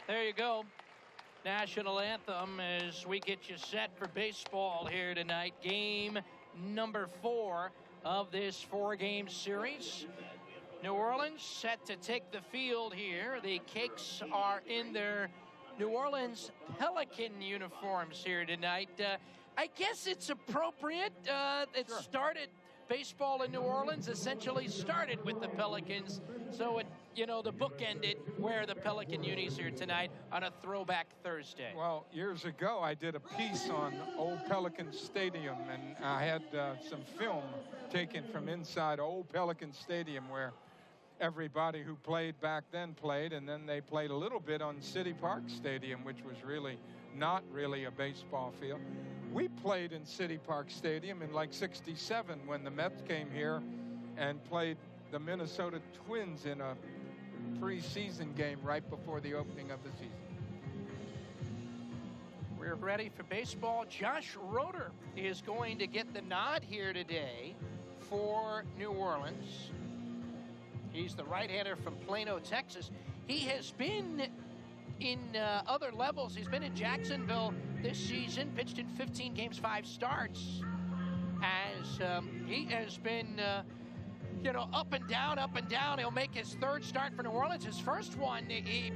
There you go. National anthem as we get you set for baseball here tonight. Game number 4 of this 4-game series. New Orleans set to take the field here. The Cakes are in their New Orleans Pelican uniforms here tonight. I guess it's appropriate. It started, baseball in New Orleans essentially started with the Pelicans. So the book ended where the Pelican unis here tonight on a throwback Thursday. Well, years ago, I did a piece on old Pelican Stadium, and I had some film taken from inside old Pelican Stadium where everybody who played back then played, and then they played a little bit on City Park Stadium, which was really not really a baseball field. We played in City Park Stadium in like '67 when the Mets came here and played the Minnesota Twins in a preseason game right before the opening of the season. We're ready for baseball. Josh Roeder is going to get the nod here today for New Orleans. He's the right-hander from Plano, Texas. He has been in other levels. He's been in Jacksonville this season, pitched in 15 games, 5 starts. As he has been, up and down. He'll make his 3rd start for New Orleans. His first one, he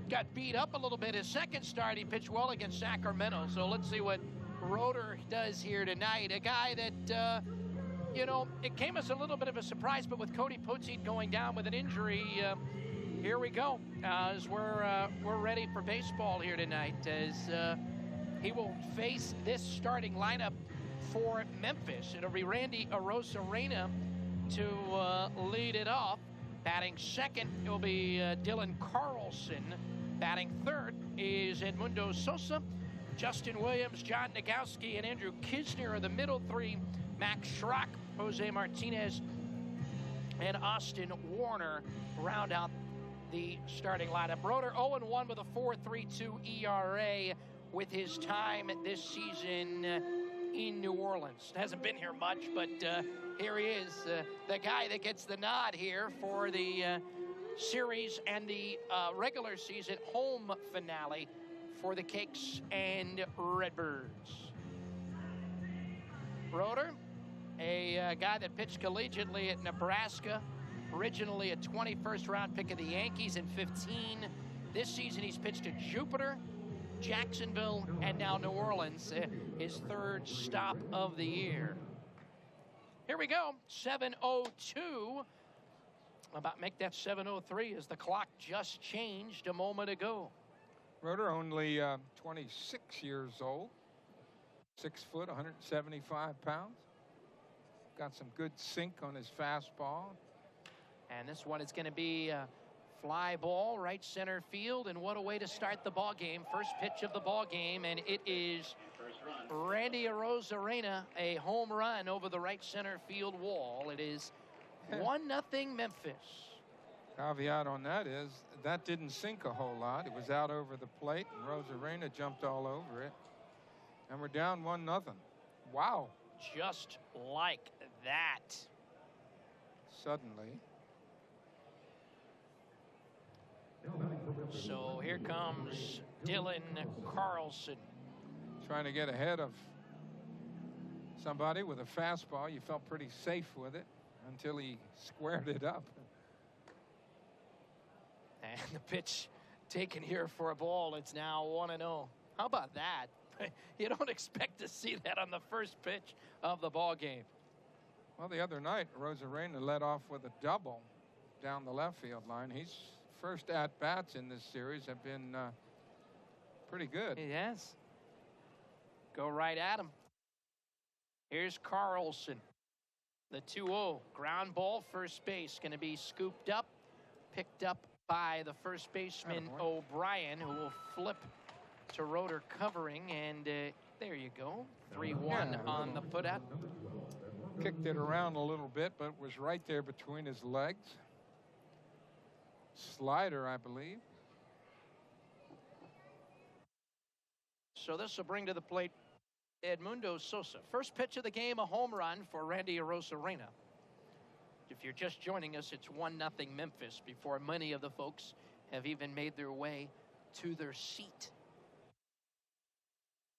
got beat up a little bit. His 2nd start, he pitched well against Sacramento. So let's see what Roeder does here tonight. A guy that, it came as a little bit of a surprise, but with Cody Poteet going down with an injury, here we go. As we're ready for baseball here tonight, as he will face this starting lineup for Memphis. It'll be Randy Arozarena to lead it off. Batting second, it'll be Dylan Carlson. Batting third is Edmundo Sosa. Justin Williams, John Nagowski, and Andrew Kisner are the middle 3. Max Schrock, Jose Martinez, and Austin Warner round out the starting lineup. Roeder 0-1 with a 4.32 ERA with his time this season in New Orleans. Hasn't been here much, but here he is, the guy that gets the nod here for the series and the regular season home finale for the Cakes and Redbirds. Roeder, a guy that pitched collegiately at Nebraska, originally a 21st round pick of the Yankees in 15. This season he's pitched at Jupiter, Jacksonville, and now New Orleans, his 3rd stop of the year. Here we go, 7:02. About make that 7:03 as the clock just changed a moment ago. Roeder only 26 years old, 6 foot, 175 pounds. Got some good sink on his fastball. And this one is going to be a fly ball, right center field. And what a way to start the ball game. First pitch of the ball game, and it is Randy Arozarena, a home run over the right center field wall. It is 1-0 Memphis. Caveat on that is that didn't sink a whole lot. It was out over the plate, and Arozarena jumped all over it. And we're down 1-0. Wow. Just like that. Suddenly. So here comes Dylan Carlson. Trying to get ahead of somebody with a fastball. You felt pretty safe with it until he squared it up. And the pitch taken here for a ball. It's now 1-0. How about that? You don't expect to see that on the first pitch of the ball game. Well, the other night, Arozarena led off with a double down the left field line. His first at-bats in this series have been pretty good. He has. Go right at him. Here's Carlson. The 2-0 ground ball, first base, going to be scooped up, picked up by the first baseman O'Brien, who will flip to Roeder covering, and there you go, 3-1 on the putout. Kicked it around a little bit, but was right there between his legs. Slider, I believe. So this will bring to the plate Edmundo Sosa. First pitch of the game, a home run for Randy Arozarena. If you're just joining us, it's 1-0 Memphis before many of the folks have even made their way to their seat.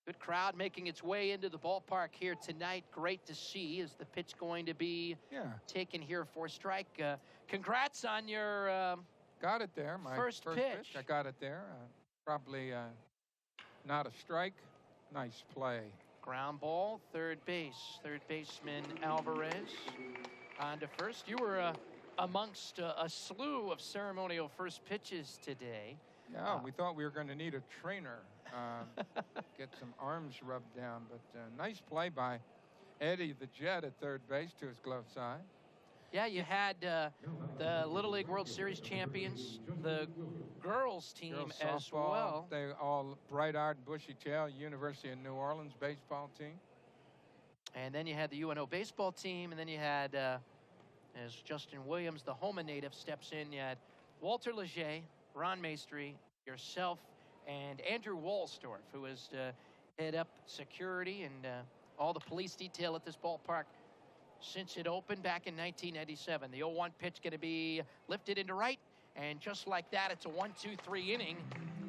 Good crowd making its way into the ballpark here tonight. Great to see. Is the pitch going to be taken here for strike? Congrats on your got it there. My first pitch. I got it there. Probably not a strike. Nice play. Ground ball, third base. Third baseman Alvarez on to first. You were amongst a slew of ceremonial first pitches today. Yeah, we thought we were going to need a trainer. Get some arms rubbed down, but nice play by Eddie the Jet at third base to his glove side. Yeah, you had the Little League World Series champions, the girls team as well. They all bright-eyed and bushy-tailed University of New Orleans baseball team. And then you had the UNO baseball team, and then you had, as Justin Williams, the Houma native, steps in, you had Walter Leger, Ron Maestri, yourself, and Andrew Wallstorf, who is to head up security and all the police detail at this ballpark since it opened back in 1997. The 0-1 pitch going to be lifted into right, and just like that, it's a 1-2-3 inning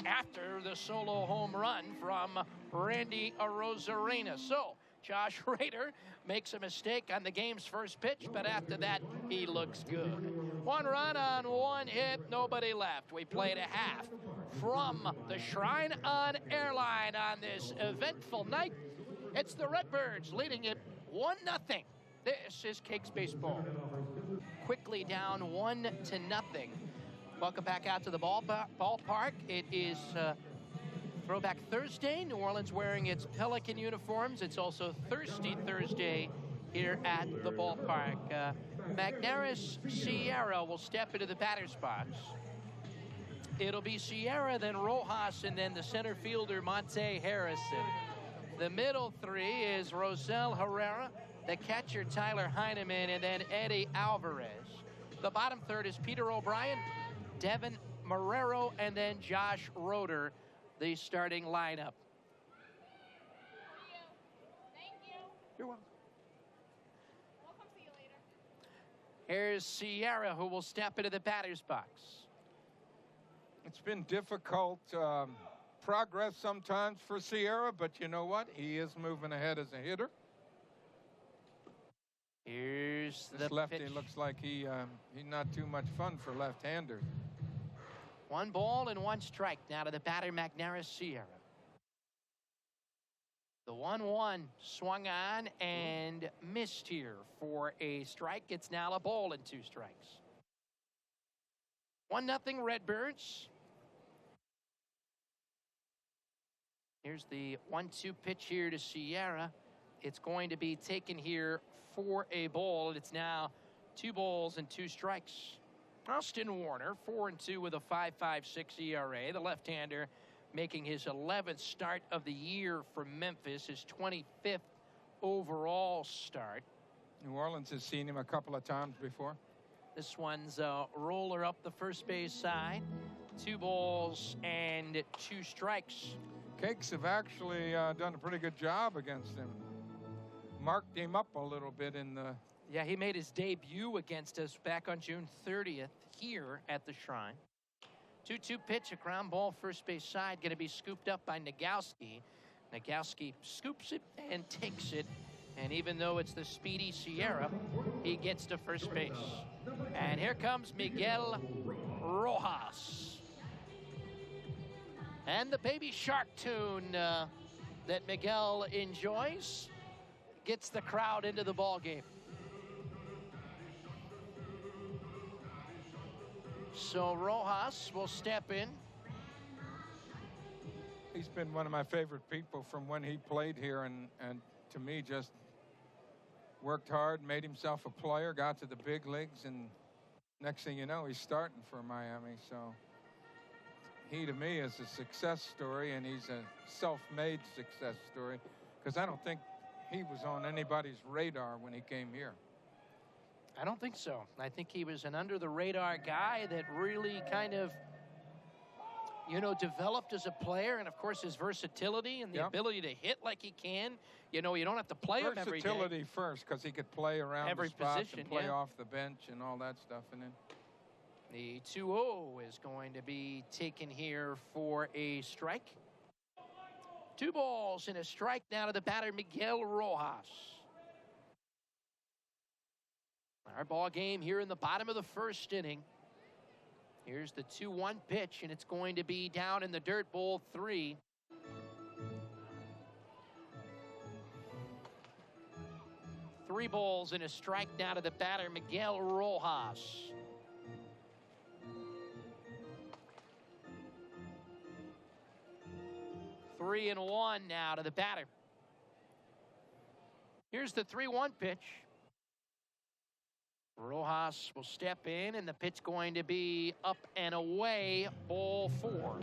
after the solo home run from Randy Arozarena. So Josh Rader makes a mistake on the game's first pitch, but after that, he looks good. One run on one hit, nobody left. We played a half from the Shrine on Airline on this eventful night. It's the Redbirds leading it 1-0. This is Cakes Baseball. Quickly down 1-0. Welcome back out to the ballpark. It is Throwback Thursday. New Orleans wearing its Pelican uniforms. It's also Thirsty Thursday here at the ballpark. Magnarius Sierra will step into the batter's box. It'll be Sierra, then Rojas, and then the center fielder, Monte Harrison. The middle three is Rosel Herrera, the catcher, Tyler Heineman, and then Eddie Alvarez. The bottom third is Peter O'Brien, Devin Marrero, and then Josh Roeder, the starting lineup. Thank you. You're welcome. We'll come see you later. Here's Sierra, who will step into the batter's box. It's been difficult progress sometimes for Sierra, but you know what? He is moving ahead as a hitter. Here's this the lefty pitch. looks like he's not too much fun for left-handers. 1 ball and 1 strike now to the batter, Magnarius Sierra. The 1-1 swung on and missed here for a strike. It's now a ball and 2 strikes. 1-0 Redbirds. Here's the 1-2 pitch here to Sierra. It's going to be taken here for a ball. It's now 2 balls and 2 strikes. Austin Warner, 4-2 with a 5.56 ERA. The left-hander making his 11th start of the year for Memphis, his 25th overall start. New Orleans has seen him a couple of times before. This one's a roller up the first base side. 2 balls and 2 strikes. Cakes have actually done a pretty good job against him. Marked him up a little bit in the... Yeah, he made his debut against us back on June 30th here at the Shrine. 2-2 pitch, a ground ball first base side, going to be scooped up by Nagowski. Nagowski scoops it and takes it. And even though it's the speedy Sierra, he gets to first base. And here comes Miguel Rojas. And the Baby Shark tune that Miguel enjoys gets the crowd into the ball game. So Rojas will step in. He's been one of my favorite people from when he played here, and to me just worked hard, made himself a player, got to the big leagues, and next thing you know, he's starting for Miami. So he, to me, is a success story, and he's a self-made success story, because I don't think he was on anybody's radar when he came here. I don't think so. I think he was an under-the-radar guy that really kind of, you know, developed as a player, and of course his versatility and the ability to hit like he can. You know, you don't have to play him every day. Versatility first, because he could play around every the spots position, and play off the bench and all that stuff. And then The 2-0 is going to be taken here for a strike. 2 balls and a strike now to the batter, Miguel Rojas. Our ball game here in the bottom of the first inning. Here's the 2-1 pitch, and it's going to be down in the dirt, ball 3. Three balls and a strike now to the batter, Miguel Rojas. Three and one now to the batter. Here's the 3-1 pitch. Rojas will step in, and the pitch going to be up and away, ball 4.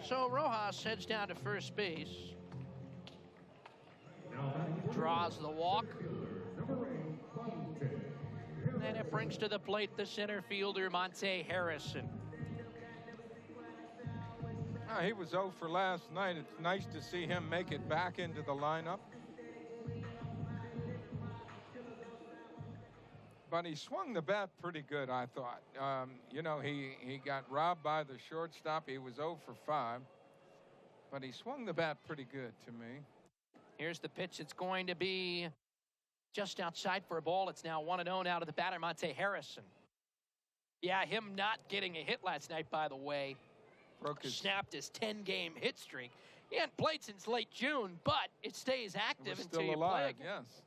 So Rojas heads down to first base. Draws the walk. And it brings to the plate the center fielder, Monte Harrison. He was 0 for last night. It's nice to see him make it back into the lineup. But he swung the bat pretty good, I thought. You know, he got robbed by the shortstop. He was 0 for 5. But he swung the bat pretty good to me. Here's the pitch. It's going to be just outside for a ball. It's now 1-0 now to the batter, Monte Harrison. Yeah, him not getting a hit last night, by the way, snapped his 10-game hit streak. He hadn't played since late June, but it stays active until you play again. Yes.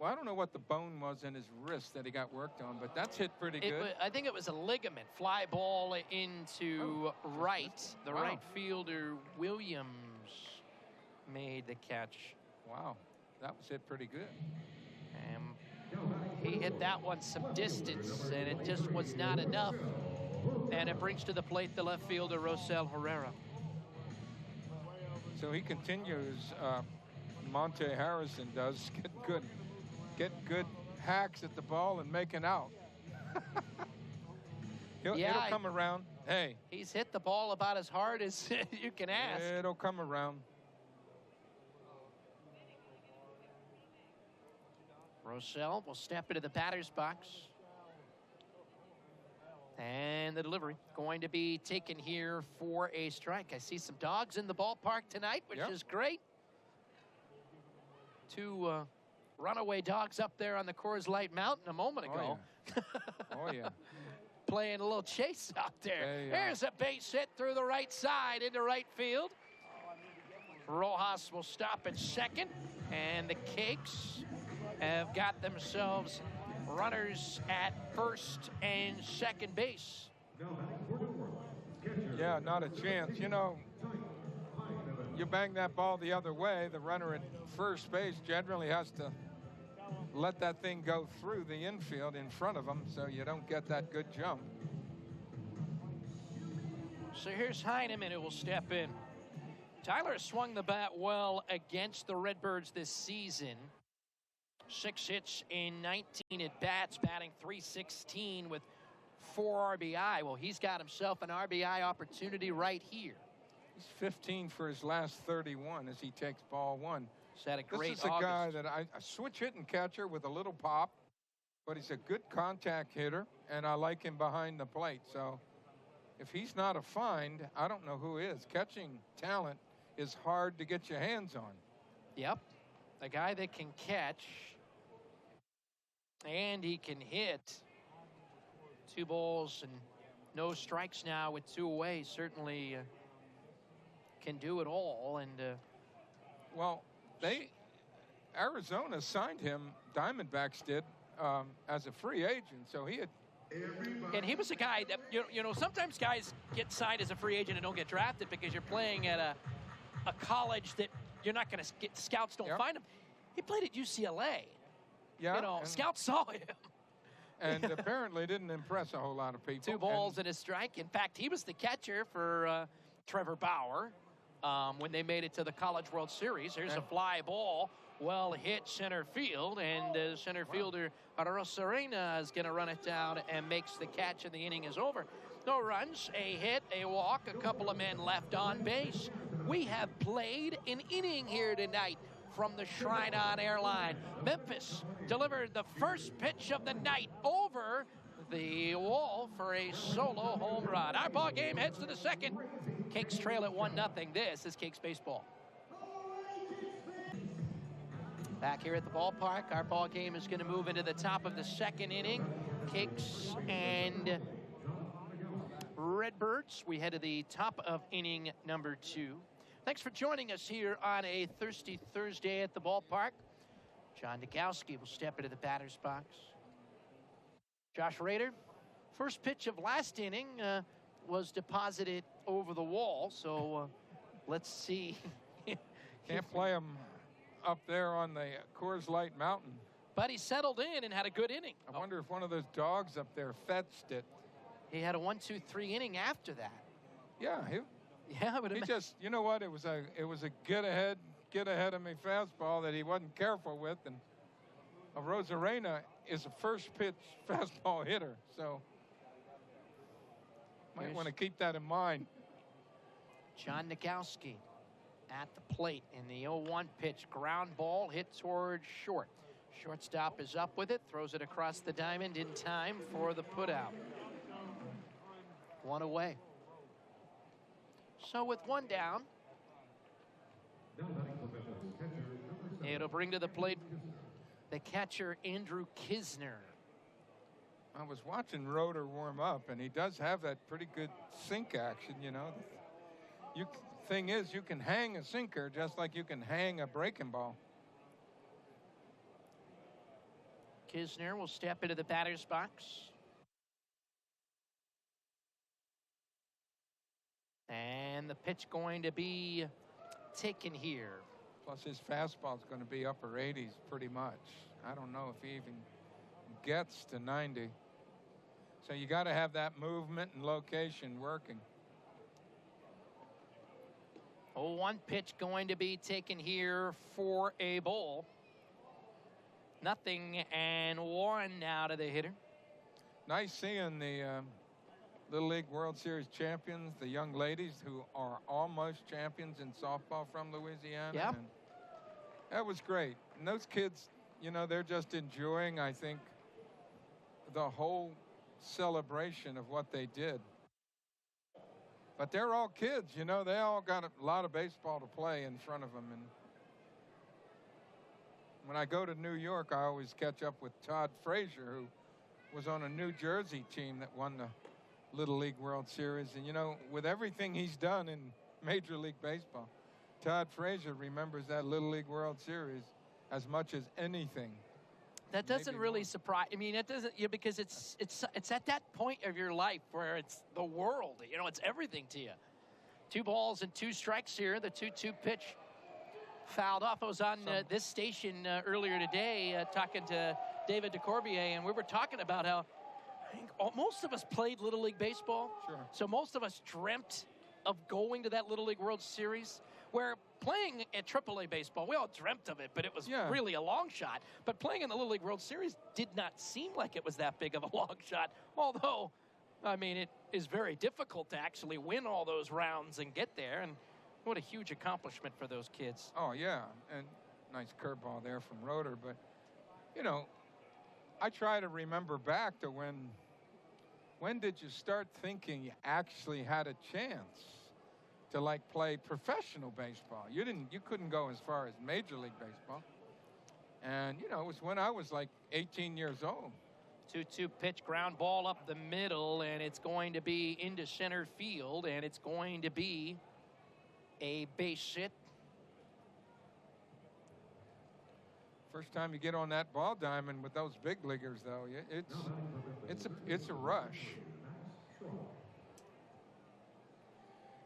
Well, I don't know what the bone was in his wrist that he got worked on, but that's hit pretty good. I think it was a ligament. Fly ball into right. The right fielder, Williams, made the catch. Wow, that was hit pretty good. He hit that one some distance, and it just was not enough. And it brings to the plate the left fielder, Rosel Herrera. So he continues, Monte Harrison does, get good hacks at the ball and make it out. It'll come around. Hey. He's hit the ball about as hard as you can ask. It'll come around. Rosel will step into the batter's box. And the delivery going to be taken here for a strike. I see some dogs in the ballpark tonight, which is great. 2 runaway dogs up there on the Coors Light Mountain a moment ago. Oh, yeah. Playing a little chase out there. Here's a base hit through the right side into right field. Rojas will stop at second, and the Cakes have got themselves runners at first and second base. Yeah, not a chance. You know, you bang that ball the other way, the runner at first base generally has to let that thing go through the infield in front of him so you don't get that good jump. So here's Heineman who will step in. Tyler swung the bat well against the Redbirds this season. 6 hits in 19 at-bats, batting .316 with 4 RBI. Well, he's got himself an RBI opportunity right here. He's 15 for his last 31 as he takes ball 1. He's had a great This is a guy that I switch hitting catcher with a little pop, but he's a good contact hitter, and I like him behind the plate. So if he's not a find, I don't know who is. Catching talent is hard to get your hands on. Yep. A guy that can catch and he can hit. 2 balls and no strikes now with 2 away. Certainly can do it all. And well, Arizona signed him, Diamondbacks did, as a free agent. So he had. And he was a guy that, you know, sometimes guys get signed as a free agent and don't get drafted because you're playing at a college that you're not going to get, scouts don't find him. He played at UCLA. Yeah. You know, scouts saw him. And apparently didn't impress a whole lot of people. 2 balls and a strike. In fact, he was the catcher for Trevor Bauer when they made it to the College World Series. Here's a fly ball. Well hit center field, and center fielder Rosarena is going to run it down and makes the catch, and the inning is over. No runs, a hit, a walk, a couple of men left on base. We have played an inning here tonight. from the Shrine on Airline. Memphis delivered the first pitch of the night over the wall for a solo home run. Our ball game heads to the second. Cakes trail at 1-0. This is Cakes Baseball. Back here at the ballpark, our ball game is going to move into the top of the second inning. Cakes and Redbirds. We head to the top of inning number 2. Thanks for joining us here on a Thirsty Thursday at the ballpark. John Nagowski will step into the batter's box. Josh Rader, first pitch of last inning was deposited over the wall, so let's see. Can't play him up there on the Coors Light Mountain. But he settled in and had a good inning. I wonder if one of those dogs up there fetched it. He had a 1-2-3 inning after that. Yeah, but he just, you know what? It was a get ahead of me fastball that he wasn't careful with, and Rosarena is a first pitch fastball hitter, so might want to keep that in mind. John Nagowski at the plate in the 0-1 pitch. Ground ball hit towards short. Shortstop is up with it, throws it across the diamond in time for the putout. 1 away. So with 1 down, it'll bring to the plate the catcher, Andrew Kisner. I was watching Roeder warm up, and he does have that pretty good sink action, you know. Thing is, you can hang a sinker just like you can hang a breaking ball. Kisner will step into the batter's box. And the pitch going to be taken here. Plus his fastball is going to be upper 80s pretty much. I don't know if he even gets to 90. So you got to have that movement and location working. 0-1 pitch going to be taken here for a ball. 0-1 now to the hitter. Nice seeing the Little League World Series champions, the young ladies who are almost champions in softball from Louisiana. Yeah. And that was great. And those kids, you know, they're just enjoying, I think, the whole celebration of what they did. But they're all kids, you know. They all got a lot of baseball to play in front of them. And when I go to New York, I always catch up with Todd Frazier, who was on a New Jersey team that won the Little League World Series. And, you know, with everything he's done in Major League Baseball, Todd Frazier remembers that Little League World Series as much as anything. That doesn't really surprise. I mean, it doesn't, because it's at that point of your life where it's the world. You know, it's everything to you. 2 balls and 2 strikes here. The 2-2 pitch fouled off. I was on this station earlier today talking to David DeCorbier, and we were talking about how I think most of us played Little League Baseball. Sure. So most of us dreamt of going to that Little League World Series, where playing at AAA baseball, we all dreamt of it, but it was really a long shot. But playing in the Little League World Series did not seem like it was that big of a long shot, although, I mean, it is very difficult to actually win all those rounds and get there, and what a huge accomplishment for those kids. Oh, yeah, and nice curveball there from Roeder. But, you know, I try to remember back to when did you start thinking you actually had a chance to like play professional baseball? You couldn't go as far as Major League Baseball. And, you know, it was when I was like 18 years old. 2-2 pitch, ground ball up the middle, and it's going to be into center field, and it's going to be a base hit. First time you get on that ball diamond with those big leaguers, though, it's a rush.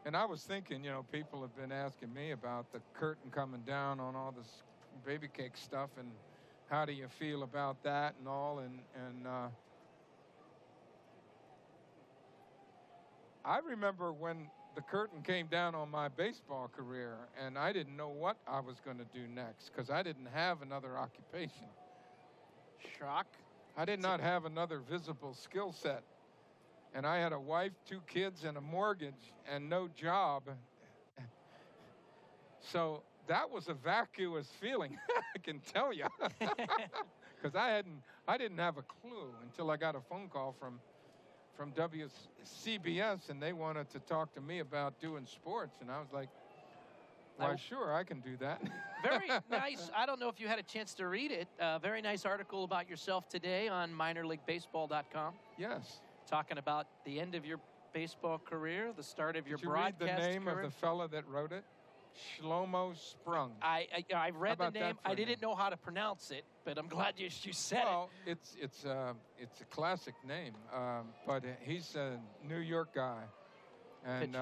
And I was thinking, you know, people have been asking me about the curtain coming down on all this baby cake stuff, and how do you feel about that and all, and I remember when the curtain came down on my baseball career, and I didn't know what I was going to do next because I didn't have another occupation. Shock. I did not have another visible skill set. And I had a wife, 2 kids, and a mortgage, and no job. So that was a vacuous feeling, I can tell you. Because I didn't have a clue until I got a phone call from WCBS, and they wanted to talk to me about doing sports. And I was like, why, sure, I can do that. Very nice. I don't know if you had a chance to read it. Very nice article about yourself today on minorleaguebaseball.com. Yes. Talking about the end of your baseball career, the start of your Did you broadcast read the name career? of the fella that wrote it? Shlomo Sprung. I read the name. I didn't name? know how to pronounce it, but I'm glad you said Well, it's a classic name, but he's a New York guy, and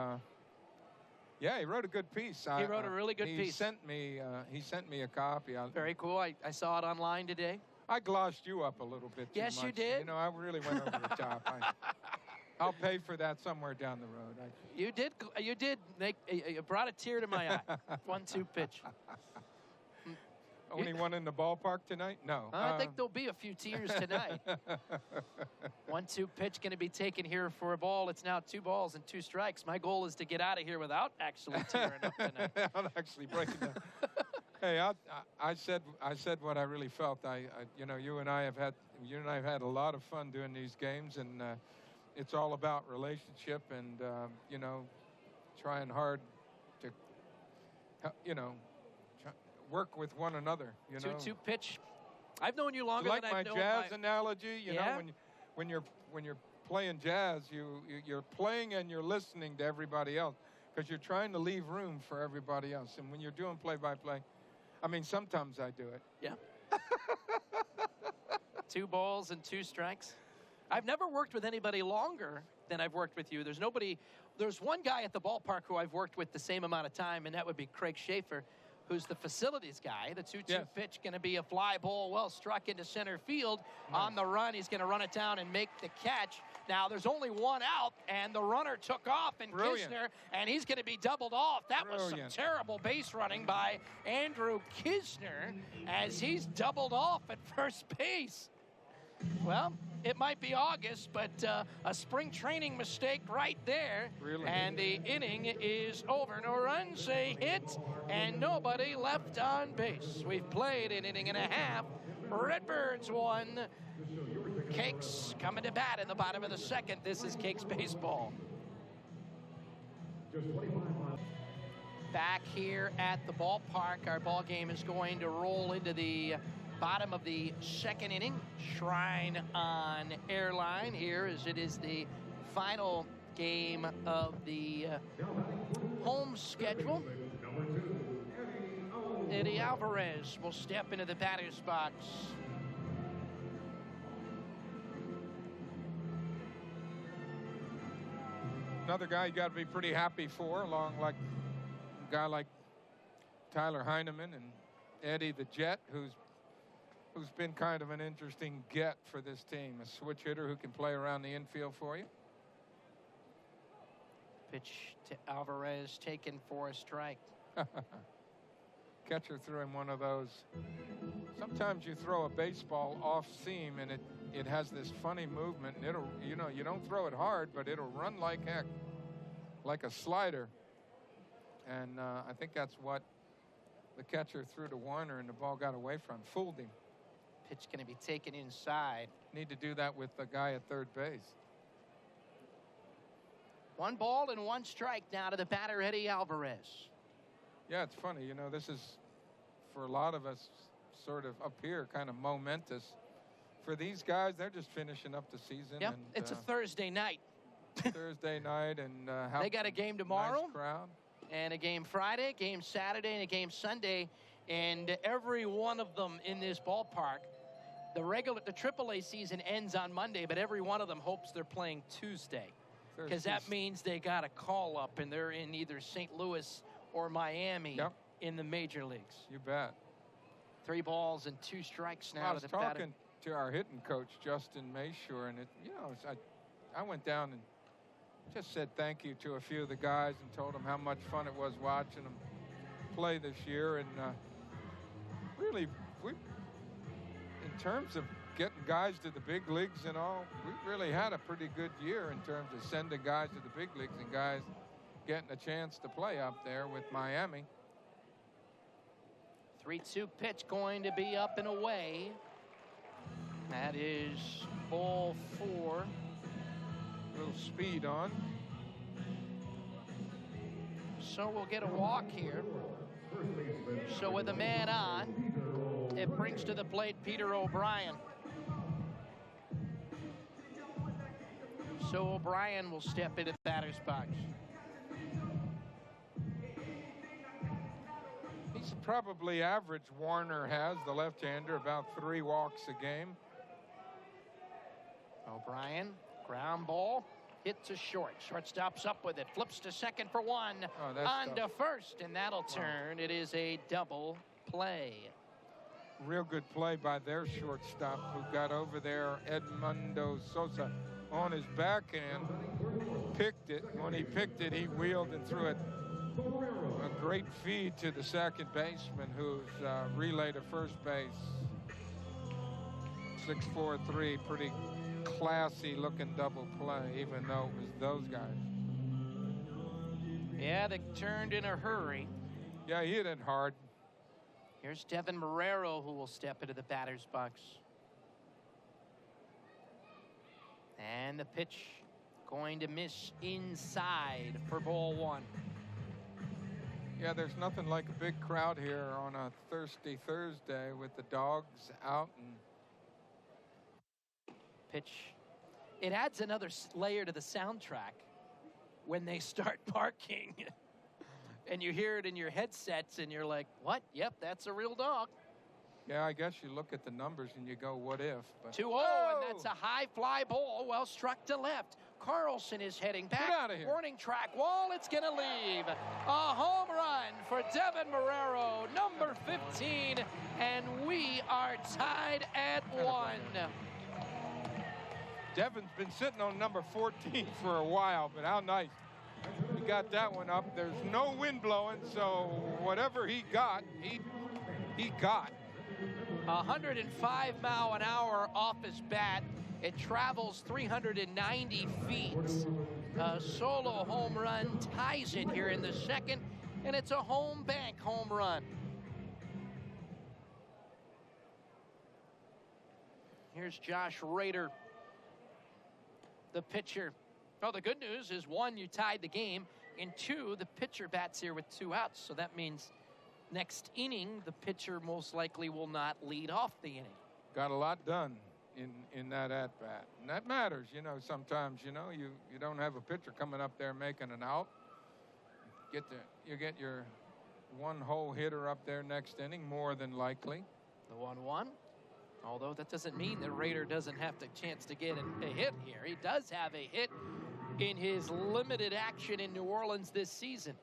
yeah, he wrote a good piece. He wrote a really good piece. He sent me a copy. Very cool. I saw it online today. I glossed you up a little bit. Too Yes, much. you did. You know, I really went over the top. I'll pay for that somewhere down the road. You did make. You brought a tear to my eye. 1-2 pitch. Only one in the ballpark tonight? No. I think there'll be a few tears tonight. 1-2 pitch going to be taken here for a ball. It's now 2 balls and 2 strikes. My goal is to get out of here without actually tearing up tonight. I'm actually breaking down. Hey, I said what I really felt. You and I have had a lot of fun doing these games, and it's all about relationship and trying hard to work with one another. 2-2 pitch. I've known you longer like than my I've known jazz analogy. You Yeah. know, when you're playing jazz, you're playing and you're listening to everybody else because you're trying to leave room for everybody else. And when you're doing play-by-play, I mean, sometimes I do it. Yeah. 2 balls and 2 strikes. I've never worked with anybody longer than I've worked with you. There's one guy at the ballpark who I've worked with the same amount of time, and that would be Craig Schaefer, who's the facilities guy. The 2-2 pitch going to be a fly ball well struck into center field. Nice. On the run, he's going to run it down and make the catch. Now, there's only 1 out, and the runner took off, and Brilliant. Kisner, and he's going to be doubled off. That was some Brilliant. terrible base running by Andrew Kisner as he's doubled off at first base. Well, it might be August, but a spring training mistake right there. Really? And the inning is over. No runs, a hit, and nobody left on base. We've played an inning and a half. Redbirds won. Cakes coming to bat in the bottom of the second. This is Cakes baseball. Back here at the ballpark, our ball game is going to roll into the bottom of the second inning. Shrine on Airline here as it is the final game of the home schedule. Eddie Alvarez will step into the batter's box. Another guy you got to be pretty happy for, along like a guy like Tyler Heineman and Eddie the Jet, who's been kind of an interesting get for this team, a switch hitter who can play around the infield for you. Pitch to Alvarez taken for a strike. Catcher threw him one of those. Sometimes you throw a baseball off seam and it has this funny movement, and it'll, you don't throw it hard, but it'll run like heck, like a slider. And I think that's what the catcher threw to Warner, and the ball got away from him, fooled him. Pitch going to be taken inside. Need to do that with the guy at third base. 1 ball and 1 strike now to the batter, Eddie Alvarez. Yeah, it's funny. This is, for a lot of us, sort of up here, kind of momentous. For these guys, they're just finishing up the season. Yep, and, it's a Thursday night. Thursday night, and they got a game tomorrow, nice crowd. And a game Friday, game Saturday, and a game Sunday. And every one of them in this ballpark, the AAA season ends on Monday, but every one of them hopes they're playing Tuesday. Because that means they got a call up, and they're in either St. Louis or Miami in the major leagues. You bet. 3 balls and 2 strikes now. I was talking to our hitting coach, Justin Mayshore, and I went down and just said thank you to a few of the guys and told them how much fun it was watching them play this year. And really, in terms of getting guys to the big leagues and all, we really had a pretty good year in terms of sending guys to the big leagues and guys getting a chance to play up there with Miami. 3-2 pitch going to be up and away. That is ball 4. A little speed on. So we'll get a walk here. So with a man on, it brings to the plate Peter O'Brien. So O'Brien will step into the batter's box. He's probably average. Warner has, the left-hander, about 3 walks a game. O'Brien, ground ball, hits a short. Shortstop's up with it, flips to second for 1. On to first, and that'll turn. It is a double play. Real good play by their shortstop, who got over there, Edmundo Sosa, on his backhand, picked it. When he picked it, he wheeled and threw it. A great feed to the second baseman, who's relayed to first base. 6-4-3, pretty classy looking double play, even though it was those guys. Yeah, they turned in a hurry. Yeah, he hit it hard. Here's Devin Marrero, who will step into the batter's box. And the pitch going to miss inside for ball 1. Yeah, there's nothing like a big crowd here on a thirsty Thursday with the dogs out. And pitch. It adds another layer to the soundtrack when they start barking. And you hear it in your headsets and you're like, what? Yep, that's a real dog. Yeah, I guess you look at the numbers and you go, what if? 2-0, and that's a high fly ball, well struck to left. Carlson is heading back. Get out of here. Warning track wall, it's going to leave. A home run for Devin Marrero, number 15, and we are tied at 1. Devin's been sitting on number 14 for a while, but how nice. He got that one up. There's no wind blowing, so whatever he got, he got. 105 mile an hour off his bat. It travels 390 feet. A solo home run ties it here in the second, and it's a home bank home run. Here's Josh Rader, the pitcher. Oh, the good news is, 1, you tied the game, and 2, the pitcher bats here with 2 outs, so that means next inning, the pitcher most likely will not lead off the inning. Got a lot done in that at-bat. And that matters, you know, sometimes, you know, you don't have a pitcher coming up there making an out. You get your 1-hole hitter up there next inning, more than likely. The 1-1. Although that doesn't mean that Rader doesn't have the chance to get a hit here. He does have a hit in his limited action in New Orleans this season.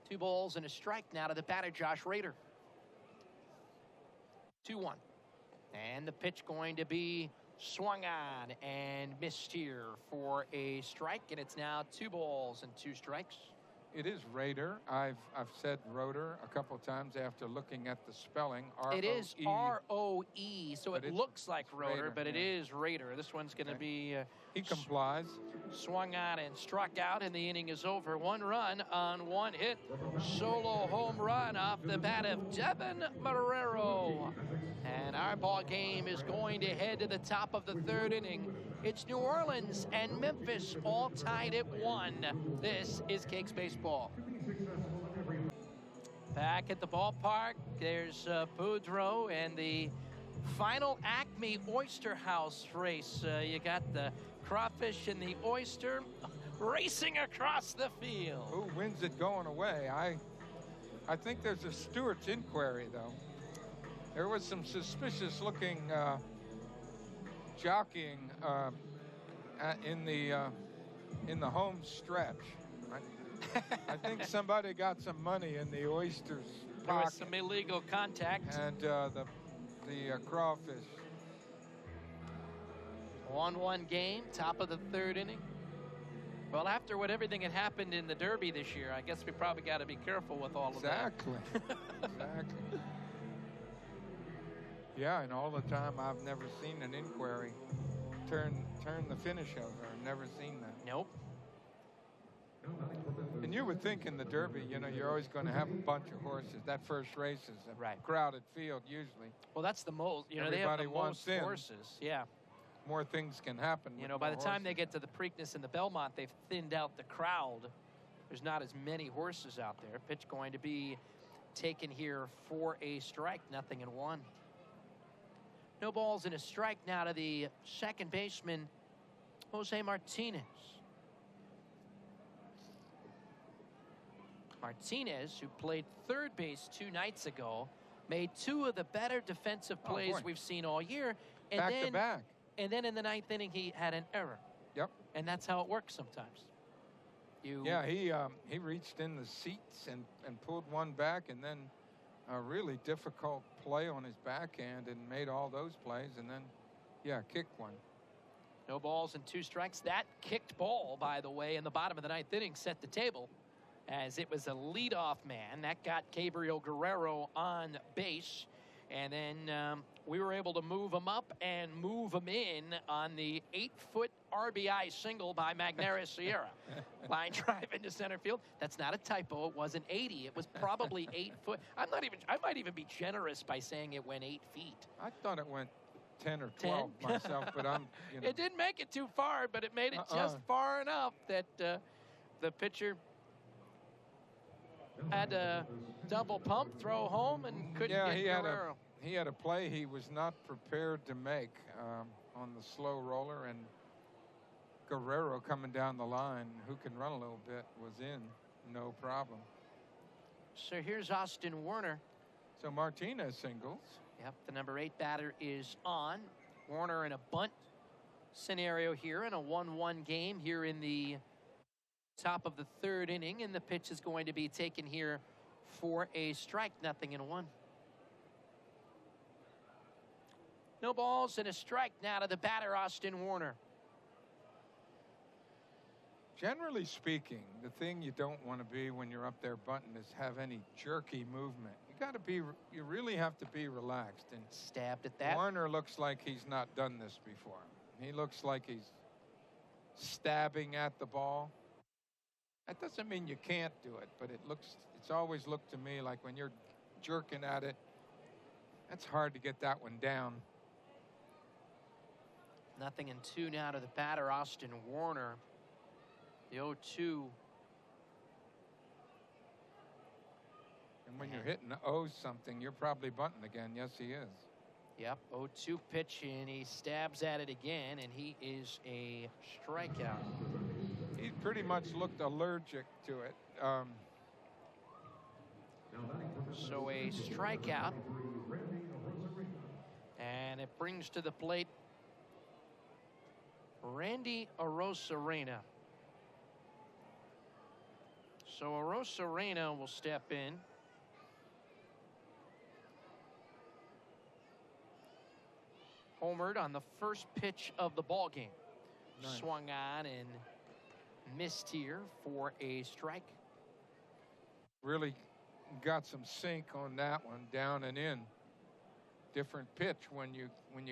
2 balls and a strike now to the batter, Josh Rader. 2-1. And the pitch going to be swung on and missed here for a strike, and it's now 2 balls and 2 strikes. It is Rader. I've said Roder a couple of times after looking at the spelling. R-O-E. It is R-O-E, so it looks like Roder, Rader, but it yeah. is Rader. This one's going to be he complies. Swung on and struck out, and the inning is over. 1 run on 1 hit. Solo home run off the bat of Devin Marrero. And our ball game is going to head to the top of the 3rd inning. It's New Orleans and Memphis all tied at 1. This is Cakes Baseball. Back at the ballpark, there's Boudreaux and the final Acme Oyster House race. You got the crawfish and the oyster racing across the field. Who wins it going away? I think there's a Stewart's inquiry, though. There was some suspicious-looking jockeying in the home stretch. I think somebody got some money in the oysters' pocket. There was some illegal contact. And the crawfish. 1-1 game, top of the 3rd inning. Well, after everything had happened in the Derby this year, I guess we probably got to be careful with all of that. Exactly. Exactly. Yeah, and all the time I've never seen an inquiry turn the finish over. I've never seen that. Nope. And you would think in the Derby, you know, you're always going to have a bunch of horses. That first race is a Right. crowded field usually. Well, that's the most. You know, they have Everybody the wants most in. horses. Yeah. More things can happen. You with know, by the more time they horses. get to the Preakness and the Belmont, they've thinned out the crowd. There's not as many horses out there. Pitch going to be taken here for a strike, 0-1. No balls and a strike now to the second baseman, Jose Martinez. Martinez, who played third base 2 nights ago, made 2 of the better defensive plays boy. we've seen all year. And Back then, to back. And then in the 9th inning, he had an error. Yep. And that's how it works sometimes. Yeah, he reached in the seats and pulled one back, and then a really difficult play on his backhand and made all those plays, and then, yeah, kicked one. No balls and 2 strikes. That kicked ball, by the way, in the bottom of the 9th inning set the table, as it was a leadoff man. That got Gabriel Guerrero on base. And then we were able to move him up and move him in on the 8-foot RBI single by Magneuris Sierra. Line drive into center field. That's not a typo. It wasn't 80. It was probably 8 foot. I might even be generous by saying it went 8 feet. I thought it went 10 or 12 myself, but I'm, you know. It didn't make it too far, but it made it just far enough that the pitcher had a double pump, throw home, and couldn't get Guerrero. He had a play he was not prepared to make on the slow roller, and Guerrero coming down the line, who can run a little bit, was in, no problem. So here's Austin Warner. So Martinez singles. Yep, the number 8 batter is on. Warner in a bunt scenario here in a 1-1 game here in the top of the 3rd inning, and the pitch is going to be taken here for a strike, 0-1. No balls and a strike now to the batter, Austin Warner. Generally speaking, the thing you don't want to be when you're up there bunting is have any jerky movement. You really have to be relaxed. And stabbed at that. Warner looks like he's not done this before. He looks like he's stabbing at the ball. That doesn't mean you can't do it, but it's always looked to me like when you're jerking at it, that's hard to get that one down. 0-2 now to the batter, Austin Warner. The 0-2. And when you're hitting 0 something, you're probably bunting again. Yes, he is. Yep, 0-2 pitch, and he stabs at it again, and he is a strikeout. He pretty much looked allergic to it. So a strikeout. And it brings to the plate Randy Arozarena. So Arozarena will step in. Homered on the first pitch of the ball game. Nice. Swung on and missed here for a strike. Really got some sink on that one, down and in. Different pitch when you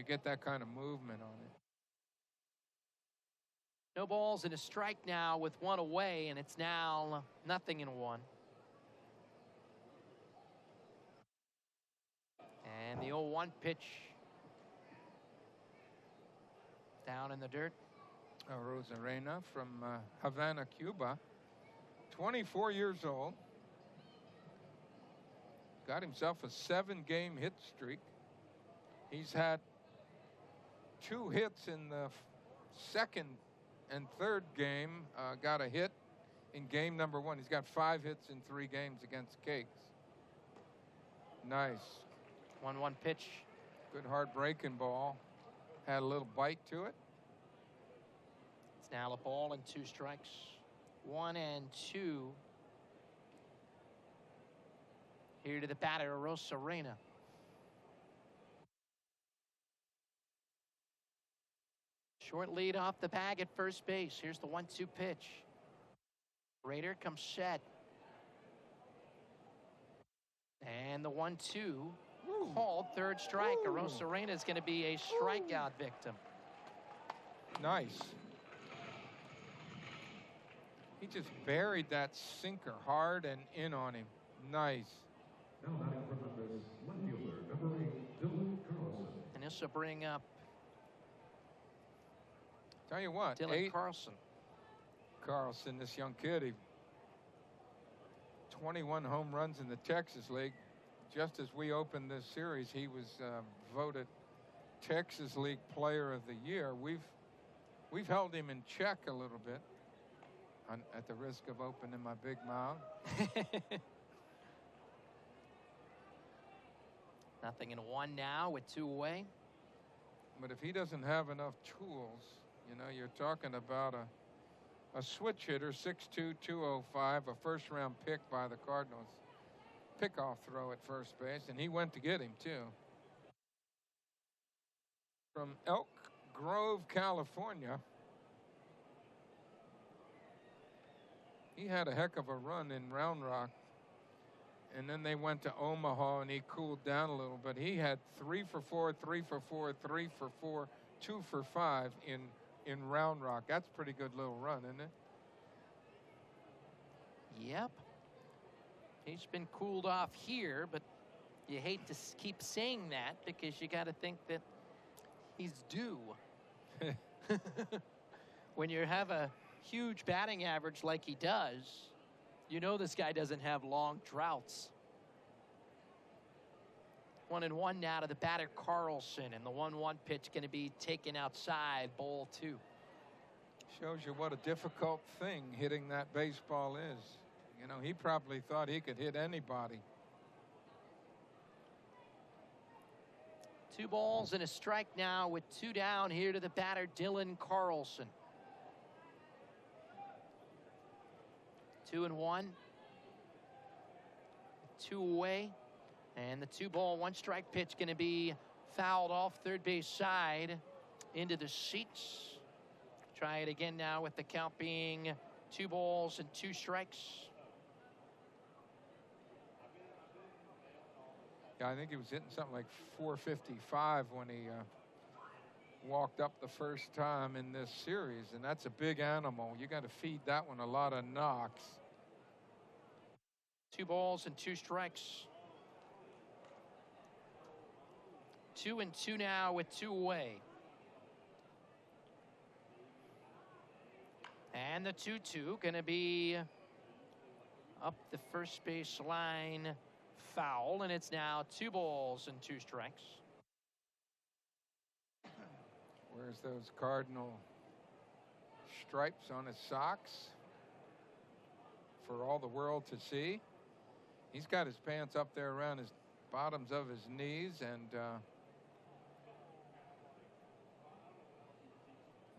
get that kind of movement on it. No balls and a strike now with 1 away, and it's now 0-1. And the 0-1 pitch down in the dirt. Arozarena from Havana, Cuba. 24 years old. Got himself a 7-game hit streak. He's had 2 hits in the second and third game. Got a hit in game number 1. He's got 5 hits in 3 games against Cakes. Nice. 1-1 pitch. Good hard breaking ball. Had a little bite to it. It's now a ball and 2 strikes. 1-2. Here to the batter, Arozarena. Short lead off the bag at first base. Here's the 1-2 pitch. Raider comes set. And the 1-2 called, 3rd strike. Arozarena is going to be a strikeout victim. Nice. He just buried that sinker hard and in on him. Nice. Now batting for Memphis, left fielder, number 8, Dylan Carlson. And this will bring up Tell you what, Dylan Carlson. Carlson, this young kid, he 21 home runs in the Texas League. Just as we opened this series, he was voted Texas League Player of the Year. We've held him in check a little bit, at the risk of opening my big mouth. 0-1 now with 2 away. But if he doesn't have enough tools, you know, you're talking about a switch hitter, 6'2", 205, a first-round pick by the Cardinals. Pickoff throw at first base, and he went to get him, too. From Elk Grove, California. He had a heck of a run in Round Rock. And then they went to Omaha, and he cooled down a little. But he had 3 for 4, 3 for 4, 3 for 4, 2 for 5 in Round Rock. That's a pretty good little run, isn't it? Yep. He's been cooled off here, but you hate to keep saying that because you got to think that he's due. When you have a huge batting average like he does, you know this guy doesn't have long droughts. 1-1 now to the batter Carlson, and the 1-1 pitch going to be taken outside, ball 2. Shows you what a difficult thing hitting that baseball is. You know, he probably thought he could hit anybody. 2 balls and a strike now with 2 down here to the batter Dylan Carlson. 2-1. 2 away. And the 2-ball, 1-strike pitch going to be fouled off third base side into the seats. Try it again now with the count being 2 balls and 2 strikes. Yeah, I think he was hitting something like 455 when he walked up the first time in this series, and that's a big animal. You got to feed that one a lot of knocks. 2 balls and 2 strikes. 2-2 now with 2 away. And the 2-2 going to be up the first base line, foul, and it's now 2 balls and 2 strikes. Where's those Cardinal stripes on his socks for all the world to see? He's got his pants up there around his bottoms of his knees, and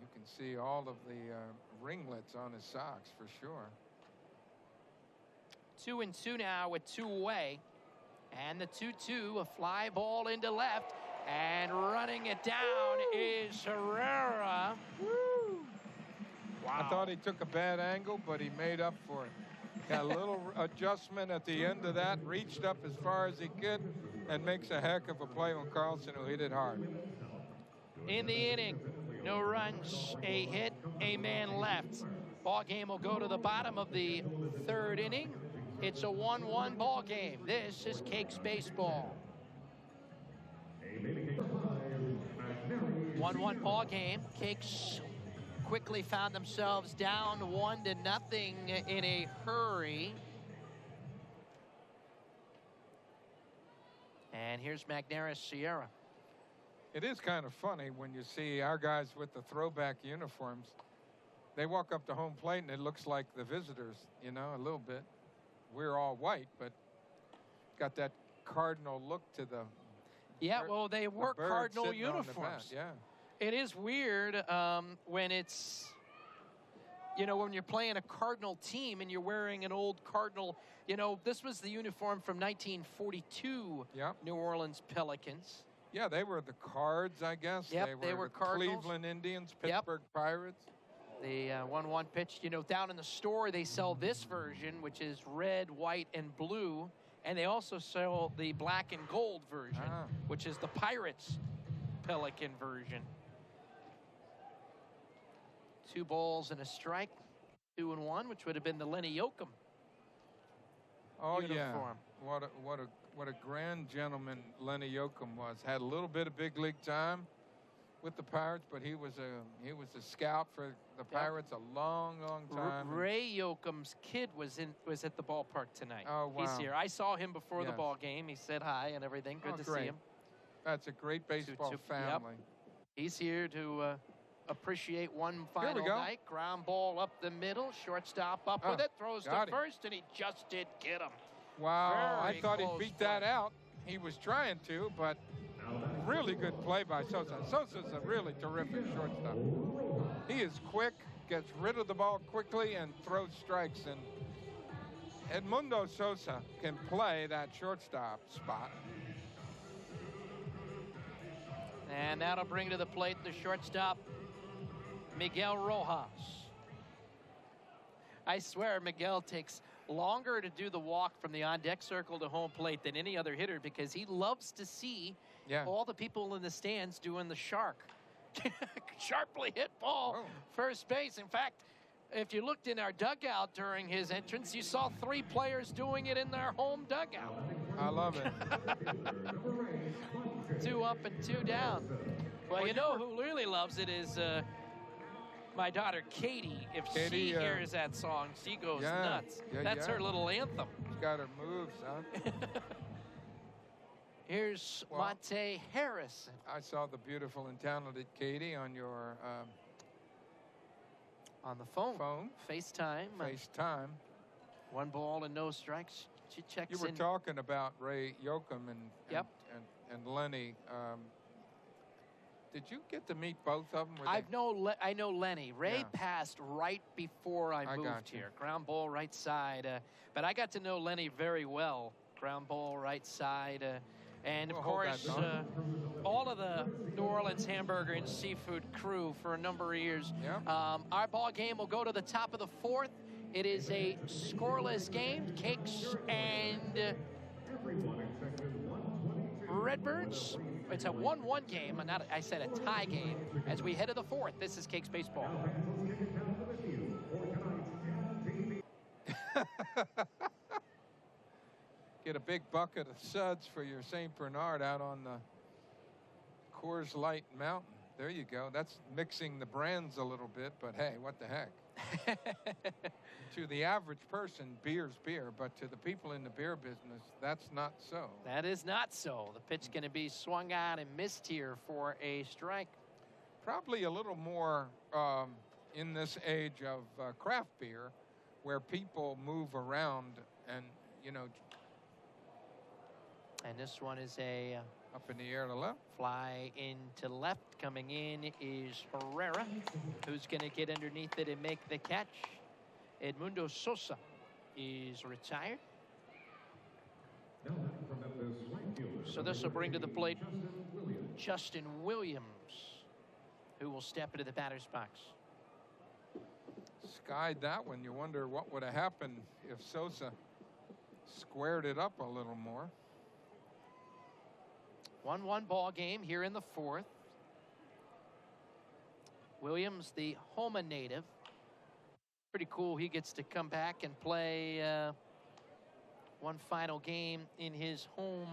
you can see all of the ringlets on his socks for sure. 2-2 now with 2 away. And the 2-2, a fly ball into left. And running it down is Herrera. Woo! Wow. I thought he took a bad angle, but he made up for it. Got a little adjustment at the end of that, reached up as far as he could, and makes a heck of a play on Carlson, who hit it hard. In the inning, no runs, a hit, a man left. Ball game will go to the bottom of the 3rd inning. It's a 1-1 ball game. This is Cakes Baseball. 1-1 ball game. Cakes quickly found themselves down 1-0 in a hurry. And here's Magneuris Sierra. It is kind of funny when you see our guys with the throwback uniforms. They walk up to home plate and it looks like the visitors, you know, a little bit. We're all white, but got that Cardinal look to the. Yeah, well, they were Cardinal uniforms. uniforms. Yeah. It is weird when it's, you know, when you're playing a Cardinal team and you're wearing an old Cardinal. You know, this was the uniform from 1942 Yep. New Orleans Pelicans. Yeah, they were the Cards, I guess. Yep, they were the Cardinals. Cleveland Indians, Yep. Pittsburgh Pirates. The 1-1 pitch, you know, down in the store, they sell this version, which is red, white, and blue. And they also sell the black and gold version, which is the Pirates Pelican version. 2 balls and a strike 2-1, which would have been the Lenny Yoakum Oh uniform. yeah, what a grand gentleman Lenny Yoakum was. Had a little bit of big league time with the Pirates, but he was a scout for the Pirates a long time. Ray Yoakum's kid was at the ballpark tonight. Oh wow, He's here. I saw him before the Yes. ball game. He said hi and everything. Good to great. see him. That's a great baseball Yep. family. He's here to appreciate one final we go. night. Ground ball up the middle. Shortstop up with Oh, it. Throws to got him. first, and he just did get him. Wow, Very I thought he close beat play. that out. He was trying to, but really good play by Sosa. Sosa's a really terrific shortstop. He is quick, gets rid of the ball quickly, and throws strikes. And Edmundo Sosa can play that shortstop spot. And that'll bring to the plate the shortstop, Miguel Rojas. I swear Miguel takes longer to do the walk from the on-deck circle to home plate than any other hitter because he loves to see Yeah. all the people in the stands doing the shark. Sharply hit ball, Oh. first base. In fact, if you looked in our dugout during his entrance, you saw 3 players doing it in their home dugout. I love it. 2 up and 2 down. Well, you know who really loves it is my daughter Katie. If Katie, she hears that song, she goes yeah, nuts. yeah, That's yeah. her little anthem. She's got her moves, huh? Here's Well- Monte Harrison. I saw the beautiful and talented Katie on your On the phone. phone, FaceTime. FaceTime. 1 ball and no strikes. She checks You were in. talking about Ray Yoakum and Yep. and Lenny. Did you get to meet both of them? I know Lenny. Ray Yeah. passed right before I moved got you. here. Ground ball right side. But I got to know Lenny very well. Ground ball right side. And of We'll hold that course, thought. all of the New Orleans hamburger and seafood crew for a number of years. Yeah. Our ball game will go to the top of the 4th. It is a scoreless game. Cakes and Redbirds. It's a 1-1 game. I said a tie game. As we head to the 4th, this is Cakes Baseball. Get a big bucket of suds for your St. Bernard out on the Coors Light Mountain. There you go. That's mixing the brands a little bit, but hey, what the heck? To the average person, beer's beer, but to the people in the beer business, that's not so. That is not so. The pitch going to be swung on and missed here for a strike. Probably a little more in this age of craft beer, where people move around and, you know, And this one is a up in the air to left. fly into left. Coming in is Herrera, who's going to get underneath it and make the catch. Edmundo Sosa is retired. So this will bring to the plate Justin Williams, who will step into the batter's box. Skied that one. You wonder what would have happened if Sosa squared it up a little more. 1-1 ball game here in the 4th. Williams, the Homa native. Pretty cool. He gets to come back and play one final game in his home.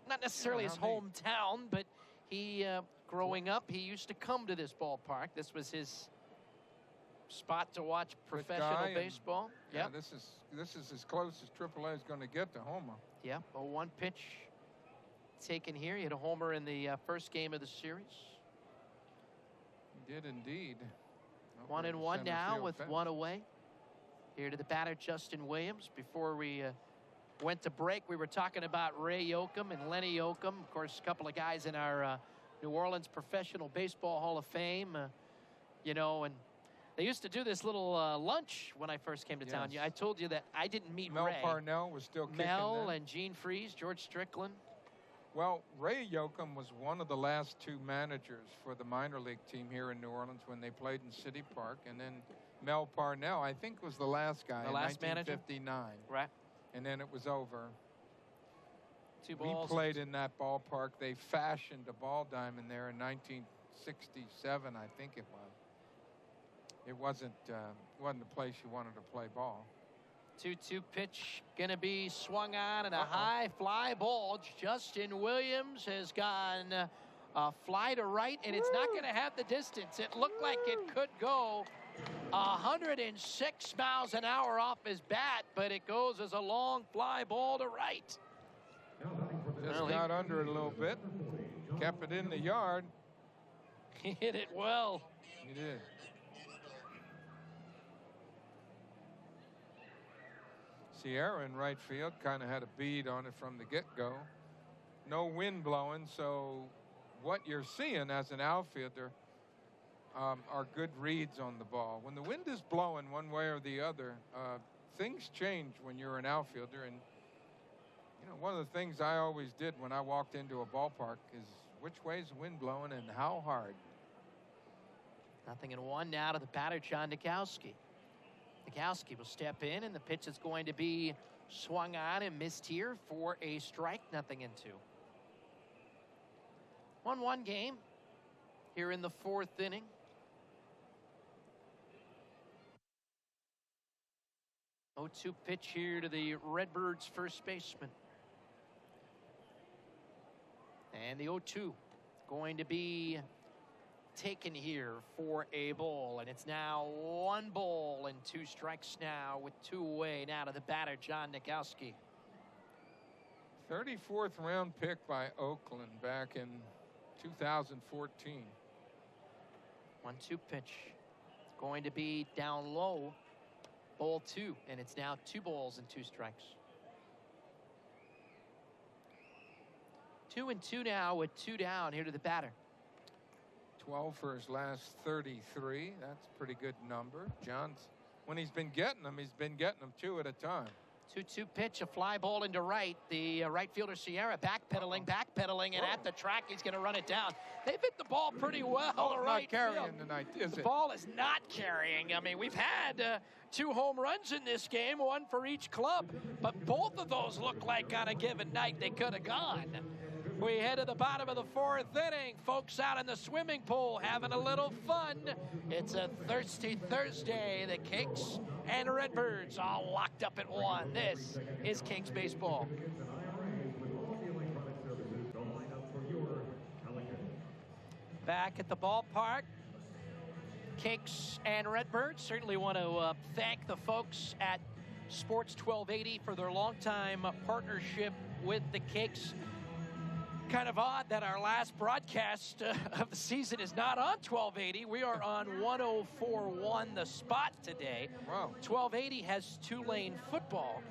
Not necessarily his hometown, but he, growing up, he used to come to this ballpark. This was his spot to watch professional baseball. Yeah, Yep. this is as close as AAA is going to get to Homa. Yeah, a 1 pitch taken here. He hit a homer in the first game of the series. He did indeed. 1-1 now with 1 away. Here to the batter, Justin Williams. Before we went to break, we were talking about Ray Yoakum and Lenny Yoakum. Of course, a couple of guys in our New Orleans Professional Baseball Hall of Fame. You know, and they used to do this little lunch when I first came to town. Yes. I told you that I didn't meet Mel Ray. Parnell was still kicking Mel then. and Gene Freeze, George Strickland. Well, Ray Yoakum was one of the last 2 managers for the minor league team here in New Orleans when they played in City Park. And then Mel Parnell, I think, was the last guy The in last manager? 1959. Right. And then it was over. 2 We balls. played in that ballpark. They fashioned a ball diamond there in 1967, I think it was. it wasn't the place you wanted to play ball. 2-2 pitch going to be swung on, and a high fly ball. Justin Williams has gone fly to right, and it's not going to have the distance. It looked like it could go 106 miles an hour off his bat, but it goes as a long fly ball to right. Just got under it a little bit, kept it in the yard. He hit it well. He did. Sierra in right field kind of had a bead on it from the get-go. No wind blowing, so what you're seeing as an outfielder are good reads on the ball. When the wind is blowing one way or the other, things change when you're an outfielder. And you know, one of the things I always did when I walked into a ballpark is which way's the wind blowing and how hard. 0-1 now to the batter, John Nikowski. Nikowski will step in, and the pitch is going to be swung on and missed here for a strike. 0-2. 1-1 game here in the fourth inning. Oh, 0-2 pitch here to the Redbirds' first baseman. And the 0-2 going to be taken here for a ball, and it's now 1 ball and 2 strikes now with 2 away now to the batter, John Nikowski. 34th round pick by Oakland back in 2014. 1-2 pitch going to be down low, ball 2, and it's now 2 balls and 2 strikes. 2-2 now with 2 down here to the batter. 12 for his last 33. That's a pretty good number. John's, when he's been getting them 2 at a time. 2-2 pitch, a fly ball into right. The right fielder Sierra backpedaling, and at the track he's going to run it down. They've hit the ball pretty well. Right not carrying field. tonight, is it? The ball is not carrying. I mean, we've had 2 home runs in this game, 1 for each club, but both of those look like on a given night they could have gone. We head to the bottom of the 4th inning. Folks out in the swimming pool having a little fun. It's a thirsty Thursday. The Cakes and Redbirds all locked up at 1. This is Cakes baseball. Back at the ballpark, Cakes and Redbirds. Certainly want to thank the folks at Sports 1280 for their longtime partnership with the Cakes. Kind of odd that our last broadcast of the season is not on 1280. We are on 104.1 The Spot today. Wow. 1280 has Tulane football.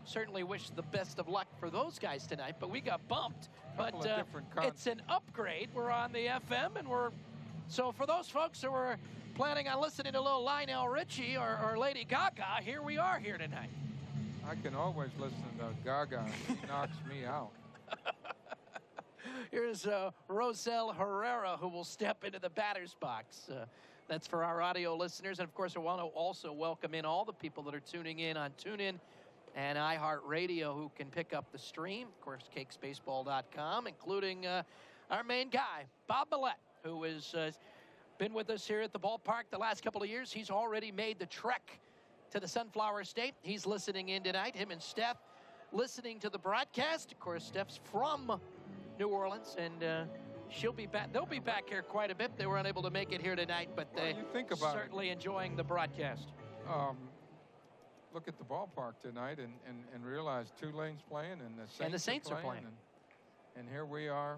Certainly wish the best of luck for those guys tonight, but we got bumped. But it's an upgrade. We're on the FM, and so for those folks who were planning on listening to a little Lionel Richie or Lady Gaga, here we are here tonight. I can always listen to Gaga. She knocks me out. Here's Rosel Herrera, who will step into the batter's box. That's for our audio listeners. And, of course, I want to also welcome in all the people that are tuning in on TuneIn and iHeartRadio who can pick up the stream. Of course, cakesbaseball.com, including our main guy, Bob Millett, who has been with us here at the ballpark the last couple of years. He's already made the trek to the Sunflower State. He's listening in tonight, him and Steph listening to the broadcast. Of course, Steph's from New Orleans, and she'll be back. They'll be back here quite a bit. They were unable to make it here tonight, but they certainly enjoying the broadcast. Look at the ballpark tonight and realize Tulane's playing and the Saints are playing. And here we are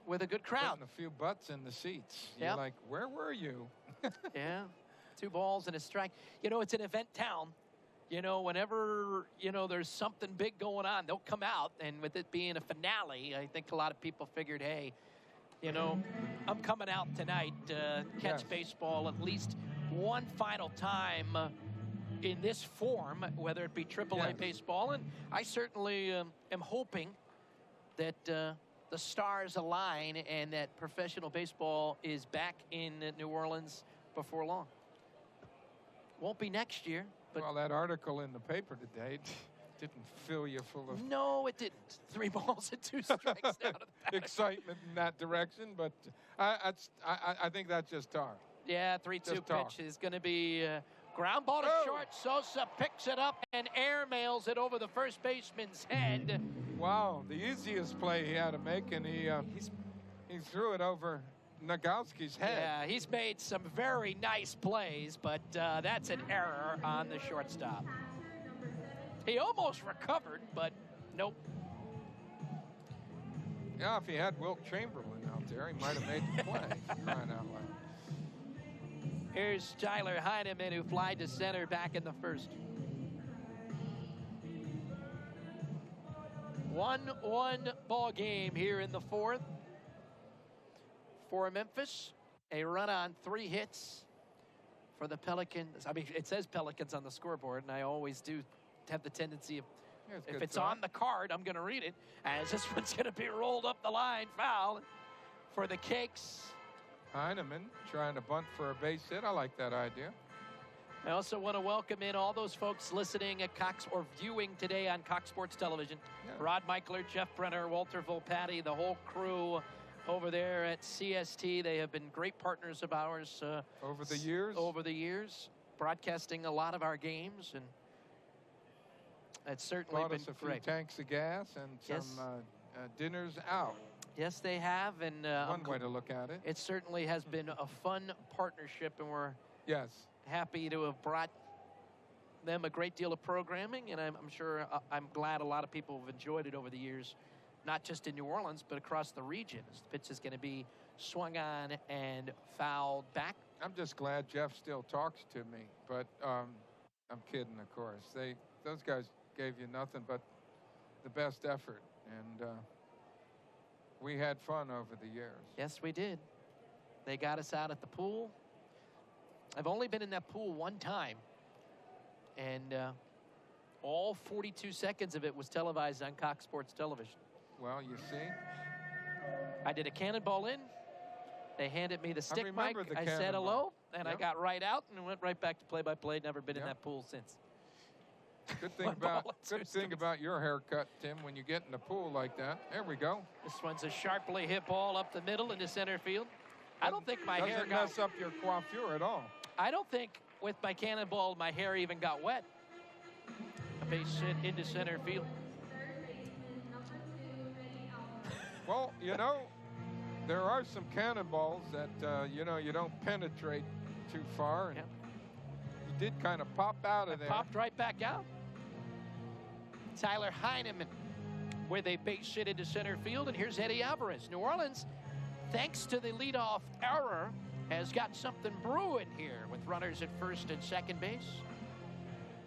with a good crowd. Putting a few butts in the seats. Yep. You're like, where were you? Yeah, 2 balls and a strike. You know, it's an event town. You know, whenever, there's something big going on, they'll come out. And with it being a finale, I think a lot of people figured, hey, I'm coming out tonight to catch baseball at least one final time in this form, whether it be AAA baseball. And I certainly am hoping that the stars align and that professional baseball is back in New Orleans before long. Won't be next year. But well, that article in the paper today didn't fill you full of... No, it didn't. 3 balls and 2 strikes down to the batter. Excitement in that direction, but I think that's just tar. Yeah, 3-2 Just talk. pitch is going to be ground ball to short. Sosa picks it up and air mails it over the first baseman's head. Wow, the easiest play he had to make, and he threw it over Nagowski's head. Yeah, he's made some very nice plays, but that's an error on the shortstop. He almost recovered, but nope. Yeah, if he had Wilt Chamberlain out there, he might have made the play. Crying out loud. Here's Tyler Heineman, who flied to center back in the first. 1-1 ball game here in the fourth. For Memphis, a run on 3 hits for the Pelicans. I mean, it says Pelicans on the scoreboard, and I always do have the tendency of, if it's on the card, I'm going to read it. As this one's going to be rolled up the line, foul for the Cakes. Heineman trying to bunt for a base hit. I like that idea. I also want to welcome in all those folks listening at Cox or viewing today on Cox Sports Television. Yeah. Rod Michler, Jeff Brenner, Walter Volpatti, the whole crew over there at CST. They have been great partners of ours. Over the years? Over the years, broadcasting a lot of our games, and it's certainly bought been us a few great. Tanks of gas and some dinners out. Yes, they have, and one way to look at it. It certainly has been a fun partnership, and we're happy to have brought them a great deal of programming, and I'm sure I'm glad a lot of people have enjoyed it over the years, not just in New Orleans, but across the region. As the pitch is going to be swung on and fouled back. I'm just glad Jeff still talks to me, but I'm kidding, of course. Those guys gave you nothing but the best effort, and we had fun over the years. Yes, we did. They got us out at the pool. I've only been in that pool one time, and all 42 seconds of it was televised on Cox Sports Television. Well, you see. I did a cannonball in. They handed me the stick mic. I said hello, and I got right out and went right back to play-by-play. Never been in that pool since. Good thing about your haircut, Tim, when you get in the pool like that. There we go. This one's a sharply hit ball up the middle into center field. I don't think my hair doesn't mess up your coiffure at all. I don't think with my cannonball my hair even got wet. A base hit into center field. Well, you know, there are some cannonballs that, you know, you don't penetrate too far. And you did kind of pop out of there. Popped right back out. Tyler Heineman with a base hit into center field. And here's Eddie Alvarez. New Orleans, thanks to the leadoff error, has got something brewing here with runners at first and second base.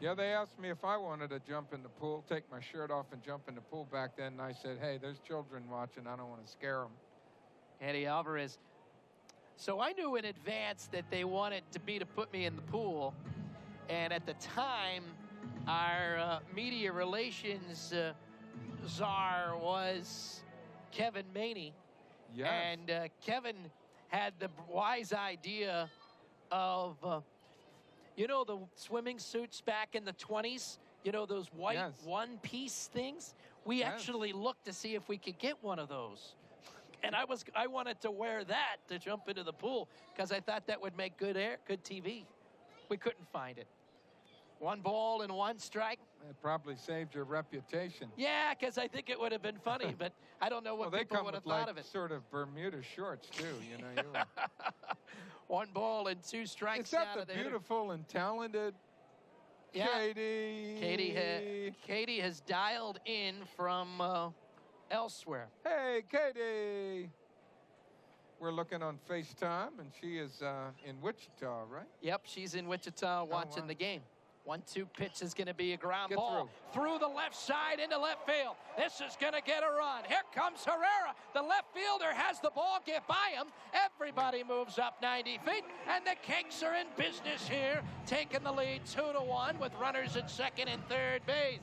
Yeah, they asked me if I wanted to jump in the pool, take my shirt off and jump in the pool back then. And I said, hey, there's children watching. I don't want to scare them. Eddie Alvarez. So I knew in advance that they wanted to put me in the pool. And at the time, our media relations czar was Kevin Maney. Yes. And Kevin had the wise idea of, you know, the swimming suits back in the 20s? You know, those white one-piece things? We actually looked to see if we could get one of those. And I wanted to wear that to jump into the pool because I thought that would make good TV. We couldn't find it. 1 ball and 1 strike. It probably saved your reputation. Yeah, because I think it would have been funny, but I don't know what people would have thought of it. Sort of Bermuda shorts too, you know. 1 ball and 2 strikes. Is that the beautiful and talented Katie? Katie has dialed in from elsewhere. Hey, Katie. We're looking on FaceTime, and she is in Wichita, right? Yep, she's in Wichita watching the game. 1-2 pitch is going to be a ground ball through the left side into left field. This is going to get a run. Here comes Herrera. The left fielder has the ball. Get by him. Everybody moves up 90 feet, and the Cakes are in business here, taking the lead 2-1 with runners at second and third base.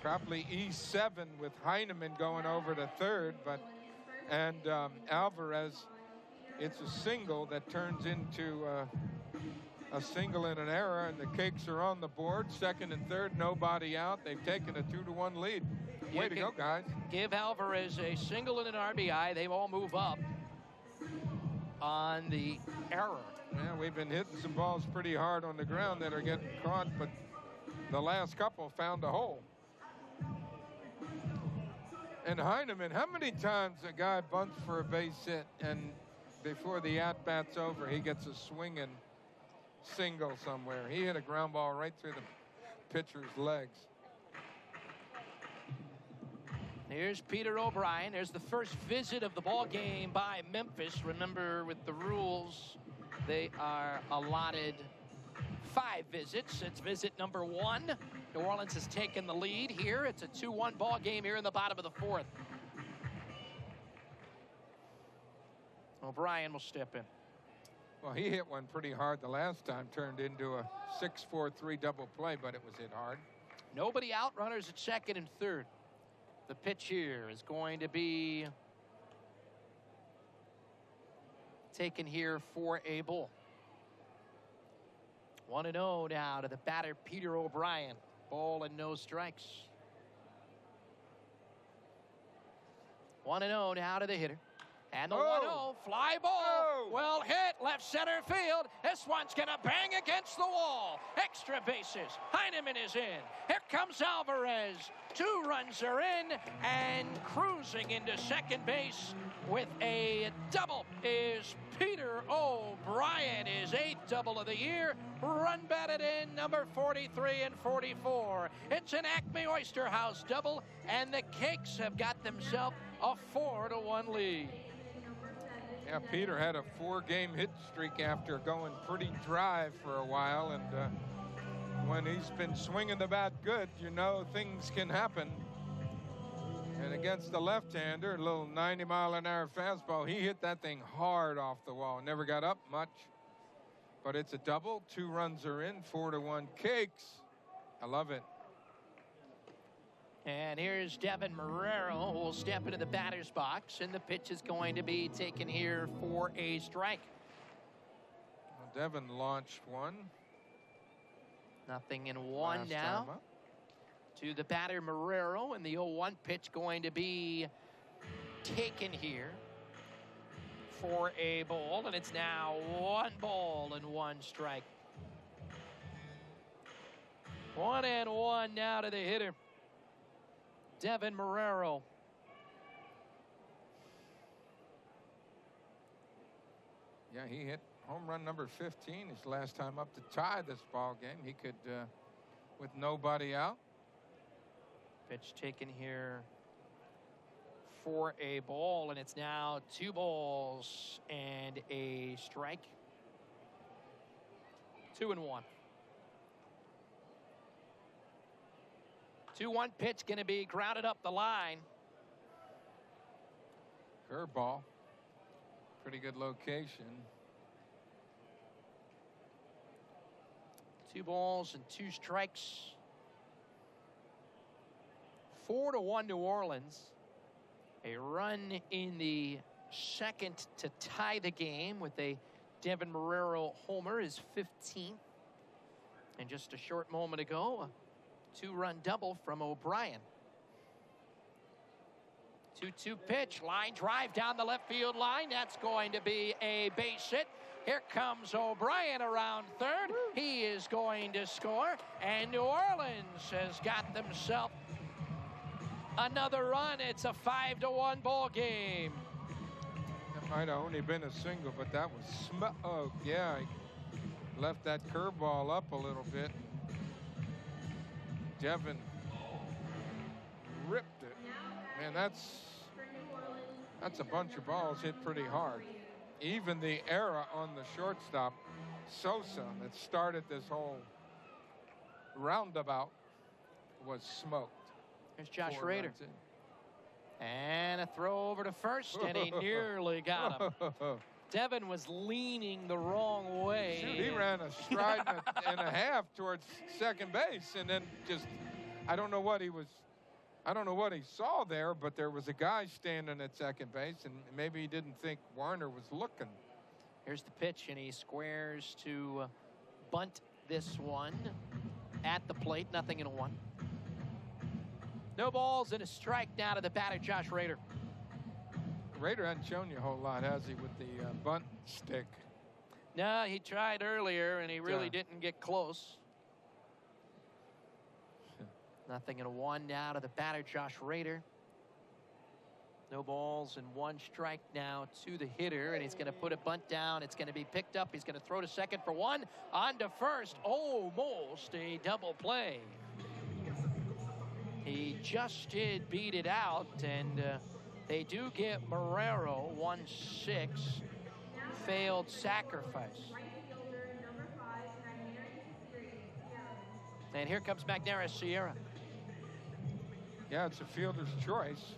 Probably E7 with Heineman going over to third, and Alvarez, it's a single that turns into a single and an error, and the Cakes are on the board, second and third, nobody out. They've taken a 2-1 lead. Way to go, guys. Give Alvarez a single and an RBI. They all move up. on the error. Yeah, we've been hitting some balls pretty hard on the ground that are getting caught, but the last couple found a hole. And Heineman, how many times a guy bunts for a base hit and before the at-bat's over, he gets a swinging single somewhere? He hit a ground ball right through the pitcher's legs. Here's Peter O'Brien. There's the first visit of the ball game by Memphis. Remember, with the rules, they are allotted 5 visits. It's visit number 1. New Orleans has taken the lead here. It's a 2-1 ball game here in the bottom of the 4th. O'Brien will step in. Well, he hit one pretty hard the last time, turned into a 6-4-3 double play, but it was hit hard. Nobody out, runners at second and third. The pitch here is going to be taken here for a ball. 1-0 now to the batter, Peter O'Brien. Ball and no strikes. 1-0 now to the hitter. And the 1-0 fly ball. Well hit, left center field. This one's going to bang against the wall. Extra bases. Heineman is in. Here comes Alvarez. 2 runs are in, and cruising into second base with a double is Peter O'Brien. His 8th double of the year. Run batted in, number 43 and 44. It's an Acme Oyster House double, and the Cakes have got themselves a 4-1 lead. Yeah, Peter had a 4-game hit streak after going pretty dry for a while, and when he's been swinging the bat good, you know things can happen. And against the left-hander, a little 90-mile-an-hour fastball, he hit that thing hard off the wall. Never got up much, but it's a double. 2 runs are in, 4-1 Cakes. I love it. And here's Devin Marrero, who will step into the batter's box, and the pitch is going to be taken here for a strike. Well, Devin launched one. 0-1 now to the batter, Marrero, and the 0-1 pitch going to be taken here for a ball, and it's now 1 ball and 1 strike. 1-1 now to the hitter, Devin Marrero. Yeah, he hit home run number 15 his last time up to tie this ball game. He could, with nobody out. Pitch taken here for a ball, and it's now 2 balls and a strike. 2-1. 2-1 pitch going to be grounded up the line. Curveball. Pretty good location. 2 balls and 2 strikes. 4-1 New Orleans. A run in the 2nd to tie the game with a Devin Marrero homer, his 15th. And just a short moment ago, a 2-run double from O'Brien. 2-2 pitch, line drive down the left field line. That's going to be a base hit. Here comes O'Brien around third. He is going to score, and New Orleans has got themselves another run. It's a 5-1 ball game. That might have only been a single, but that was oh yeah, he left that curveball up a little bit. Devin ripped it. Man, that's a bunch of balls hit pretty hard. Even the error on the shortstop, Sosa, that started this whole roundabout, was smoked. Here's Josh Rader. And a throw over to first, and he nearly got him. Devin was leaning the wrong way. Shoot, he ran a stride and a half towards second base, and then just, I don't know what he saw there, but there was a guy standing at second base, and maybe he didn't think Warner was looking. Here's the pitch, and he squares to bunt this one at the plate. 0-1. No balls and a strike now to the batter, Josh Rader. Rader hasn't shown you a whole lot, has he, with the bunt? stick. No, he tried earlier, and he really didn't get close. 0-1 now to the batter, Josh Rader. No balls and 1 strike now to the hitter, and he's going to put a bunt down. It's going to be picked up. He's going to throw to second for 1. On to first. Almost a double play. He just did beat it out, and they do get Marrero 1-6. Failed sacrifice. And here comes Magneuris Sierra. Yeah, it's a fielder's choice.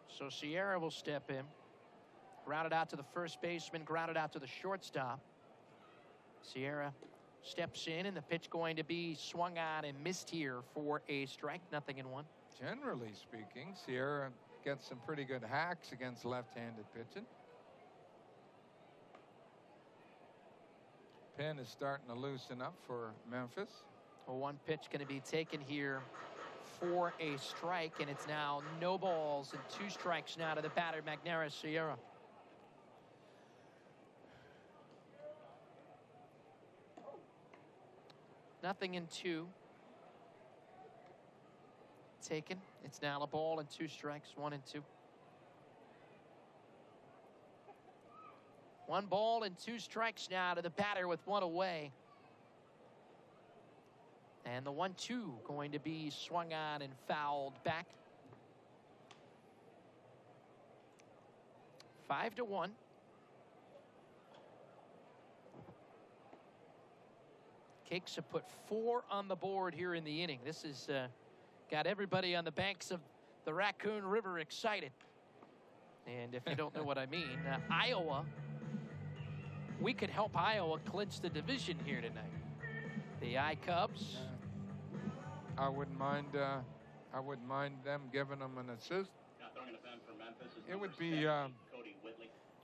So Sierra will step in. Grounded out to the first baseman, grounded out to the shortstop. Sierra steps in, and the pitch going to be swung on and missed here for a strike. 0-1. Generally speaking, Sierra gets some pretty good hacks against left-handed pitching. Pen is starting to loosen up for Memphis. Well, 1 pitch going to be taken here for a strike, and it's now no balls and 2 strikes now to the batter, Magneuris Sierra. Nothing in 2. Taken. It's now a ball and 2 strikes, 1-2. 1 ball and 2 strikes now to the batter with 1 away. And the 1-2 going to be swung on and fouled back. 5-1. Cakes have put 4 on the board here in the inning. This has got everybody on the banks of the Raccoon River excited. And if you don't know what I mean, Iowa, we could help Iowa clinch the division here tonight. The I-Cubs. I wouldn't mind them giving them an assist. It would be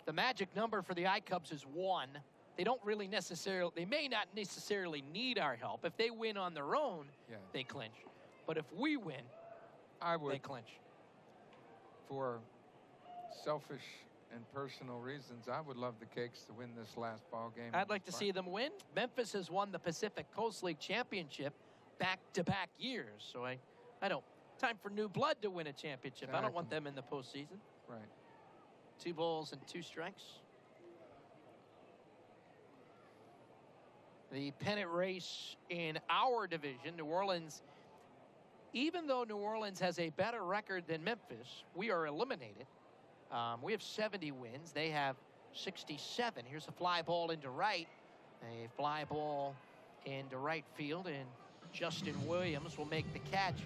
the magic number for the I-Cubs is 1. They don't really necessarily, they may not necessarily need our help. If they win on their own, they clinch. But if we win, they clinch. For selfish and personal reasons, I would love the Cakes to win this last ball game. I'd like to see them win. Memphis has won the Pacific Coast League Championship back-to-back years. So I don't, time for new blood to win a championship. Exactly. I don't want them in the postseason. Right. 2 balls and 2 strikes. The pennant race in our division, New Orleans, even though New Orleans has a better record than Memphis, we are eliminated. We have 70 wins. They have 67. Here's a fly ball into right. A fly ball into right field, and Justin Williams will make the catch.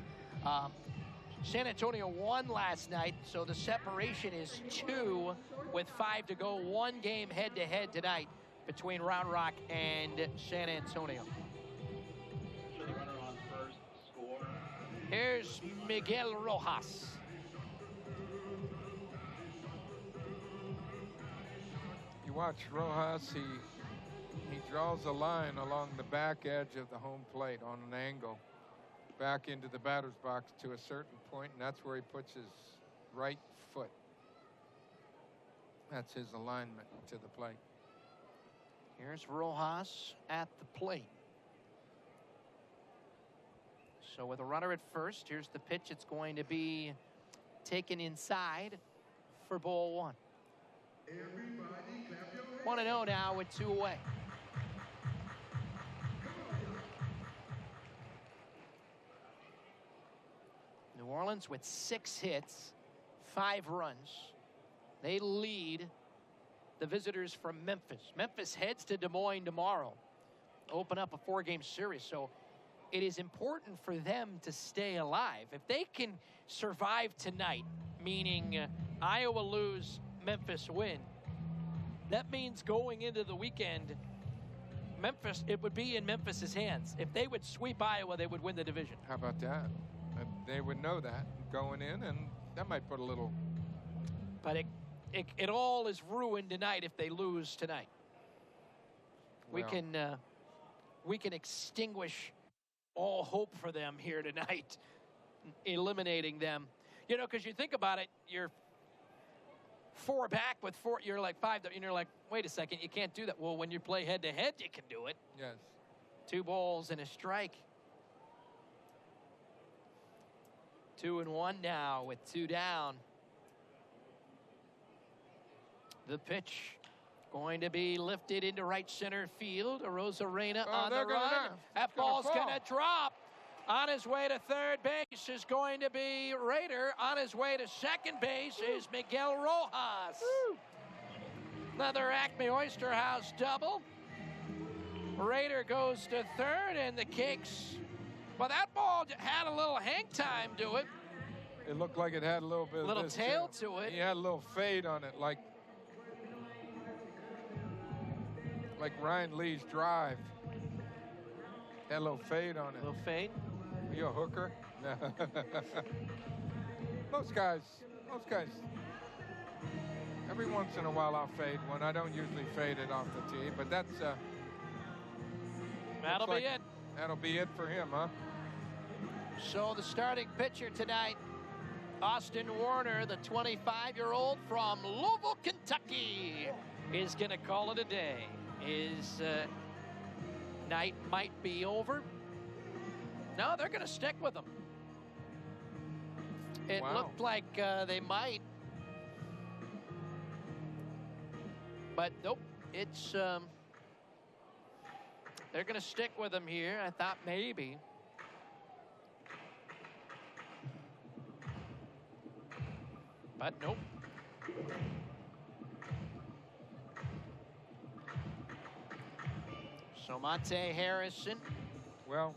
San Antonio won last night, so the separation is 2 with 5 to go. 1 game head-to-head tonight between Round Rock and San Antonio. Here's Miguel Rojas. You watch Rojas, he draws a line along the back edge of the home plate on an angle back into the batter's box to a certain point, and that's where he puts his right foot. That's his alignment to the plate. Here's Rojas at the plate. So with a runner at first, here's the pitch. It's going to be taken inside for ball 1. 1-0 now with 2 away. New Orleans with 6 hits, 5 runs. They lead the visitors from Memphis. Memphis heads to Des Moines tomorrow, open up a 4-game series. So it is important for them to stay alive. If they can survive tonight, meaning Iowa lose, Memphis win, that means going into the weekend, Memphis, it would be in Memphis's hands. If they would sweep Iowa, they would win the division. How about that? They would know that going in, and that might put a little. But it all is ruined tonight if they lose tonight. Well, we can extinguish all hope for them here tonight, eliminating them. You know, because you think about it, you're 4 back with 4. You're like 5, and you're like, wait a second, you can't do that. Well, when you play head-to-head, you can do it. Yes. 2 balls and a strike. 2-1 now with 2 down. The pitch going to be lifted into right center field. Arozarena on the run. That ball's going to drop. On his way to third base is going to be Rader. On his way to second base is Miguel Rojas. Another Acme Oyster House double. Rader goes to third, and the Cakes, well, that ball had a little hang time to it. It looked like it had a little bit of this tail to it. He had a little fade on it, like Ryan Lee's drive. Had a little fade on it. A little fade? Are you a hooker? Most guys, every once in a while I'll fade one. I don't usually fade it off the tee, but that's that'll be it. That'll be it for him, huh? So the starting pitcher tonight, Austin Warner, the 25-year-old from Louisville, Kentucky, is going to call it a day. His night might be over. No, they're going to stick with him. It looked like they might. But nope, it's they're going to stick with him here. I thought maybe. But nope. So Monte Harrison. Well,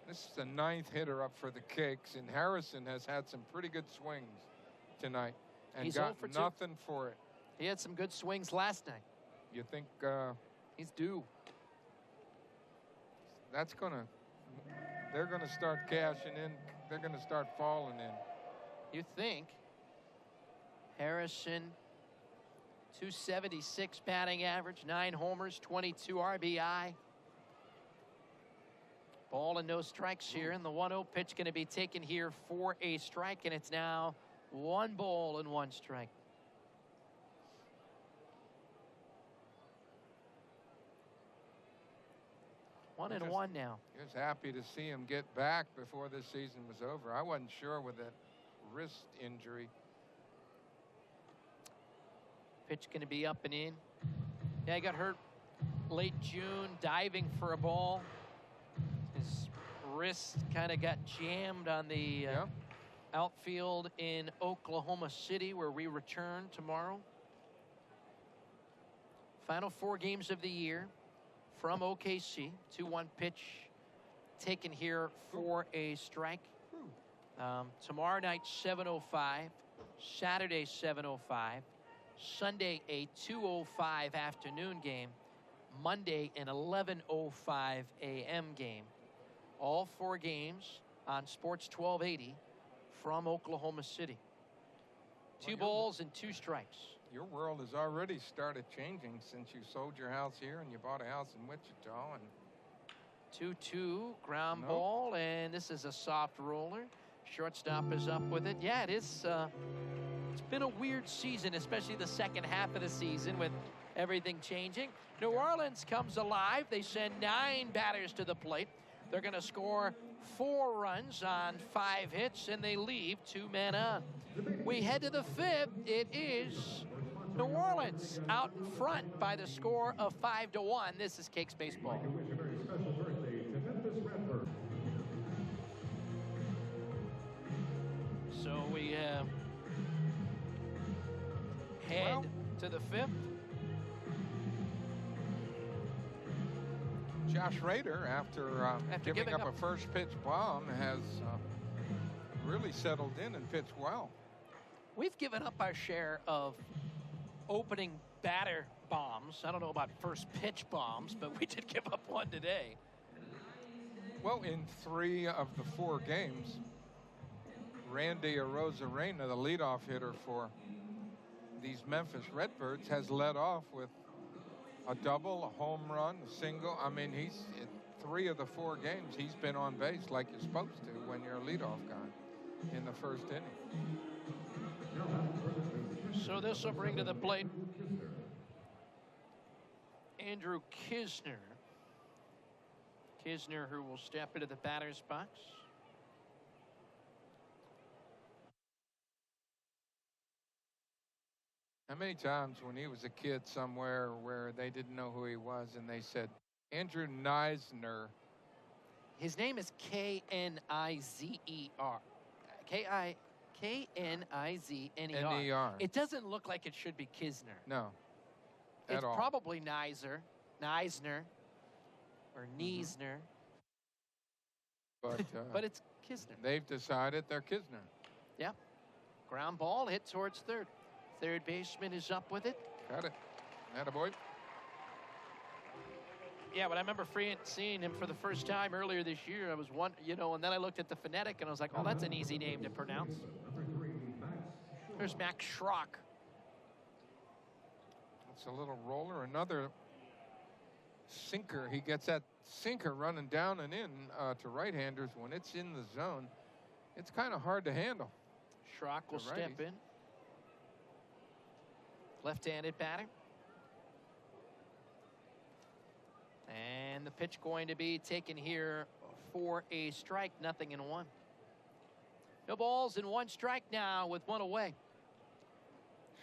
this is the 9th hitter up for the Cakes, and Harrison has had some pretty good swings tonight and He's got 0 for 2. nothing for it. He had some good swings last night. You think he's due? They're gonna start cashing in. They're gonna start falling in. You think? Harrison, 276 batting average, 9 homers, 22 RBI. Ball and no strikes here, and the 1-0 pitch going to be taken here for a strike, and it's now 1 ball and 1 strike. One and one now. He was happy to see him get back before this season was over. I wasn't sure with that wrist injury. Pitch going to be up and in. Yeah, he got hurt late June diving for a ball. His wrist kind of got jammed on the outfield in Oklahoma City, where we return tomorrow. Final 4 games of the year from OKC. 2-1 pitch taken here for a strike. Tomorrow night, 7:05. Saturday, 7:05. Sunday, a 2:05 afternoon game. Monday, an 11:05 a.m. game. All 4 games on Sports 1280 from Oklahoma City. 2 balls and 2 strikes. Your world has already started changing since you sold your house here and you bought a house in Wichita. And 2-2 ground ball, and this is a soft roller. Shortstop is up with it. Yeah, it is. It's been a weird season, especially the second half of the season with everything changing. New Orleans comes alive. They send 9 batters to the plate. They're going to score 4 runs on 5 hits, and they leave 2 men on. We head to the 5th. It is New Orleans out in front by the score of 5-1. This is Cakes Baseball. I'd like to wish a very special birthday to Memphis Redbird. So we head to the 5th. Josh Rader, after giving up a first pitch bomb, has really settled in and pitched well. We've given up our share of opening batter bombs. I don't know about first pitch bombs, but we did give up one today. Well, in 3 of the 4 games, Randy Arozarena, the leadoff hitter for these Memphis Redbirds, has led off with a double, a home run, a single. I mean, he's in 3 of the 4 games, he's been on base like you're supposed to when you're a leadoff guy. in the first inning. So this will bring to the plate Andrew Kisner. Kisner, who will step into the batter's box. How many times when he was a kid somewhere where they didn't know who he was and they said, Andrew Neisner. His name is K-N-I-Z-E-R. K-N-I-Z-N-E-R. N-E-R. It doesn't look like it should be Kisner. No. It's At all. probably Neisner, or Neisner. But it's Kisner. They've decided they're Kisner. Yep. Ground ball hit towards third. Third baseman is up with it. Got it. Attaboy. Yeah, but I remember seeing him for the first time earlier this year. I was and then I looked at the phonetic and I was like, oh, that's an easy name to pronounce. There's Max Schrock. It's a little roller. Another sinker. He gets that sinker running down and in to right-handers. When it's in the zone, it's kind of hard to handle. Schrock will step in. Left-handed batter. And the pitch going to be taken here for a strike, 0-1. No balls and 1 strike now with 1 away.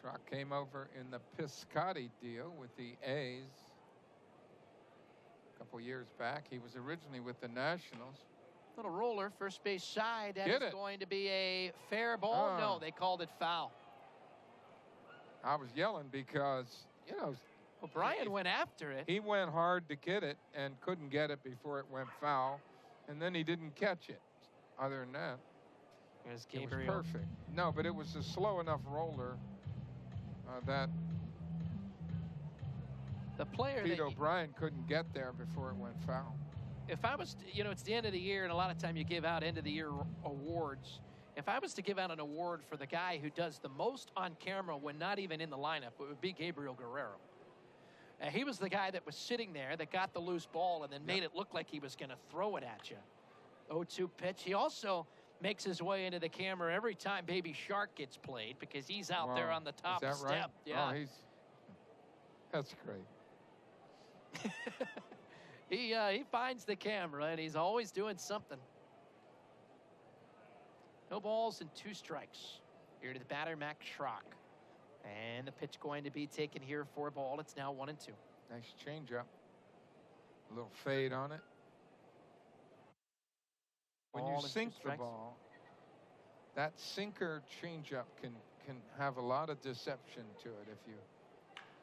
Schrock came over in the Piscotty deal with the A's a couple years back. He was originally with the Nationals. Little roller, first base side. That is going to be a fair ball. No, they called it foul. I was yelling because, O'Brien went after it. He went hard to get it and couldn't get it before it went foul. And then he didn't catch it. Other than that, it was perfect. No, but it was a slow enough roller that the player Pete O'Brien couldn't get there before it went foul. If I was, it's the end of the year, and a lot of time you give out end of the year awards. If I was to give out an award for the guy who does the most on camera when not even in the lineup, it would be Gabriel Guerrero. He was the guy that was sitting there that got the loose ball and then made it look like he was going to throw it at you. 0-2 pitch. He also makes his way into the camera every time Baby Shark gets played because he's out there on the top Is that step. Right? Yeah. Oh, that's great. He finds the camera and he's always doing something. No balls and 2 strikes. Here to the batter, Max Schrock. And the pitch going to be taken here for a ball. It's now 1-2. Nice changeup. A little fade on it. When you sink the ball, that sinker changeup can have a lot of deception to it if you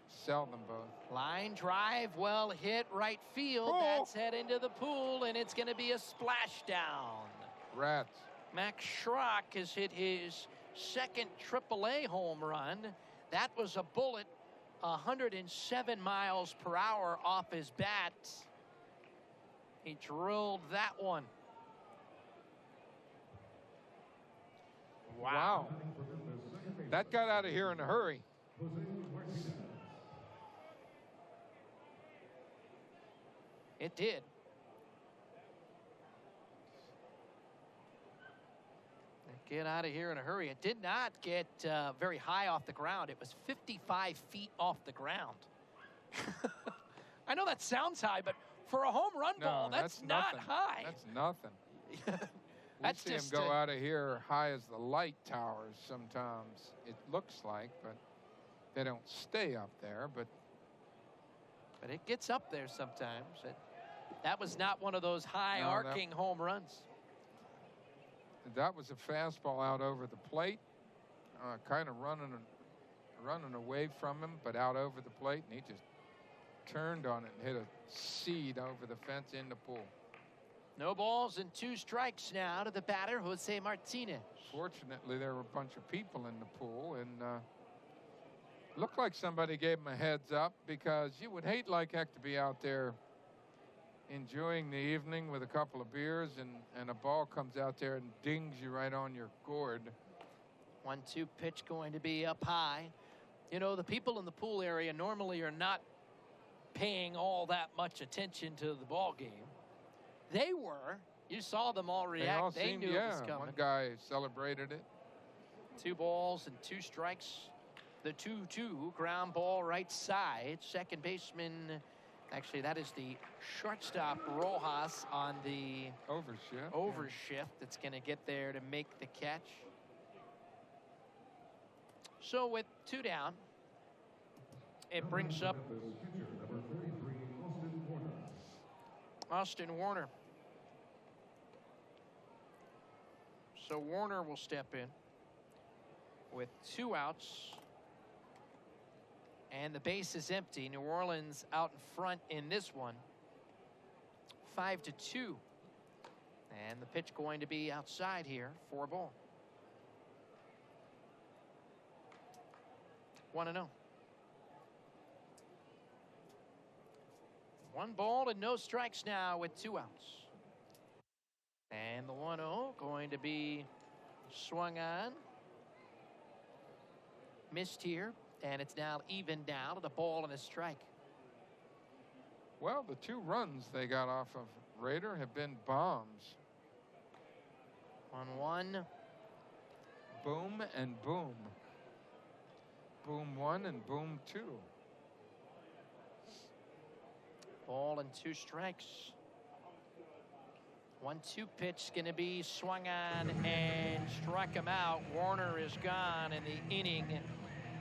sell them both. Line drive, well hit, right field. Oh. That's head into the pool, and it's going to be a splashdown. Rats. Max Schrock has hit his second AAA home run. That was a bullet, 107 miles per hour off his bat. He drilled that one. Wow. That got out of here in a hurry. It did. Get out of here in a hurry. It did not get very high off the ground. It was 55 feet off the ground. I know that sounds high, but for a home run ball, that's not nothing. high. That's nothing. That's we see just him go out of here high as the light towers sometimes. It looks like, but they don't stay up there. But it gets up there sometimes. That was not one of those high arcing home runs. That was a fastball out over the plate, kind of running away from him, but out over the plate, and he just turned on it and hit a seed over the fence in the pool. No balls and 2 strikes now to the batter, Jose Martinez. Fortunately, there were a bunch of people in the pool, and looked like somebody gave him a heads up because you would hate like heck to be out there enjoying the evening with a couple of beers and a ball comes out there and dings you right on your gourd. 1-2 pitch going to be up high. The people in the pool area normally are not paying all that much attention to the ball game. They were You saw them all They react. all They seemed, knew it was yeah. coming. One guy celebrated it. 2 balls and 2 strikes. The 2-2 ground ball right side. Second baseman, actually that is the shortstop Rojas on the overshift that's going to get there to make the catch. So with 2 down, it brings up Memphis pitcher number 43, Austin Warner. Austin Warner. So Warner will step in with 2 outs. And the base is empty. New Orleans out in front in this one. 5-2. And the pitch going to be outside here for a ball. 1-0. 1 ball and no strikes now with 2 outs. And the 1-0 going to be swung on. Missed here. And it's now even down to the ball and a strike. Well, the 2 runs they got off of Raider have been bombs. 1-1. Boom and boom. Boom 1 and boom 2. Ball and 2 strikes. 1-2 pitch going to be swung on and struck him out. Warner is gone and the inning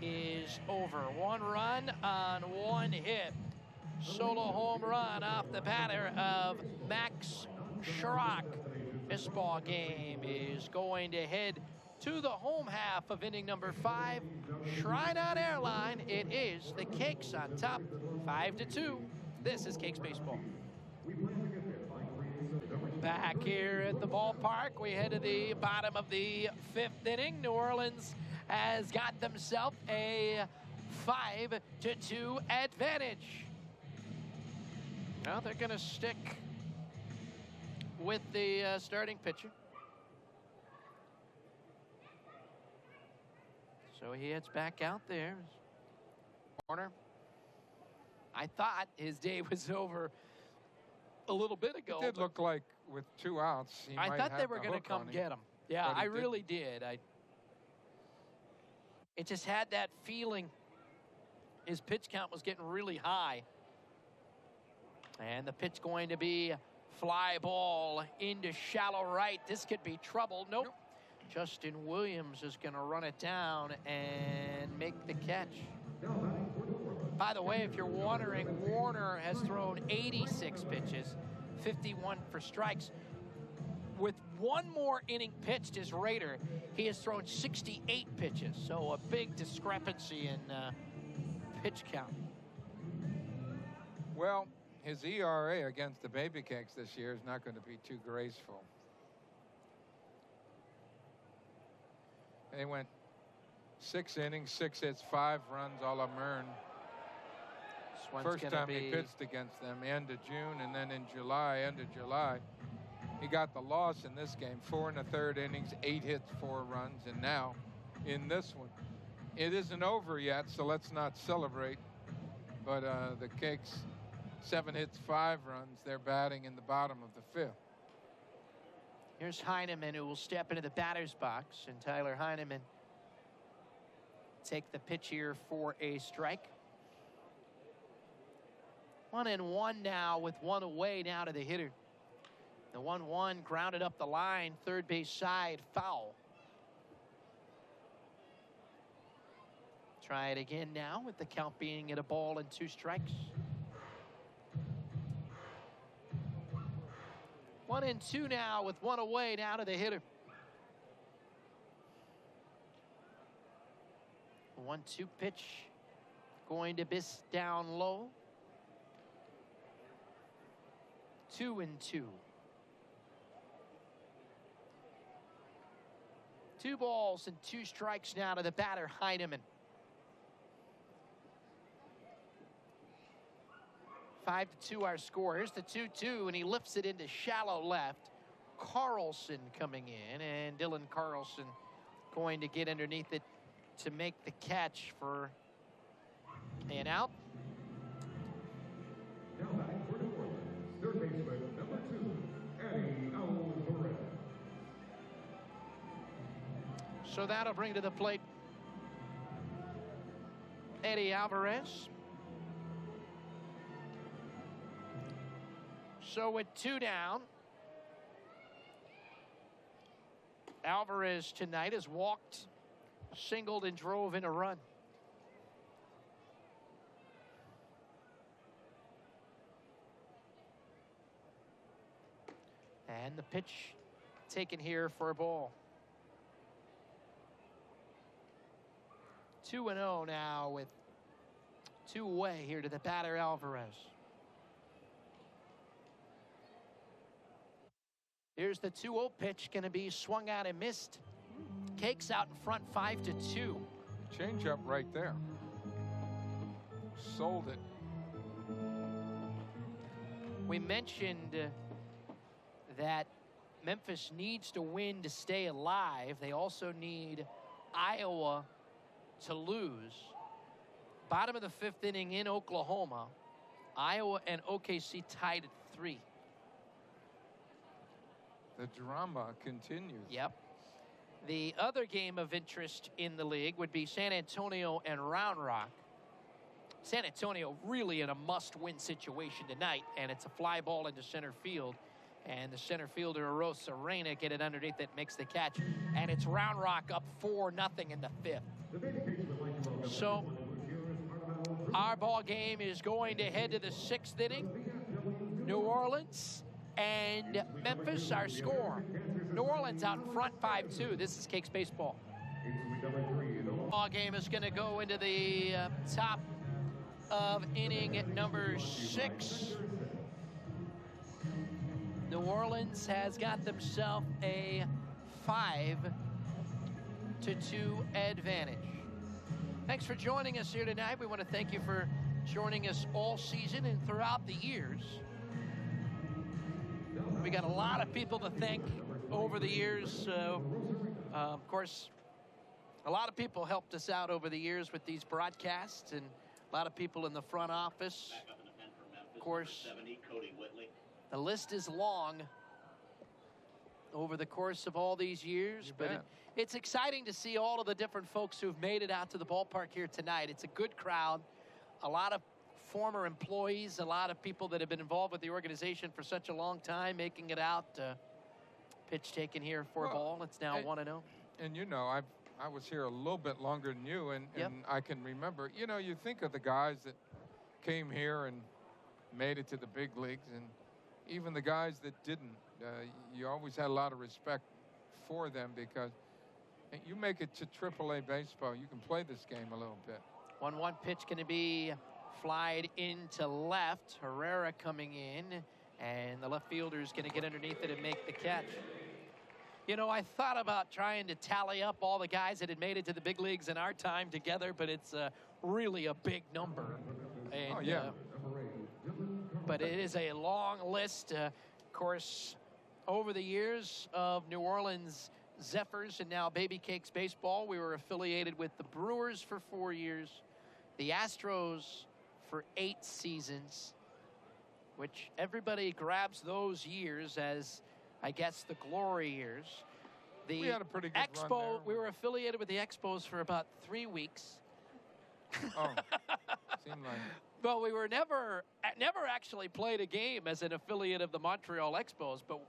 is over. 1 run on 1 hit. Solo home run off the batter of Max Schrock. This ball game is going to head to the home half of inning number 5. Shrine on Airline. It is the Cakes on top, 5-2. This is Cakes Baseball. Back here at the ballpark, we head to the bottom of the 5th inning. New Orleans has got themselves a 5-2 advantage. Now they're going to stick with the starting pitcher. So he heads back out there. Warner. I thought his day was over a little bit ago. It did look like with 2 outs, he I might thought have they were the going to hook come on him. get him. Yeah, But he I didn't. really did. It just had that feeling. His pitch count was getting really high. And the pitch going to be fly ball into shallow right. This could be trouble. Nope. Justin Williams is going to run it down and make the catch. By the way, if you're wondering, Warner has thrown 86 pitches, 51 for strikes. With 1 more inning pitched as Raider, he has thrown 68 pitches. So a big discrepancy in pitch count. Well, his ERA against the Baby Cakes this year is not going to be too graceful. They went 6 innings, 6 hits, 5 runs, all of them earned. First time he pitched against them, end of June, and then in July, end of July, he got the loss in this game. 4 1/3 innings, 8 hits, 4 runs, and now in this one, it isn't over yet, so let's not celebrate. But the Cakes, 7 hits, 5 runs. They're batting in the bottom of the 5th. Here's Heineman, who will step into the batter's box, and Tyler Heineman take the pitch here for a strike. 1-1 now with 1 away now to the hitter. The 1-1 grounded up the line, third base side, foul. Try it again now with the count being at 1 and 2 strikes. 1-2 now with 1 away now to the hitter. 1-2 pitch going to miss down low. 2-2. 2 balls and 2 strikes now to the batter, Heineman. 5-2 our score. Here's the 2-2, and he lifts it into shallow left. Carlson coming in, and Dylan Carlson going to get underneath it to make the catch for an out. Now batting for New Orleans, third baseman number 2, Eddie Alvarez. So that'll bring to the plate Eddie Alvarez. So with 2 down, Alvarez tonight has walked, singled, and drove in a run. And the pitch taken here for a ball. 2-0 now with 2 away here to the batter, Alvarez. Here's the 2-0 pitch, going to be swung out and missed. Cakes out in front, 5-2. Change up right there. Sold it. We mentioned that Memphis needs to win to stay alive. They also need Iowa to lose. Bottom of the 5th inning in Oklahoma. Iowa and OKC tied at 3. The drama continues. Yep. The other game of interest in the league would be San Antonio and Round Rock. San Antonio really in a must-win situation tonight, and it's a fly ball into center field. And the center fielder, Rosa Reina, get it underneath it, makes the catch. And it's Round Rock up 4-0 in the 5th. So our ball game is going to head to the 6th inning. New Orleans and Memphis, our score. New Orleans out in front 5-2. This is Cakes Baseball. Ball game is going to go into the top of inning number 6. New Orleans has got themselves a 5-2 advantage. Thanks for joining us here tonight. We want to thank you for joining us all season and throughout the years. We got a lot of people to thank over the years. Of course, a lot of people helped us out over the years with these broadcasts, and a lot of people in the front office. Of course, the list is long over the course of all these years, but it's exciting to see all of the different folks who've made it out to the ballpark here tonight. It's a good crowd, a lot of former employees, a lot of people that have been involved with the organization for such a long time, making it out. Pitch taken here for a ball. It's now 1-0. And you know, I was here a little bit longer than you, and I can remember, you know, you think of the guys that came here and made it to the big leagues, and even the guys that didn't. You always had a lot of respect for them because you make it to AAA baseball, you can play this game a little bit. 1-1 pitch going to be flied into left. Herrera coming in, and the left fielder is going to get underneath it and make the catch. You know, I thought about trying to tally up all the guys that had made it to the big leagues in our time together, but it's really a big number. And, but it is a long list. Of course, over the years of New Orleans Zephyrs and now Baby Cakes Baseball, we were affiliated with the Brewers for 4 years, the Astros for 8 seasons, which everybody grabs those years as, I guess, the glory years. The we had a pretty good Expo, run there. we were affiliated with the Expos for about 3 weeks. Oh, seemed like. But we were never actually played a game as an affiliate of the Montreal Expos, but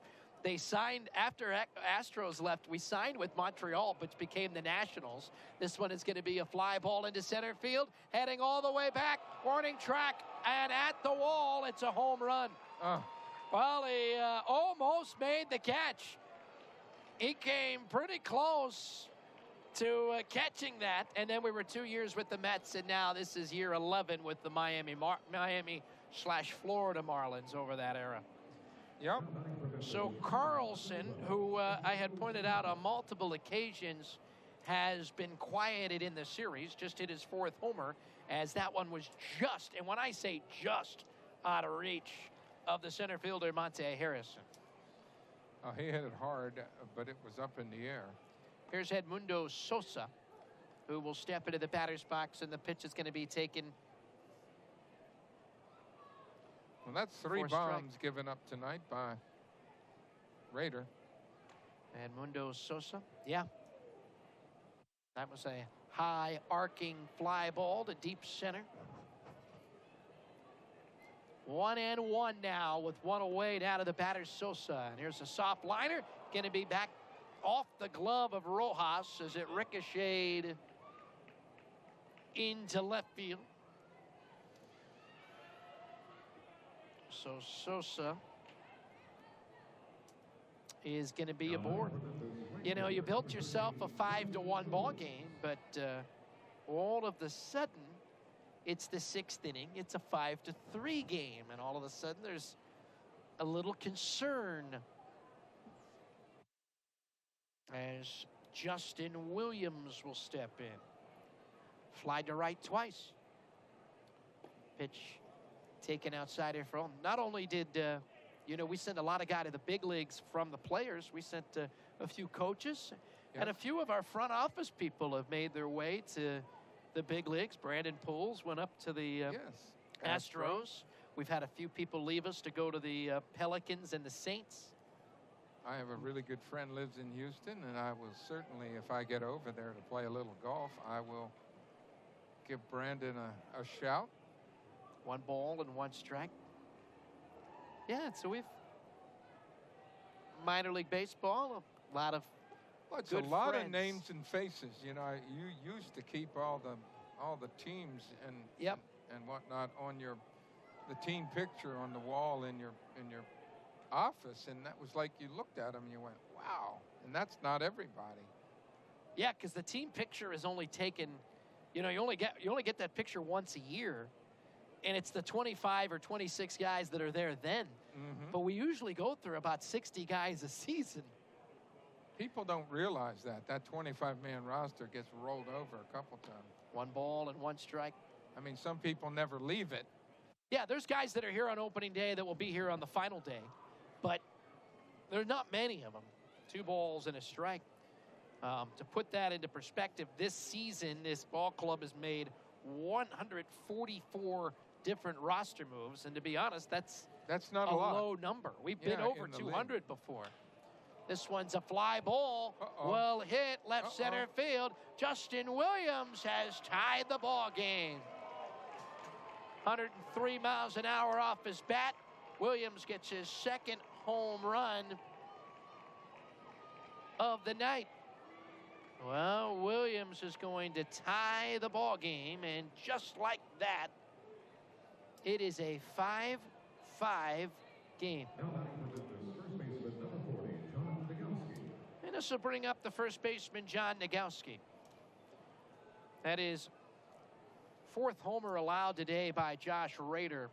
they signed, after Astros left, we signed with Montreal, which became the Nationals. This one is going to be a fly ball into center field, heading all the way back, warning track, and at the wall, it's a home run. Well, he almost made the catch. He came pretty close to catching that, and then we were 2 years with the Mets, and now this is year 11 with the Miami/Florida Marlins over that era. Yep. So Carlson, who I had pointed out on multiple occasions, has been quieted in the series, just hit his 4th homer, as that one was just, and when I say just, out of reach of the center fielder, Monte Harrison. He hit it hard, but it was up in the air. Here's Edmundo Sosa, who will step into the batter's box, and the pitch is going to be taken. Well, that's 3 bombs given up tonight by Raider. Edmundo Sosa, yeah. That was a high arcing fly ball to deep center. 1-1 now with one away down to the batter, Sosa. And here's a soft liner. Going to be back off the glove of Rojas as it ricocheted into left field. So Sosa is going to be aboard. You know, you built yourself a 5-1 ball game, but all of a sudden, it's the 6th inning. It's a 5-3 game, and all of a sudden, there's a little concern as Justin Williams will step in. Fly to right twice. Pitch taken outside here for home. Not only did, you know, we sent a lot of guys to the big leagues from the players. We sent a few coaches, and a few of our front office people have made their way to the big leagues. Brandon Pools went up to the Astros. We've had a few people leave us to go to the Pelicans and the Saints. I have a really good friend lives in Houston, and I will certainly, if I get over there to play a little golf, I will give Brandon a shout. 1 ball and 1 strike. Yeah, so we've minor league baseball, a lot of well, it's good a lot friends. of names and faces. You know, you used to keep all the teams and and whatnot on the team picture on the wall in your office, and that was like you looked at them and you went, wow. And that's not everybody. Yeah, because the team picture is only taken, you know, you only get that picture once a year, and it's the 25 or 26 guys that are there then. Mm-hmm. But we usually go through about 60 guys a season. People don't realize that 25-man roster gets rolled over a couple times. 1 ball and 1 strike. I mean, some people never leave it. Yeah, there's guys that are here on opening day that will be here on the final day, but there's not many of them. 2 balls and a strike. To put that into perspective, this season, this ball club has made 144 different roster moves, and to be honest, that's not a a lot. low number. We've been over in the 200 league. before. This one's a fly ball. Well hit, left center field. Justin Williams has tied the ball game. 103 miles an hour off his bat. Williams gets his 2nd home run of the night. Well, Williams is going to tie the ball game, and just like that, it is a 5-5 game. Now batting for Memphis, first baseman number 40, John Nagowski. And this will bring up the first baseman, John Nagowski. That is 4th homer allowed today by Josh Rader.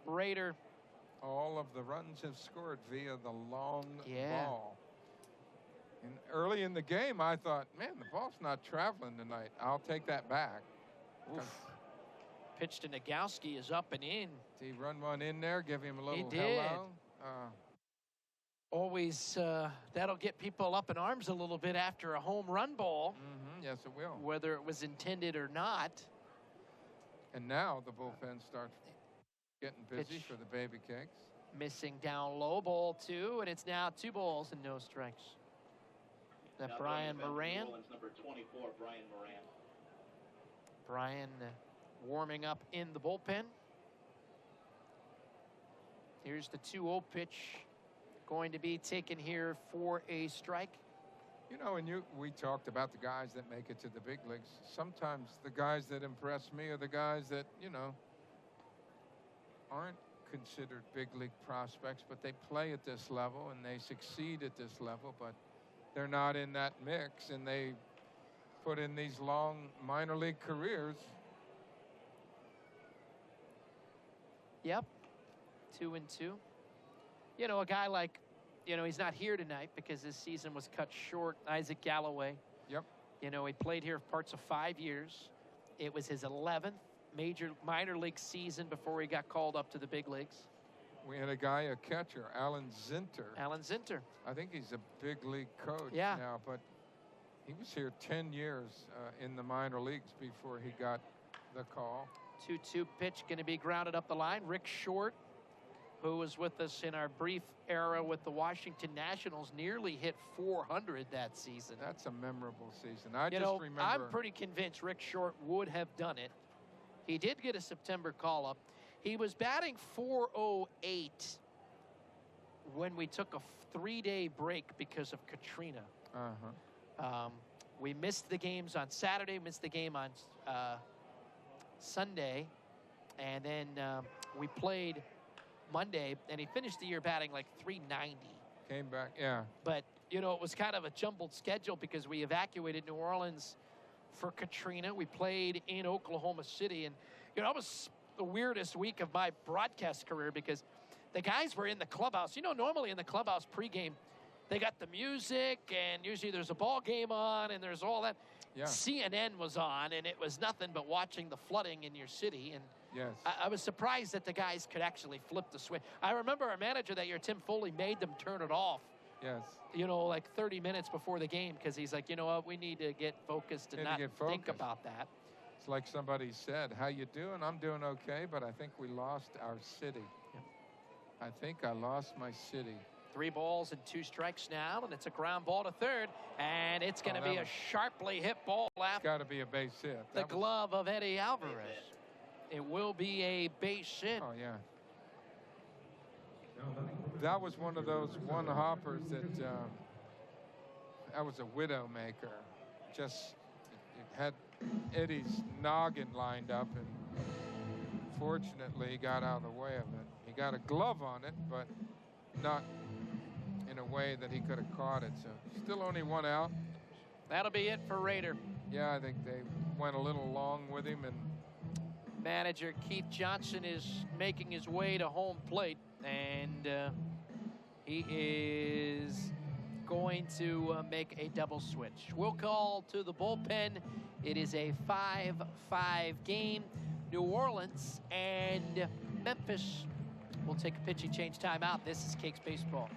Rader. All of the runs have scored via the long Yeah. ball. And early in the game, I thought, man, the ball's not traveling tonight. I'll take that back. Oof. Pitch to Nagowski is up and in. Did he run one in there, give him a little did. hello? Always, that'll get people up in arms a little bit after a home run ball, Yes, it will. whether it was intended or not. And now the bullpen starts getting busy Pitch. for the baby cakes. Missing down low, ball 2, and it's now 2 balls and no strikes. That Now Brian New Moran. Orleans, number 24, Brian Moran. Brian warming up in the bullpen. Here's the 2-0 pitch going to be taken here for a strike. You know, and we talked about the guys that make it to the big leagues. Sometimes the guys that impress me are the guys that, you know, aren't considered big league prospects, but they play at this level and they succeed at this level, but they're not in that mix, and they put in these long minor league careers. Yep, 2-2. You know, a guy like, you know, he's not here tonight because his season was cut short. Isaac Galloway. Yep. You know, he played here parts of 5 years. It was his 11th minor league season before he got called up to the big leagues. We had a guy, a catcher, Alan Zinter. Alan Zinter. I think he's a big league coach Yeah. now, but he was here 10 years in the minor leagues before he got the call. 2-2 pitch going to be grounded up the line. Rick Short who was with us in our brief era with the Washington Nationals, nearly hit 400 that season. That's a memorable season. I You just know, remember. I'm pretty convinced Rick Short would have done it. He did get a September call-up. He was batting .408 when we took a 3-day break because of Katrina. We missed the games on Saturday, missed the game on Sunday, and then we played Monday, and he finished the year batting like .390. Came back, yeah. But, you know, it was kind of a jumbled schedule because we evacuated New Orleans for Katrina. We played in Oklahoma City, and, you know, it was the weirdest week of my broadcast career because the guys were in the clubhouse. You know, normally in the clubhouse pregame, they got the music, and usually there's a ball game on, and there's all that. Yeah. CNN was on, and it was nothing but watching the flooding in your city. And Yes. I was surprised that the guys could actually flip the switch. I remember our manager that year, Tim Foley, made them turn it off, Yes. you know, like 30 minutes before the game because he's like, you know what, we need to get focused and Need to not get think focused. about that. It's like somebody said, how you doing? I'm doing okay, but I think we lost our city. Yep. I think I lost my city. 3 balls and 2 strikes now, and it's a ground ball to third, and it's going to that be a was- sharply hit ball It's after got to be a base hit. the That was- glove of Eddie Alvarez. It will be a base hit. Oh, yeah. That was one of those one-hoppers that was a widow maker. Just it had Eddie's noggin lined up, and fortunately he got out of the way of it. He got a glove on it, but not in a way that he could have caught it. So still only 1 out. That'll be it for Raider. Yeah, I think they went a little long with him, and Manager Keith Johnson is making his way to home plate, and he is going to make a double switch. We'll call to the bullpen. It is a 5-5 game. New Orleans and Memphis will take a pitching change timeout. This is Cakes Baseball.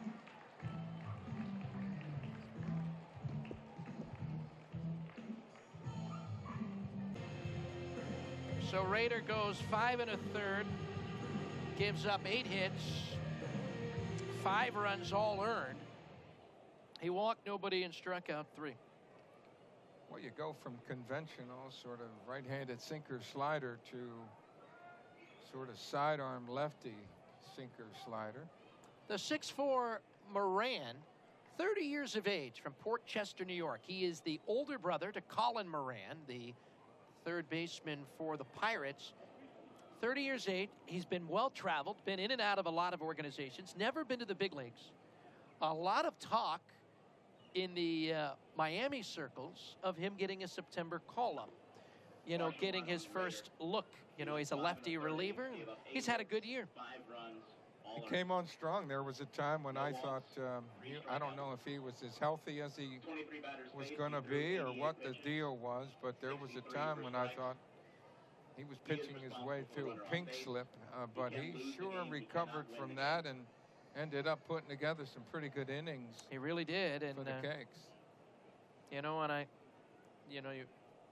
So Raider goes 5 1/3, gives up 8 hits, 5 runs all earned. He walked nobody and struck out 3. well, you go from conventional sort of right-handed sinker slider to sort of sidearm lefty sinker slider. The 6'4" Moran, 30 years of age, from Port Chester, New York. He is the older brother to Colin Moran, the third baseman for the Pirates. 30 years of age. He's been well-traveled, been in and out of a lot of organizations, never been to the big leagues. A lot of talk in the Miami circles of him getting a September call-up. You know, getting his first look. You know, he's a lefty reliever. He's had a good year. 5 runs, all He earned. came on strong. There was a time when I thought, I don't know if he was as healthy as he 23 batters was faced, going to he be threw or 88 what the pitches. deal was, but there was a time when I thought he was pitching his way through a pink slip, but he sure recovered from that and ended up putting together some pretty good innings He really did. And for the Cakes. you know, and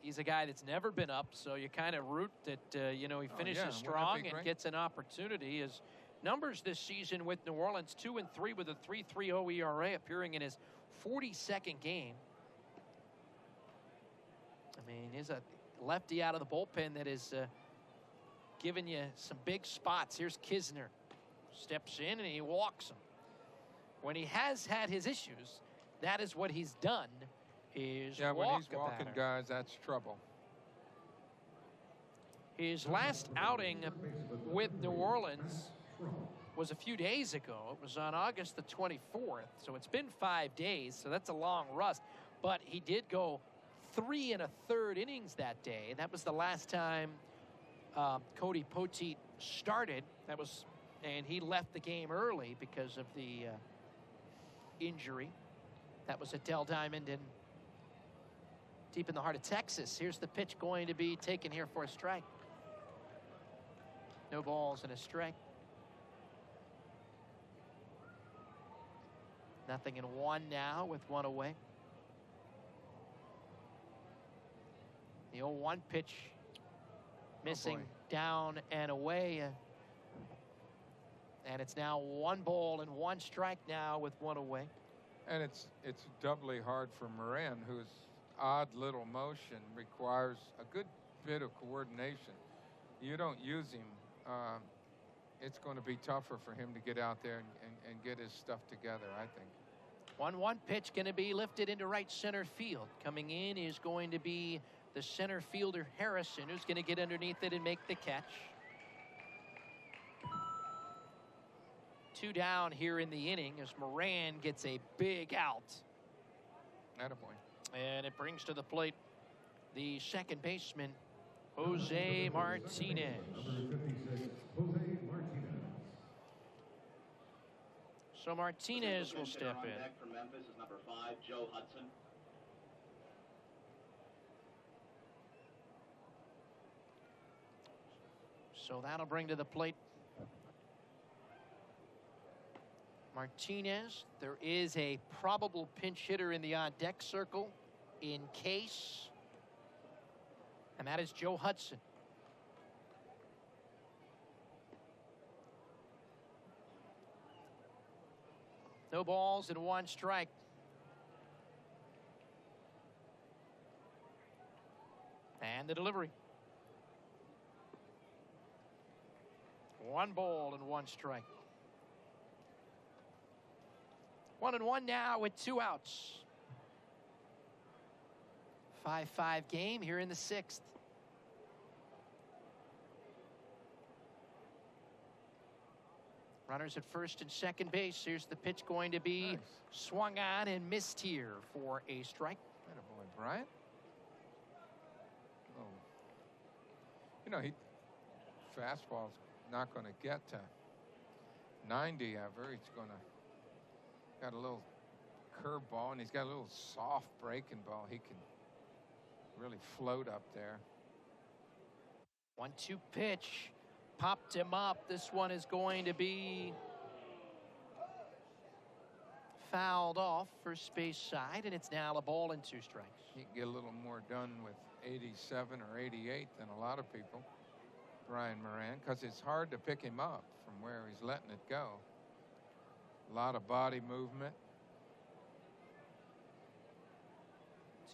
he's a guy that's never been up, so you kind of root that, you know, he Oh, finishes yeah, wouldn't that be strong and great? gets an opportunity. His numbers this season with New Orleans, 2-3 with a 3.30 ERA, appearing in his 42nd game. I mean, he's a lefty out of the bullpen that is giving you some big spots. Here's Kisner. Steps in and he walks him. When he has had his issues, that is what he's done, is Yeah, when walk he's a walking batter. guys, that's trouble. His last outing with New Orleans was a few days ago. It was on August the 24th, so it's been 5 days, so that's a long rust. But he did go 3 1/3 innings that day. That was the last time Cody Poteet started. And he left the game early because of the injury. That was at Dell Diamond in deep in the heart of Texas. Here's the pitch going to be taken here for a strike. No balls and a strike. 0-1 now with 1 away. The 0-1 pitch missing boy. down and away. And it's now 1 ball and 1 strike now with 1 away. And it's doubly hard for Moran, whose odd little motion requires a good bit of coordination. You don't use him, it's going to be tougher for him to get out there and get his stuff together, I think. 1-1 pitch going to be lifted into right center field. Coming in is going to be the center fielder Harrison, who's going to get underneath it and make the catch. 2 down here in the inning as Moran gets a big out. Attaboy. And it brings to the plate the second baseman, Jose Martinez. Number 56, Jose Martinez. So Martinez will Hitter step on in. deck for Memphis is number 5, Joe Hudson. So that'll bring to the plate Martinez. There is a probable pinch hitter in the on-deck circle in case, and that is Joe Hudson. No balls and 1 strike. And the delivery. 1 ball and 1 strike. 1-1 now with 2 outs. 5-5 game here in the 6th. Runners at first and second base. Here's the pitch going to be Nice. swung on and missed here for a strike. Attaboy, Bryant. Oh. You know, fastball's not going to get to 90 ever. He's going to got a little curveball, and he's got a little soft breaking ball. He can really float up there. 1-2 pitch. Popped him up. This one is going to be fouled off first base side, and it's now a ball and 2 strikes. He can get a little more done with 87 or 88 than a lot of people, Brian Moran, because it's hard to pick him up from where he's letting it go. A lot of body movement.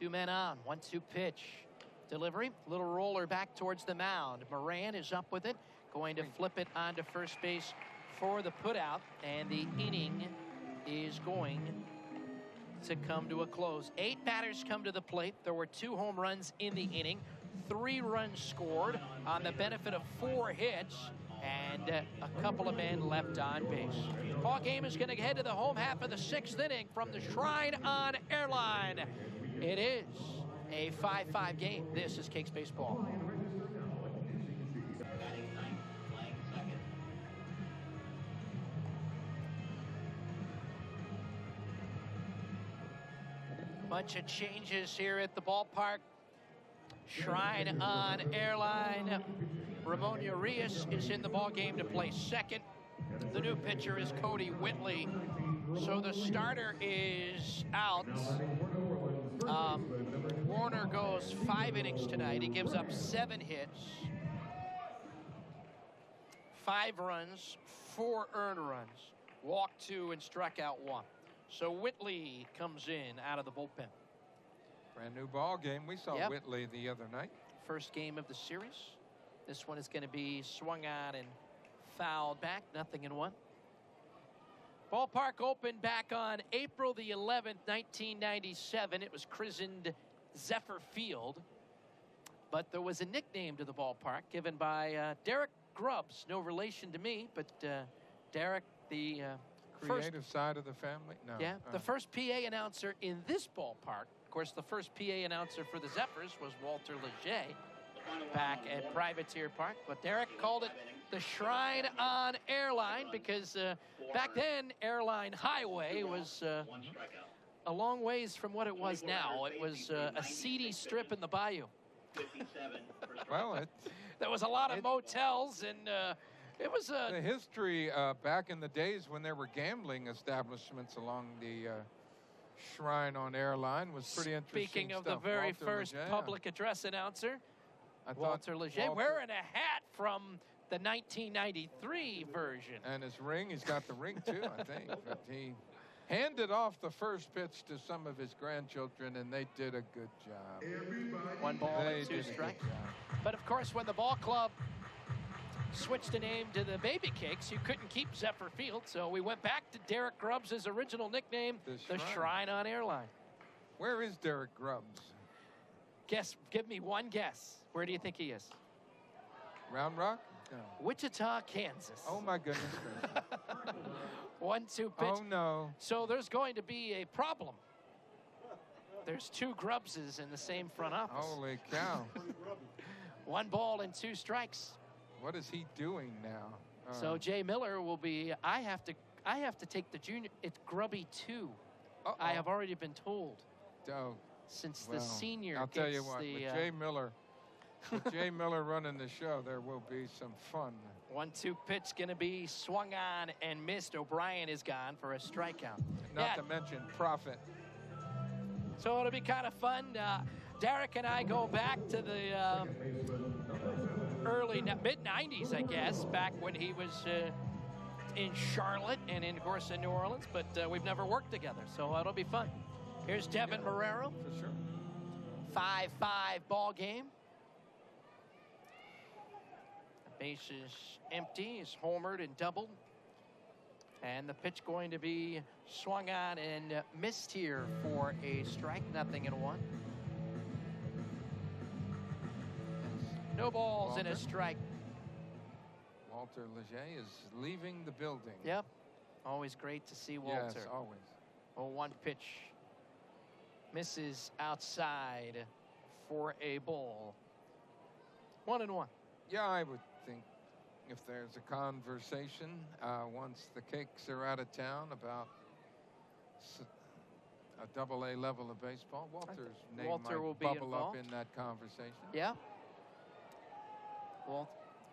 2 men on. 1-2 pitch. Delivery. Little roller back towards the mound. Moran is up with it. Going to flip it onto first base for the putout. And the inning is going to come to a close. 8 batters come to the plate. There were 2 home runs in the inning. 3 runs scored on the benefit of 4 hits. And a couple of men left on base. Ball game is going to head to the home half of the 6th inning from the Shrine on Airline. It is a 5-5 game. This is Cakes Baseball. Batting 9th, playing 2nd. Bunch of changes here at the ballpark. Shrine on Airline. Ramon Urias is in the ballgame to play second. The new pitcher is Cody Whitley. So the starter is out. Warner goes 5 innings tonight. He gives up 7 hits, 5 runs, 4 earned runs, walked 2 and struck out 1. So Whitley comes in out of the bullpen. Brand new ball game. We saw Yep. Whitley the other night. First game of the series. This one is going to be swung on and fouled back. 0-1. Ballpark opened back on April the 11th, 1997. It was christened Zephyr Field. But there was a nickname to the ballpark given by Derek Grubbs. No relation to me, but Derek, the first Creative side of the family? No. Yeah, the first PA announcer in this ballpark. Of course, the first PA announcer for the Zephyrs was Walter Leger back at Privateer Park. But Derek called it the Shrine on Airline because back then, Airline Highway was a long ways from what it was now. It was a seedy strip in the bayou. 57. Well, There was a lot of motels, and it was the history back in the days when there were gambling establishments along the Shrine on Airline was pretty interesting. Speaking of stuff. the very Walter first Leger. public address announcer, I thought Walter Leger, Walter- wearing a hat from the 1993 version. And his ring, he's got the ring too, I think. But he handed off the first pitch to some of his grandchildren, and they did a good job. 1 ball They and 2 did a good strikes. job. But of course, when the ball club switched the name to the Baby Cakes, you couldn't keep Zephyr Field, so we went back to Derek Grubbs' original nickname, the Shrine on Airline. Where is Derek Grubbs? Give me one guess. Where do you think he is? Round Rock? No. Wichita, Kansas. Oh my goodness gracious. 1-2 pitch. Oh no. So there's going to be a problem. There's 2 Grubbses in the same front office. Holy cow. 1 ball and 2 strikes. What is he doing now? So Jay Miller will be. I have to take the junior. It's Grubby 2. I have already been told. Oh, Since well, the senior. I'll tell you gets what. the, With Jay Miller running the show, there will be some fun. 1-2 pitch going to be swung on and missed. O'Brien is gone for a strikeout. Not to mention profit. So it'll be kind of fun. Derek and I go back to the mid-90s, I guess, back when he was in Charlotte and, of course, in New Orleans. But we've never worked together, so it'll be fun. Here's Devin Marrero. For sure. 5-5 ball game. The base is empty. He's homered and doubled. And the pitch going to be swung on and missed here for a strike. 0-1. No balls and a strike. Walter Leger is leaving the building. Yep. Always great to see Walter. Yes, always. 0-1 pitch. Misses outside for a ball. 1-1. Yeah, I would think if there's a conversation once the Cakes are out of town about a double-A level of baseball, Walter's name Walter will might be bubble involved. up in that conversation. Yeah.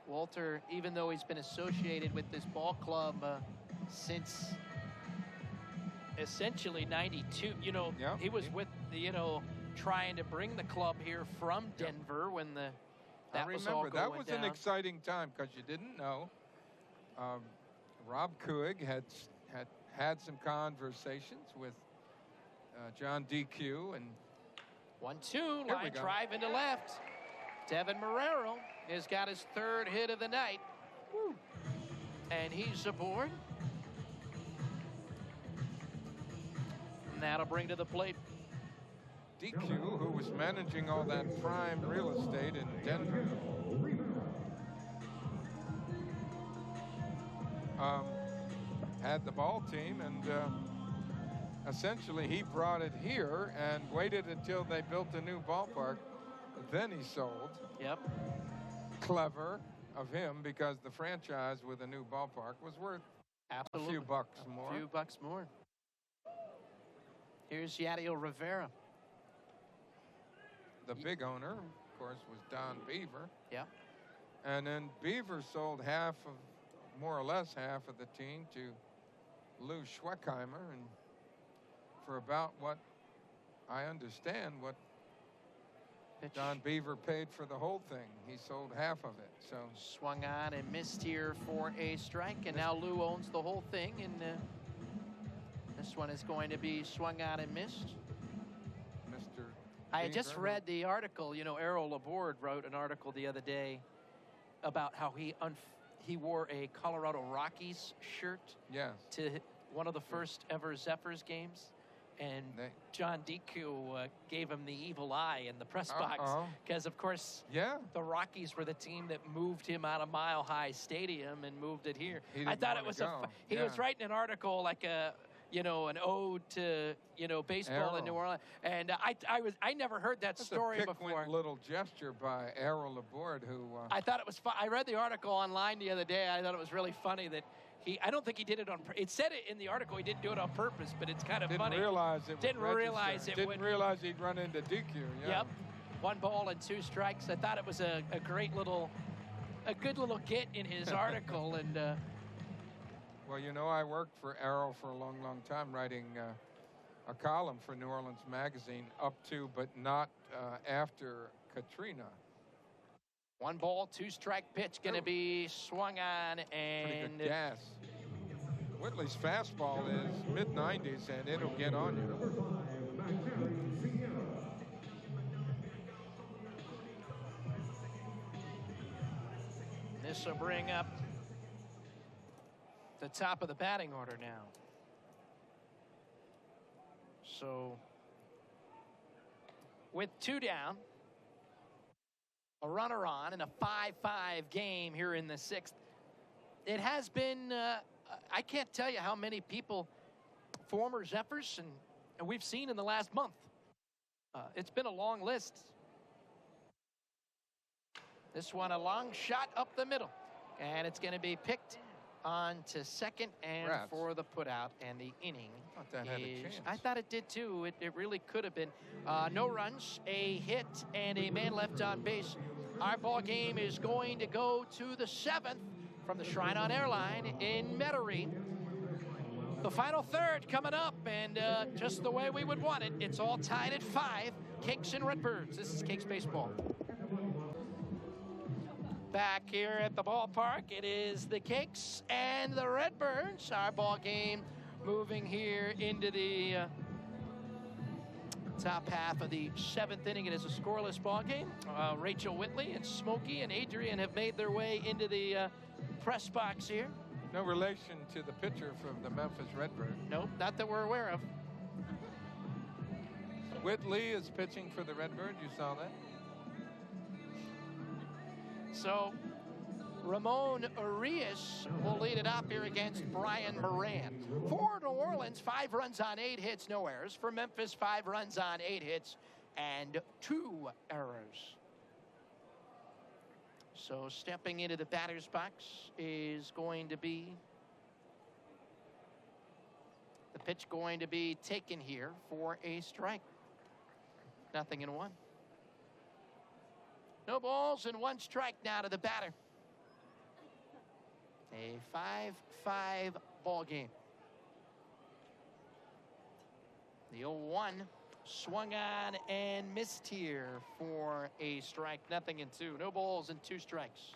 Walter, even though he's been associated with this ball club since essentially 92, he was with the, trying to bring the club here from Denver when that was all going that was down. an exciting time because you didn't know. Rob Kuig had some conversations with John DQ and 1-2 line drive into left. Devin Marrero has got his 3rd hit of the night. Woo. And he's aboard. And that'll bring to the plate DQ, who was managing all that prime real estate in Denver, had the ball team, and essentially he brought it here and waited until they built a new ballpark. Then he sold. Yep. Clever of him, because the franchise with a new ballpark was worth a few bucks more. A few bucks more. Here's Yadiel Rivera. The big owner, of course, was Don Beaver. Yeah. And then Beaver sold more or less half of the team to Lou Schweckheimer, and for about what I understand, what Don Beaver paid for the whole thing. He sold half of it. So swung on and missed here for a strike, and now Lou owns the whole thing, and this one is going to be swung on and missed. Mr. I had just read the article. Errol Laborde wrote an article the other day about how he wore a Colorado Rockies shirt to one of the first ever Zephyrs games. And John DQ gave him the evil eye in the press box because, of course, the Rockies were the team that moved him out of Mile High Stadium and moved it here. I thought it was he was writing an article like an ode to baseball in New Orleans, and I never heard that story before. A little gesture by Errol Laborde, who I thought it was fun. I read the article online the other day. I thought it was really funny that. I don't think he did it on purpose. It said it in the article. He didn't do it on purpose, but it's kind of funny. Didn't realize it Didn't realize he'd run into DQ. Yeah. Yep. 1 ball and 2 strikes. I thought it was a good little get in his article. And well, I worked for Errol for a long, long time, writing a column for New Orleans Magazine up to, but not after Katrina. 1 ball, 2 strike pitch going to be swung on, Pretty and good gas. Whitley's fastball is mid-90s, and it'll get on you. Number 5, Bacteria Sierra. this will bring up the top of the batting order now. So with 2 down, a runner on in a 5-5 game here in the 6th. It has been, I can't tell you how many people, former Zephyrs, and we've seen in the last month. It's been a long list. This one, a long shot up the middle, and it's going to be picked on to second and Rats. for the putout, and the inning I thought that had a chance. I thought it did too. It really could have been. No runs, a hit, and a man left on base. Our ball game is going to go to the 7th from the Shrine on Airline in Metairie. The final third coming up, and just the way we would want it, it's all tied at 5. Cakes and Redbirds. This is Cakes Baseball. Back here at the ballpark, it is the Cakes and the Redbirds. Our ball game moving here into the top half of the 7th inning. It is a scoreless ball game. Rachel Whitley and Smokey and Adrian have made their way into the press box here. No relation to the pitcher from the Memphis Redbird. Nope, not that we're aware of. Whitley is pitching for the Redbird. You saw that? So Ramon Arias will lead it up here against Brian Moran. For New Orleans, 5 runs on 8 hits, no errors. For Memphis, 5 runs on 8 hits and 2 errors. So stepping into the batter's box is going to be the pitch going to be taken here for a strike. 0-1. No balls and 1 strike now to the batter. A 5-5 ball game. The 0-1 swung on and missed here for a strike. 0-2. No balls and 2 strikes.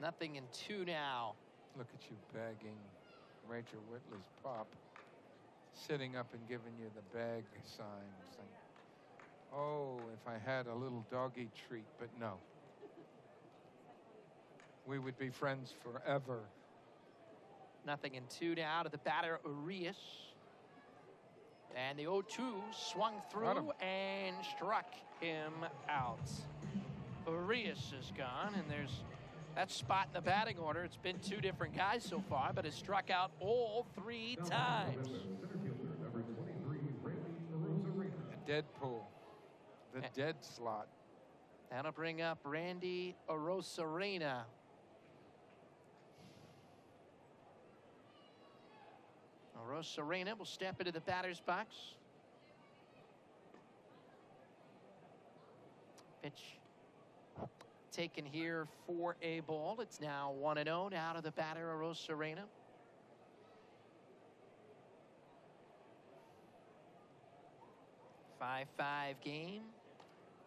Nothing in 2 now. Look at you begging Rachel Whitley's pop, sitting up and giving you the bag sign. Saying, oh, if I had a little doggy treat, but no. We would be friends forever. 0-2 now to the batter, Arias. And the 0-2 swung through and struck him out. Arias is gone, and there's that spot in the batting order. It's been 2 different guys so far, but has struck out all 3 times. The Deadpool. The dead slot. That'll bring up Randy Arosarena. Arosarena will step into the batter's box. Pitch taken here for a ball. It's now 1-0 now to the batter, Arosarena. A 5-5 game.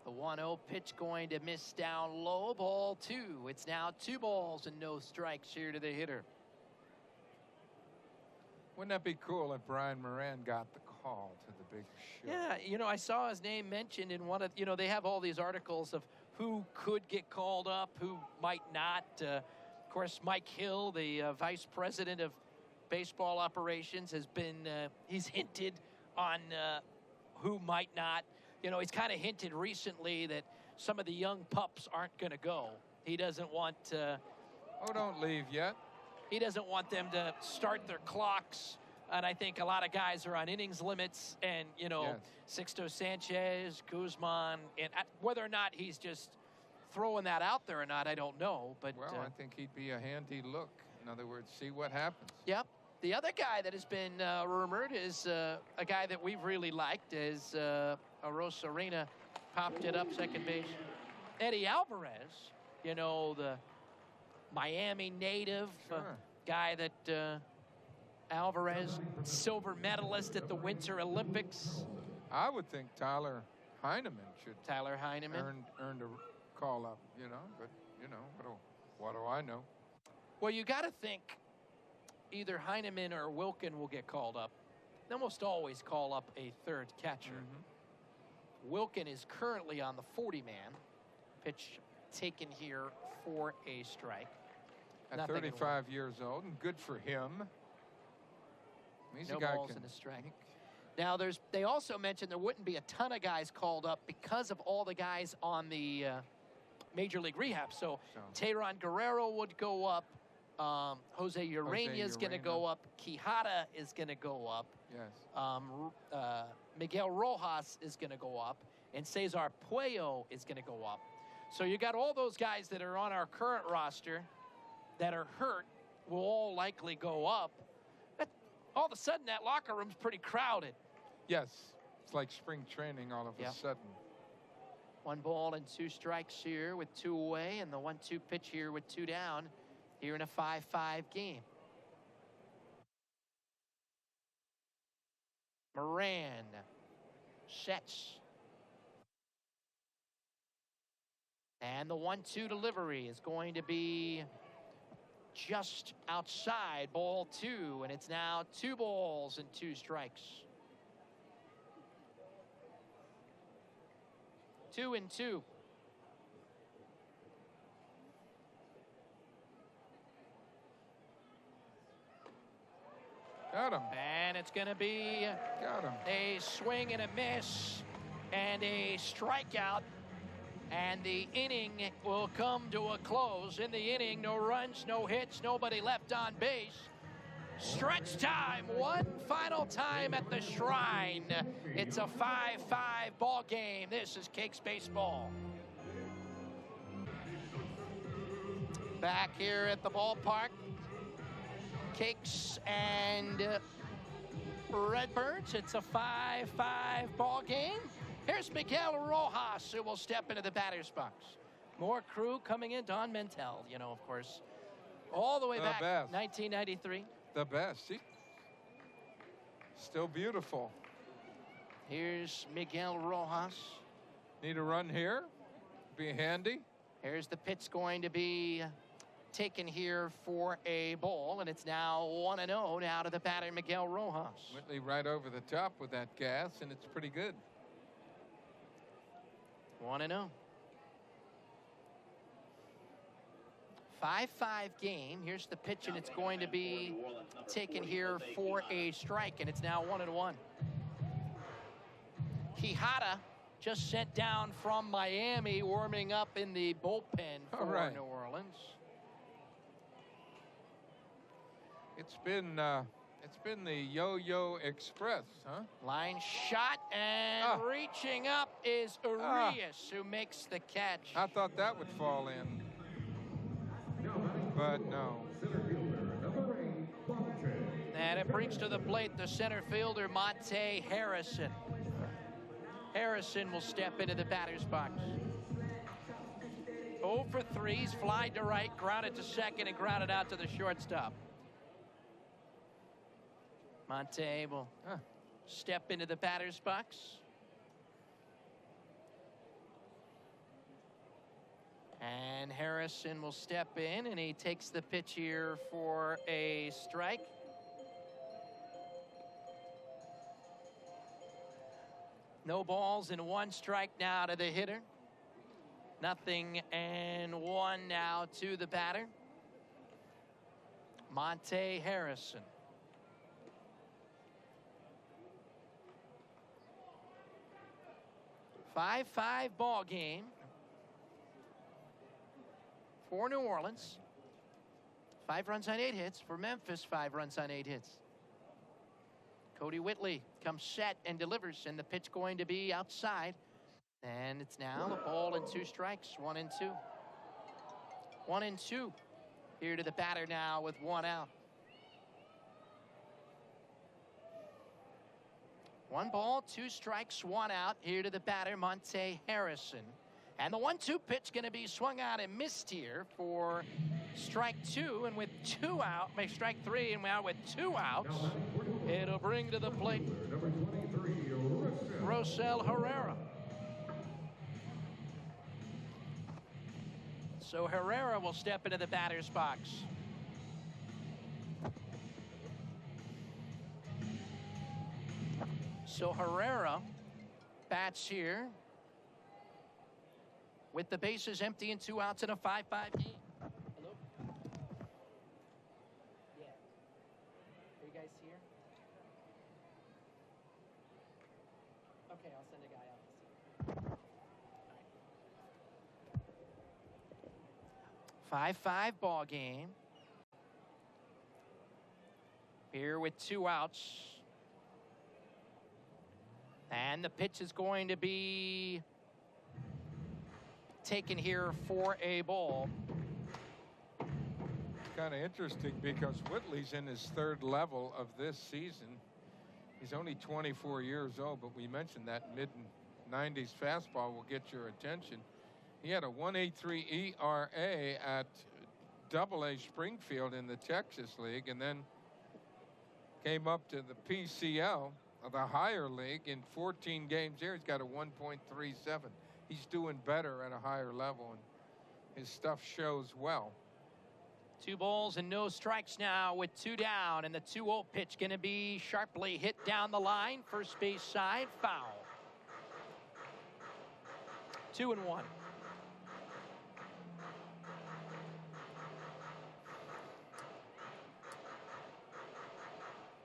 The 1-0 pitch going to miss down low. Ball 2. It's now 2 balls and no strikes here to the hitter. Wouldn't that be cool if Brian Moran got the call to the big show? Yeah, you know, I saw his name mentioned in one of, you know, they have all these articles of who could get called up, who might not. Of course, Mike Hill, the vice president of baseball operations, has been, he's hinted on who might not. You know, he's kind of hinted recently that some of the young pups aren't going to go. He doesn't want Oh, don't leave yet. He doesn't want them to start their clocks. And I think a lot of guys are on innings limits. And, you know, Yes. Sixto Sanchez, Guzman, and whether or not he's just throwing that out there or not, I don't know. But Well, I think he'd be a handy look. In other words, see what happens. Yep. The other guy that has been rumored is a guy that we've really liked, is Arosarena popped it up second base. Eddie Alvarez, you know, the Miami native guy that Alvarez, silver medalist at the Winter Olympics. I would think Tyler Heineman should Tyler Heineman. earned a call up, you know. But you know, what do I know? Well, you got to think either Heineman or Wilkin will get called up. They almost always call up a third catcher. Wilkin is currently on the 40-man. Pitch taken here for a strike. At Nothing 35 years old, and good for him. He's No a guy balls can, in a strike. Now, they also mentioned there wouldn't be a ton of guys called up because of all the guys on the Major League rehab. So Tehran Guerrero would go up. Jose Urena is going to go up. Quijada is going to go up. Yes. Miguel Rojas is going to go up. And Cesar Puello is going to go up. So you got all those guys that are on our current roster that are hurt will all likely go up. All of a sudden, that locker room's pretty crowded. Yes. It's like spring training all of a sudden. 1 ball and 2 strikes here with 2 away, and the 1-2 pitch here with 2 down here in a 5-5 game. Moran sets. And the 1-2 delivery is going to be just outside, ball 2, and it's now 2 balls and 2 strikes. 2-2. Got him. And it's going to be Got him. a swing and a miss and a strikeout. And the inning will come to a close. In the inning, no runs, no hits, nobody left on base. Stretch time, one final time at the Shrine. It's a 5-5 ball game. This is Cakes Baseball. Back here at the ballpark, Cakes and Redbirds. It's a 5-5 ball game. Here's Miguel Rojas, who will step into the batter's box. More crew coming in. Don Mentel, you know, of course, all the way back, 1993. The best. See? Still beautiful. Here's Miguel Rojas. Need a run here? Be handy. Here's the pitch going to be taken here for a ball, and it's now 1-0 now to the batter, Miguel Rojas. Whitley right over the top with that gas, and it's pretty good. 1-0. 5-5 game. Here's the pitch, and it's going to be taken here for a strike, and it's now 1-1. Quijada just sent down from Miami, warming up in the bullpen for New Orleans. It's been the Yo-Yo Express, huh? Line shot, and reaching up is Urias, who makes the catch. I thought that would fall in, but no. And it brings to the plate the center fielder, Monte Harrison. Harrison will step into the batter's box. 0 for 3, fly to right, grounded to second, and grounded out to the shortstop. Monte will step into the batter's box. And Harrison will step in, and he takes the pitch here for a strike. No balls and 1 strike now to the hitter. 0 and 1 now to the batter, Monte Harrison. 5-5 ball game for New Orleans. 5 runs on 8 hits. For Memphis, 5 runs on 8 hits. Cody Whitley comes set and delivers, and the pitch going to be outside. And it's now a ball and 2 strikes, 1-2. 1-2 here to the batter now with 1 out. 1 ball, 2 strikes, 1 out here to the batter, Monte Harrison. And the 1-2 pitch going to be swung out and missed here for strike 2. And with 2 out, make strike 3, and now with 2 outs, it'll bring to the plate Rosell Herrera. So Herrera will step into the batter's box. So Herrera bats here with the bases empty and 2 outs in a 5-5 game. Hello? Yeah. Are you guys here? Okay, I'll send a guy out. 5-5 ball game. Here with 2 outs. And the pitch is going to be taken here for a ball. It's kind of interesting because Whitley's in his 3rd level of this season. He's only 24 years old, but we mentioned that mid-90s fastball will get your attention. He had a 1.83 ERA at Double-A Springfield in the Texas League, and then came up to the PCL, the higher league, in 14 games here. He's got a 1.37. He's doing better at a higher level, and his stuff shows well. 2 balls and no strikes now with 2 down, and the 2-0 pitch going to be sharply hit down the line. First base side, foul. 2-1.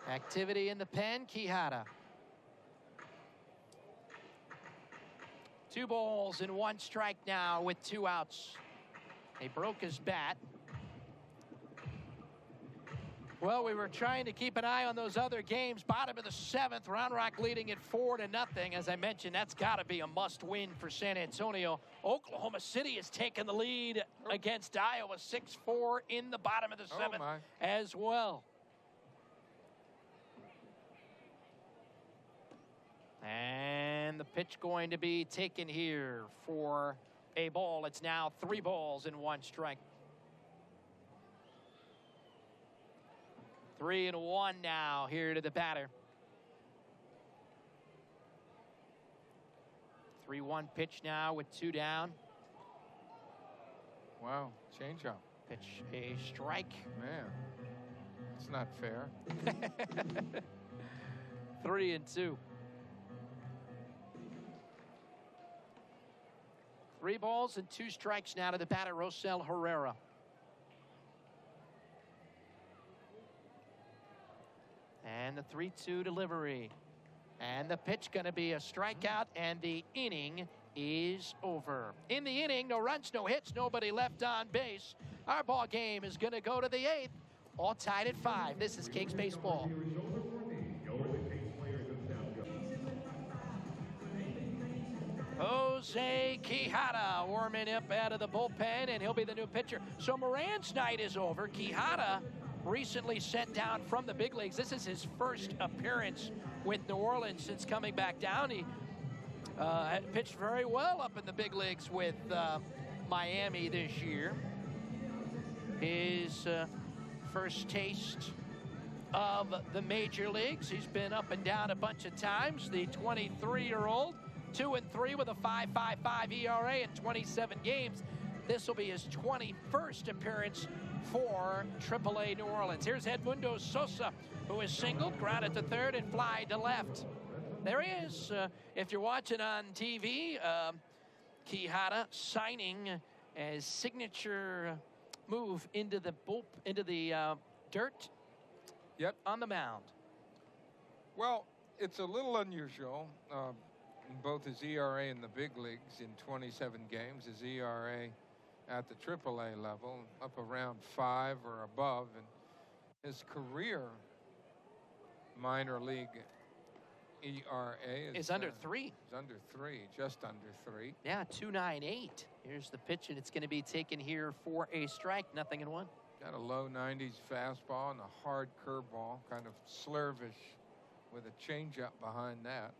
Activity in the pen, Quijada. 2 balls and 1 strike now with 2 outs. He broke his bat. Well, we were trying to keep an eye on those other games. Bottom of the 7th, Round Rock leading it 4-0. As I mentioned, that's got to be a must-win for San Antonio. Oklahoma City has taken the lead against Iowa 6-4 in the bottom of the 7th as well. And the pitch going to be taken here for a ball. It's now 3 balls and 1 strike. 3-1 now here to the batter. 3-1 pitch now with 2 down. Wow, changeup. Pitch a strike. Man, it's not fair. 3-2. 3 balls and 2 strikes now to the batter, Rosell Herrera. And the 3-2 delivery. And the pitch going to be a strikeout, and the inning is over. In the inning, no runs, no hits, nobody left on base. Our ball game is going to go to the 8th, all tied at 5. This is Cakes Baseball. Jose Quijada warming up out of the bullpen, and he'll be the new pitcher. So Moran's night is over. Quijada recently sent down from the big leagues. This is his first appearance with New Orleans since coming back down. He pitched very well up in the big leagues with Miami this year. His first taste of the major leagues. He's been up and down a bunch of times. The 23-year-old, 2-3 with a 5.55 ERA in 27 games. This will be his 21st appearance for AAA New Orleans. Here's Edmundo Sosa, who is singled, grounded to third, and fly to left. There he is. If you're watching on TV, Quijada signing his signature move into the dirt. Yep. On the mound. Well, it's a little unusual. In both his ERA in the big leagues in 27 games, his ERA at the AAA level up around 5 or above, and his career minor league ERA is under 3. Is under 3, just under 3. Yeah, 2.98. Here's the pitch, and it's going to be taken here for a strike. 0-1. Got a low 90s fastball and a hard curveball, kind of slurvish with a changeup behind that.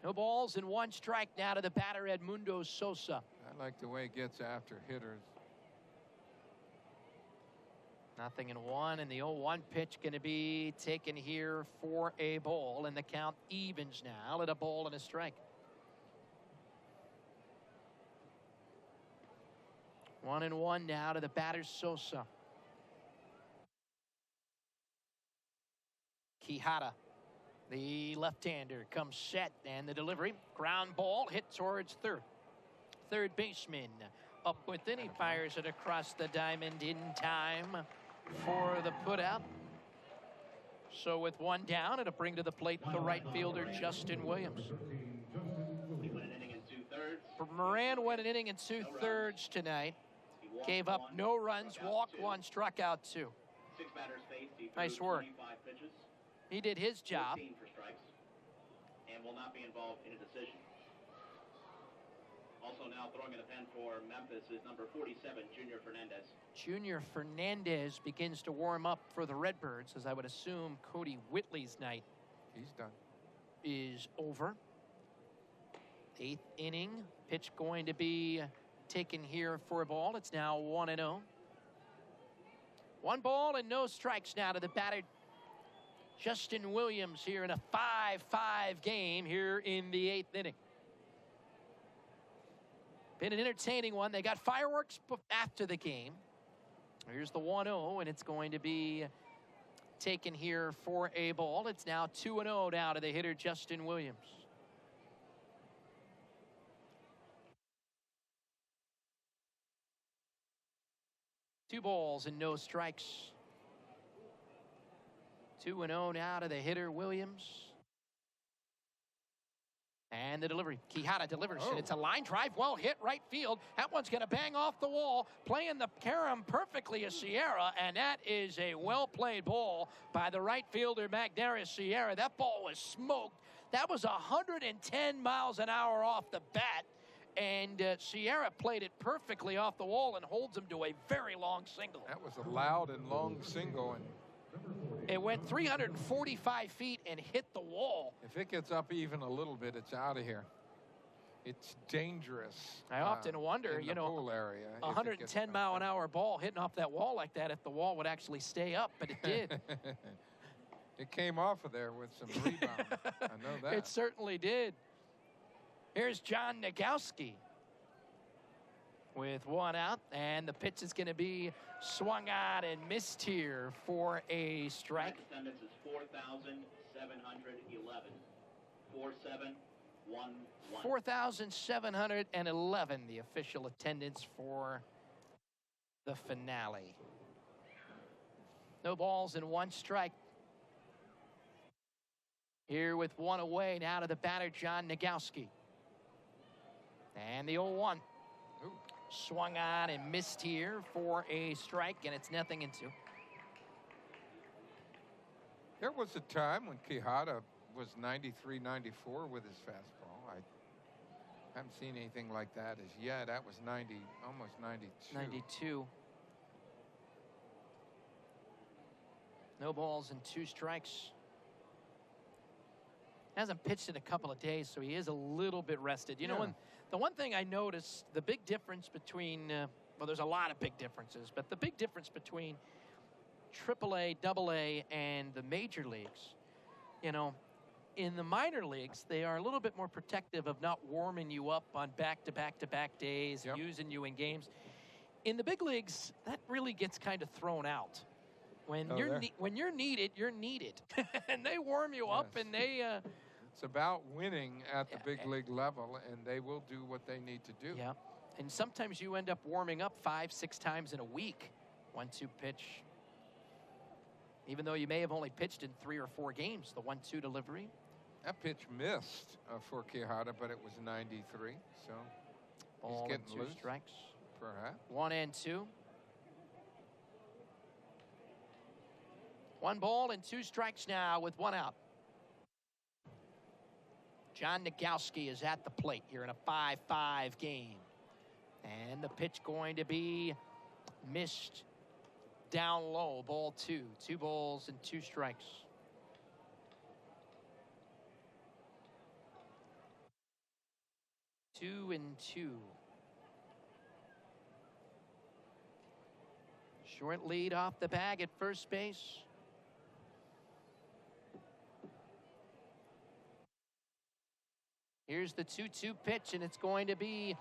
No balls and 1 strike now to the batter, Edmundo Sosa. I like the way he gets after hitters. 0-1, and the 0-1 pitch going to be taken here for a ball, and the count evens now at a ball and a strike. 1-1 now to the batter, Sosa. Quijada, the left-hander, comes set, and the delivery. Ground ball hit towards third. Third baseman up within. He fires it across the diamond in time for the putout. So with one down, it'll bring to the plate the right fielder, Justin Williams. He went an inning and 2/3. Moran went an inning and 2/3 tonight. He walked Gave up one, no runs, struck out walked two. one, struck out 2. 6 batters faced. He threw Nice work. 25 pitches, He did his job. 14 for strikes, and will not be involved in a decision. Also now throwing in a pen for Memphis is number 47, Junior Fernandez. Junior Fernandez begins to warm up for the Redbirds, as I would assume Cody Whitley's night He's done. is over. 8th inning. Pitch going to be taken here for a ball. It's now 1-0. 1 ball and no strikes now to the batter, Justin Williams, here in a 5-5 game here in the 8th inning. Been an entertaining one. They got fireworks after the game. Here's the 1-0, and it's going to be taken here for a ball. It's now 2-0 now to the hitter, Justin Williams. Two balls and no strikes. 2-0 now to the hitter, Williams. And the delivery. Quijada delivers, and it's a line drive, well hit right field. That one's going to bang off the wall, playing the carom perfectly as Sierra, and that is a well-played ball by the right fielder, Magnarius Sierra. That ball was smoked. That was 110 miles an hour off the bat, and Sierra played it perfectly off the wall and holds him to a very long single. That was a loud and long single, and it went 345 feet and hit the wall. if it gets up even a little bit, it's out of here. It's dangerous. I often wonder, in you the know, pool area, if it 110 gets mile an hour ball hitting off that wall like that, if the wall would actually stay up, but it did. It came off of there with some rebound. I know that. It certainly did. Here's John Nagowski with one out, and the pitch is going to be swung out and missed here for a strike. Attendance is 4,711. 4,711. 4,711, the official attendance for the finale. No balls and 1 strike. Here with 1 away now to the batter, John Nagowski. And the 0-1. Ooh. Swung on and missed here for a strike, and it's 0-2. There was a time when Quijada was 93, 94 with his fastball. I haven't seen anything like that as yet. That was 90, almost 92. 92. No balls and 2 strikes. Hasn't pitched in a couple of days, so he is a little bit rested. You know, and the one thing I noticed, the big difference between, well, there's a lot of big differences, but the big difference between AAA, AA, and the major leagues, you know, in the minor leagues, they are a little bit more protective of not warming you up on back-to-back-to-back days, using you in games. In the big leagues, that really gets kind of thrown out. When you're needed, you're needed. And they warm you up, and they... it's about winning at the big league level, and they will do what they need to do. Yeah, and sometimes you end up warming up 5-6 times in a week. 1-2 pitch. Even though you may have only pitched in 3 or 4 games, the 1-2 delivery. That pitch missed for Quijada, but it was 93, so Ball he's getting and 2 loose. strikes. Perhaps. 1-2. 1 ball and 2 strikes now with 1 out. John Nagowski is at the plate here in a 5-5 game. And the pitch going to be missed down low. Ball 2. 2 balls and 2 strikes. Two and 2. Short lead off the bag at first base. Here's the 2-2 pitch, and it's going to be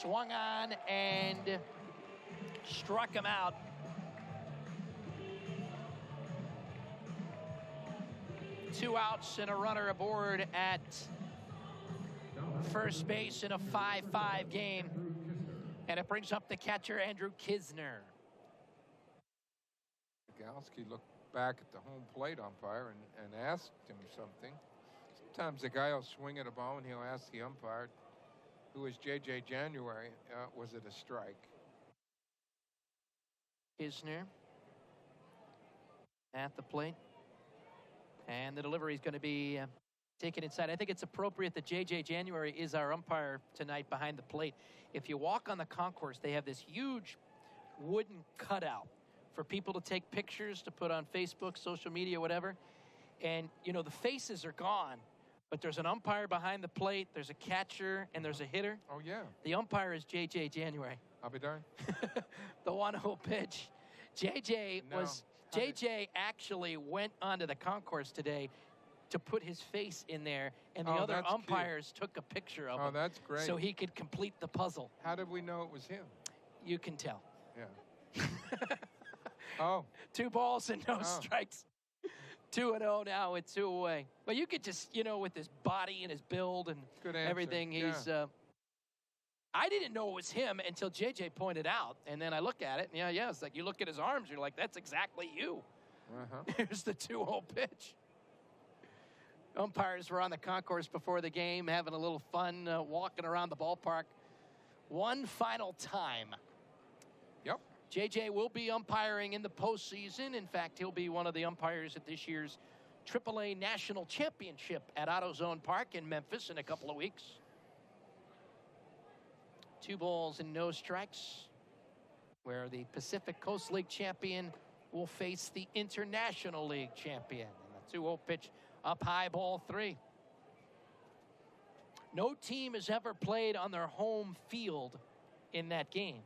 swung on and struck him out. Two outs and a runner aboard at first base in a 5-5 game. And it brings up the catcher, Andrew Kisner. Galsky looked back at the home plate umpire and asked him something. Sometimes the guy will swing at a ball and he'll ask the umpire, who is J.J. January, was it a strike? Kisner at the plate. And the delivery is going to be taken inside. I think it's appropriate that J.J. January is our umpire tonight behind the plate. If you walk on the concourse, they have this huge wooden cutout for people to take pictures to put on Facebook, social media, whatever. And, you know, the faces are gone, but there's an umpire behind the plate, there's a catcher, and there's a hitter. Oh, yeah. The umpire is J.J. January. I'll be darned. The one who will pitch. J.J. actually went onto the concourse today to put his face in there, and the other umpires took a picture of him. Oh, that's great. So he could complete the puzzle. How did we know it was him? You can tell. Yeah. Oh. 2 balls and no strikes. 2-0 now with 2 away. But you could just, you know, with his body and his build and everything, he's... I didn't know it was him until JJ pointed out, and then I look at it, and it's like you look at his arms, you're like, that's exactly you. Here's the 2-0 pitch. Umpires were on the concourse before the game, having a little fun, walking around the ballpark. One final time. Yep. JJ will be umpiring in the postseason. In fact, he'll be one of the umpires at this year's AAA National Championship at AutoZone Park in Memphis in a couple of weeks. 2 balls and no strikes, where the Pacific Coast League champion will face the International League champion. And the 2-0 pitch up high, ball 3. No team has ever played on their home field in that game.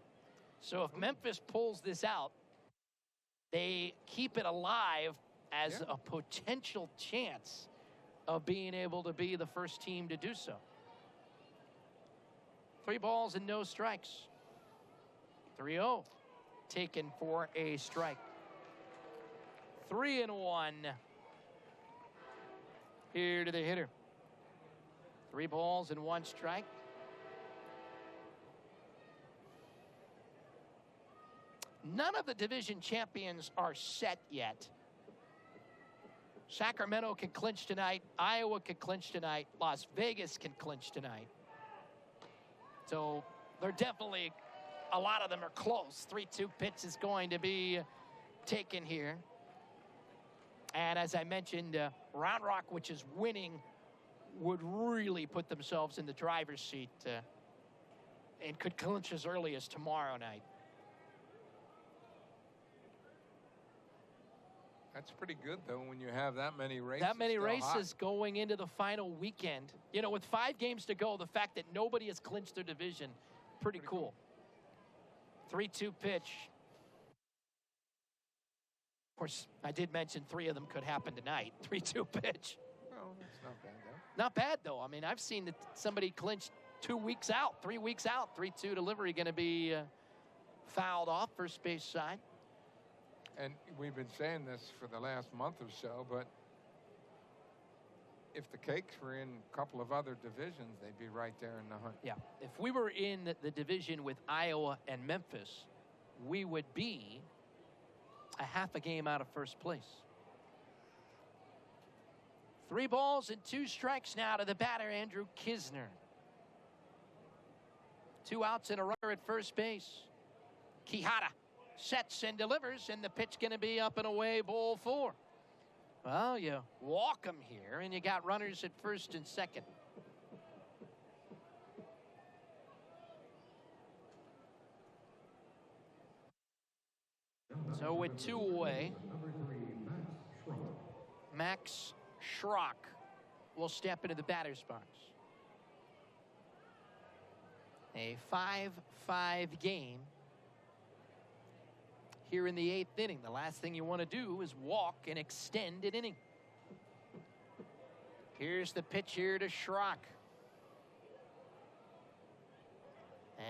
So if Memphis pulls this out, they keep it alive as a potential chance of being able to be the first team to do so. 3 balls and no strikes. 3-0, taken for a strike. 3-1. Here to the hitter. 3 balls and 1 strike. None of the division champions are set yet. Sacramento can clinch tonight. Iowa can clinch tonight. Las Vegas can clinch tonight. So they're definitely, a lot of them are close. 3-2 pitch is going to be taken here. And as I mentioned, Round Rock, which is winning, would really put themselves in the driver's seat and could clinch as early as tomorrow night. That's pretty good, though, when you have that many races. That many races going into the final weekend. You know, with 5 games to go, the fact that nobody has clinched their division, pretty cool. 3-2 pitch. Of course, I did mention 3 of them could happen tonight. 3-2 pitch. Well, that's not bad, though. Not bad, though. I mean, I've seen that somebody clinched 2 weeks out, 3 weeks out. 3-2 delivery going to be fouled off first base side. And we've been saying this for the last month or so, but if the Cakes were in a couple of other divisions, they'd be right there in the hunt. Yeah, if we were in the division with Iowa and Memphis, we would be a half a game out of first place. 3 balls and 2 strikes now to the batter, Andrew Kisner. 2 outs and a runner at first base. Quijada sets and delivers, and the pitch going to be up and away, ball 4. Well, you walk them here, and you got runners at first and second. So with 2 away, Max Schrock will step into the batter's box. A 5-5 game here in the 8th inning. The last thing you want to do is walk and extend an inning. Here's the pitch here to Schrock.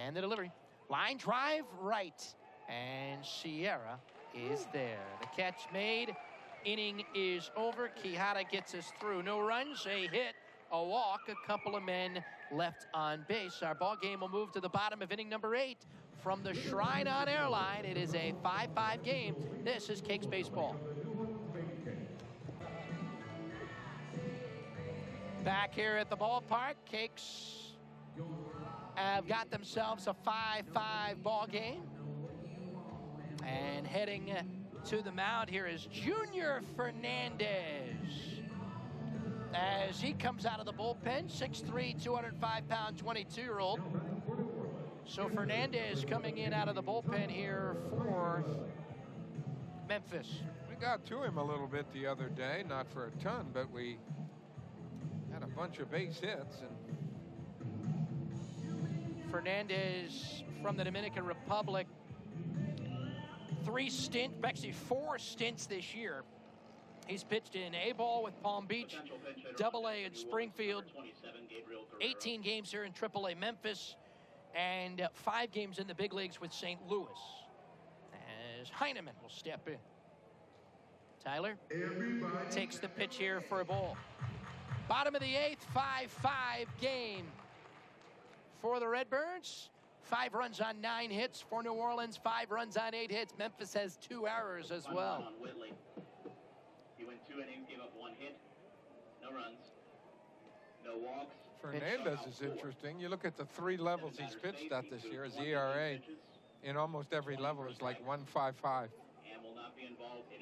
And the delivery. Line drive right. And Sierra is there. The catch made. Inning is over. Quijada gets us through. No runs, a hit, a walk, a couple of men left on base. Our ball game will move to the bottom of inning number 8. From the Shrine on Airline, it is a 5-5 game. This is Cakes Baseball. Back here at the ballpark, Cakes have got themselves a 5-5 ball game. And heading to the mound here is Junior Fernandez. As he comes out of the bullpen, 6'3", 205-pound, 22-year-old. So Fernandez coming in out of the bullpen here for Memphis. We got to him a little bit the other day, not for a ton, but we had a bunch of base hits. And Fernandez from the Dominican Republic. 4 stints this year. He's pitched in A-ball with Palm Beach, AA in Springfield, 18 games here in AAA Memphis, and 5 games in the big leagues with St. Louis. As Heineman will step in. Tyler takes the pitch here for a ball. Bottom of the 8th, 5-5 game for the Redbirds. 5 runs on 9 hits for New Orleans, 5 runs on 8 hits. Memphis has 2 errors as well. He went 2 innings, gave up 1 hit, no runs, no walks. Fernandez is interesting. You look at the 3 levels he's pitched at this year. His ERA in almost every level is like 1.55.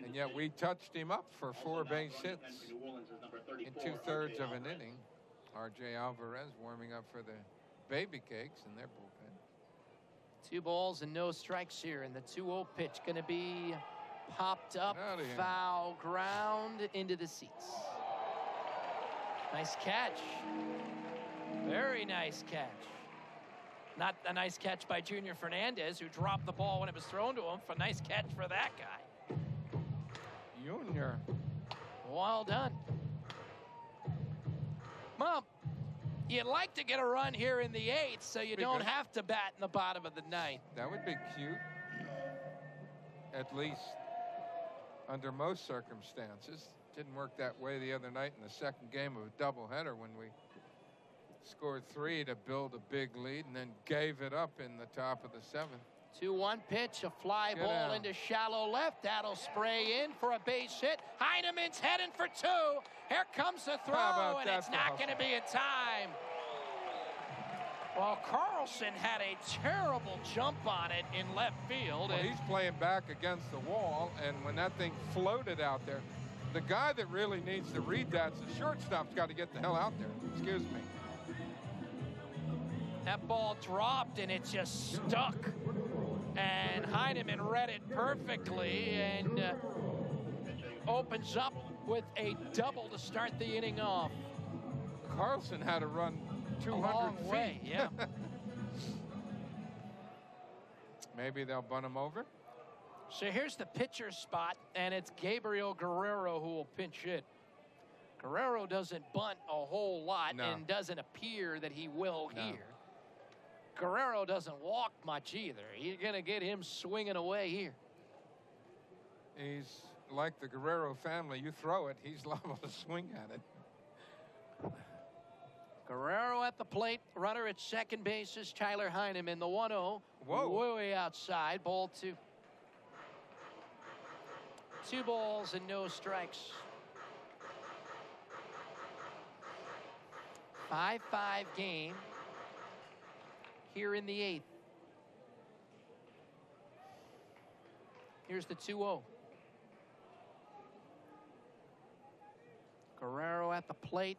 And yet we touched him up for 4 base hits in 2/3 of an inning. R.J. Alvarez warming up for the Baby Cakes in their bullpen. 2 balls and no strikes here, and the 2-0 pitch going to be popped up, foul ground into the seats. Nice catch. Very nice catch. Not a nice catch by Junior Fernandez, who dropped the ball when it was thrown to him. A nice catch for that guy. Junior. Well done. Well, you'd like to get a run here in the 8th, so you don't have to bat in the bottom of the 9th. That would be cute, at least under most circumstances. Didn't work that way the other night in the second game of a doubleheader when we scored 3 to build a big lead and then gave it up in the top of the 7th. 2-1 pitch, a fly ball into shallow left. That'll spray in for a base hit. Heineman's heading for 2. Here comes the throw, and it's not going to be in time. Well, Carlson had a terrible jump on it in left field. Well, he's playing back against the wall, and when that thing floated out there, the guy that really needs to read that's the shortstop's got to get the hell out there. Excuse me. That ball dropped, and it just stuck. And Heineman read it perfectly and opens up with a double to start the inning off. Carlson had to run 200 long feet. Way, yeah. Maybe they'll bunt him over. So here's the pitcher spot, and it's Gabriel Guerrero who will pinch hit. Guerrero doesn't bunt a whole lot and doesn't appear that he will here. Guerrero doesn't walk much either. You're going to get him swinging away here. He's like the Guerrero family. You throw it, he's liable to swing at it. Guerrero at the plate. Runner at second base is Tyler Heineman. The 1-0. Whoa. Way outside. Ball 2. 2 balls and no strikes. 5-5 game here in the 8th. Here's the 2-0. Guerrero at the plate.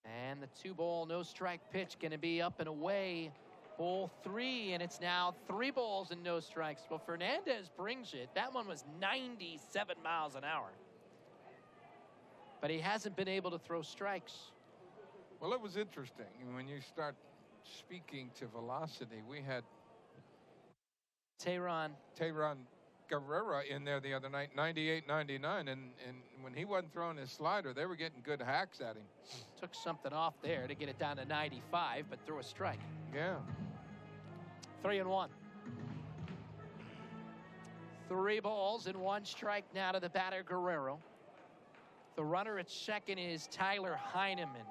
And the 2-ball, no strike pitch going to be up and away. Ball 3, and it's now 3 balls and no strikes. Well, Fernandez brings it. That one was 97 miles an hour. But he hasn't been able to throw strikes. Well, it was interesting. When you start speaking to velocity, we had Tehran Guerrero in there the other night, 98-99, and when he wasn't throwing his slider, they were getting good hacks at him. Took something off there to get it down to 95, but threw a strike. Yeah. 3-1. 3 balls and 1 strike now to the batter, Guerrero. The runner at second is Tyler Heineman.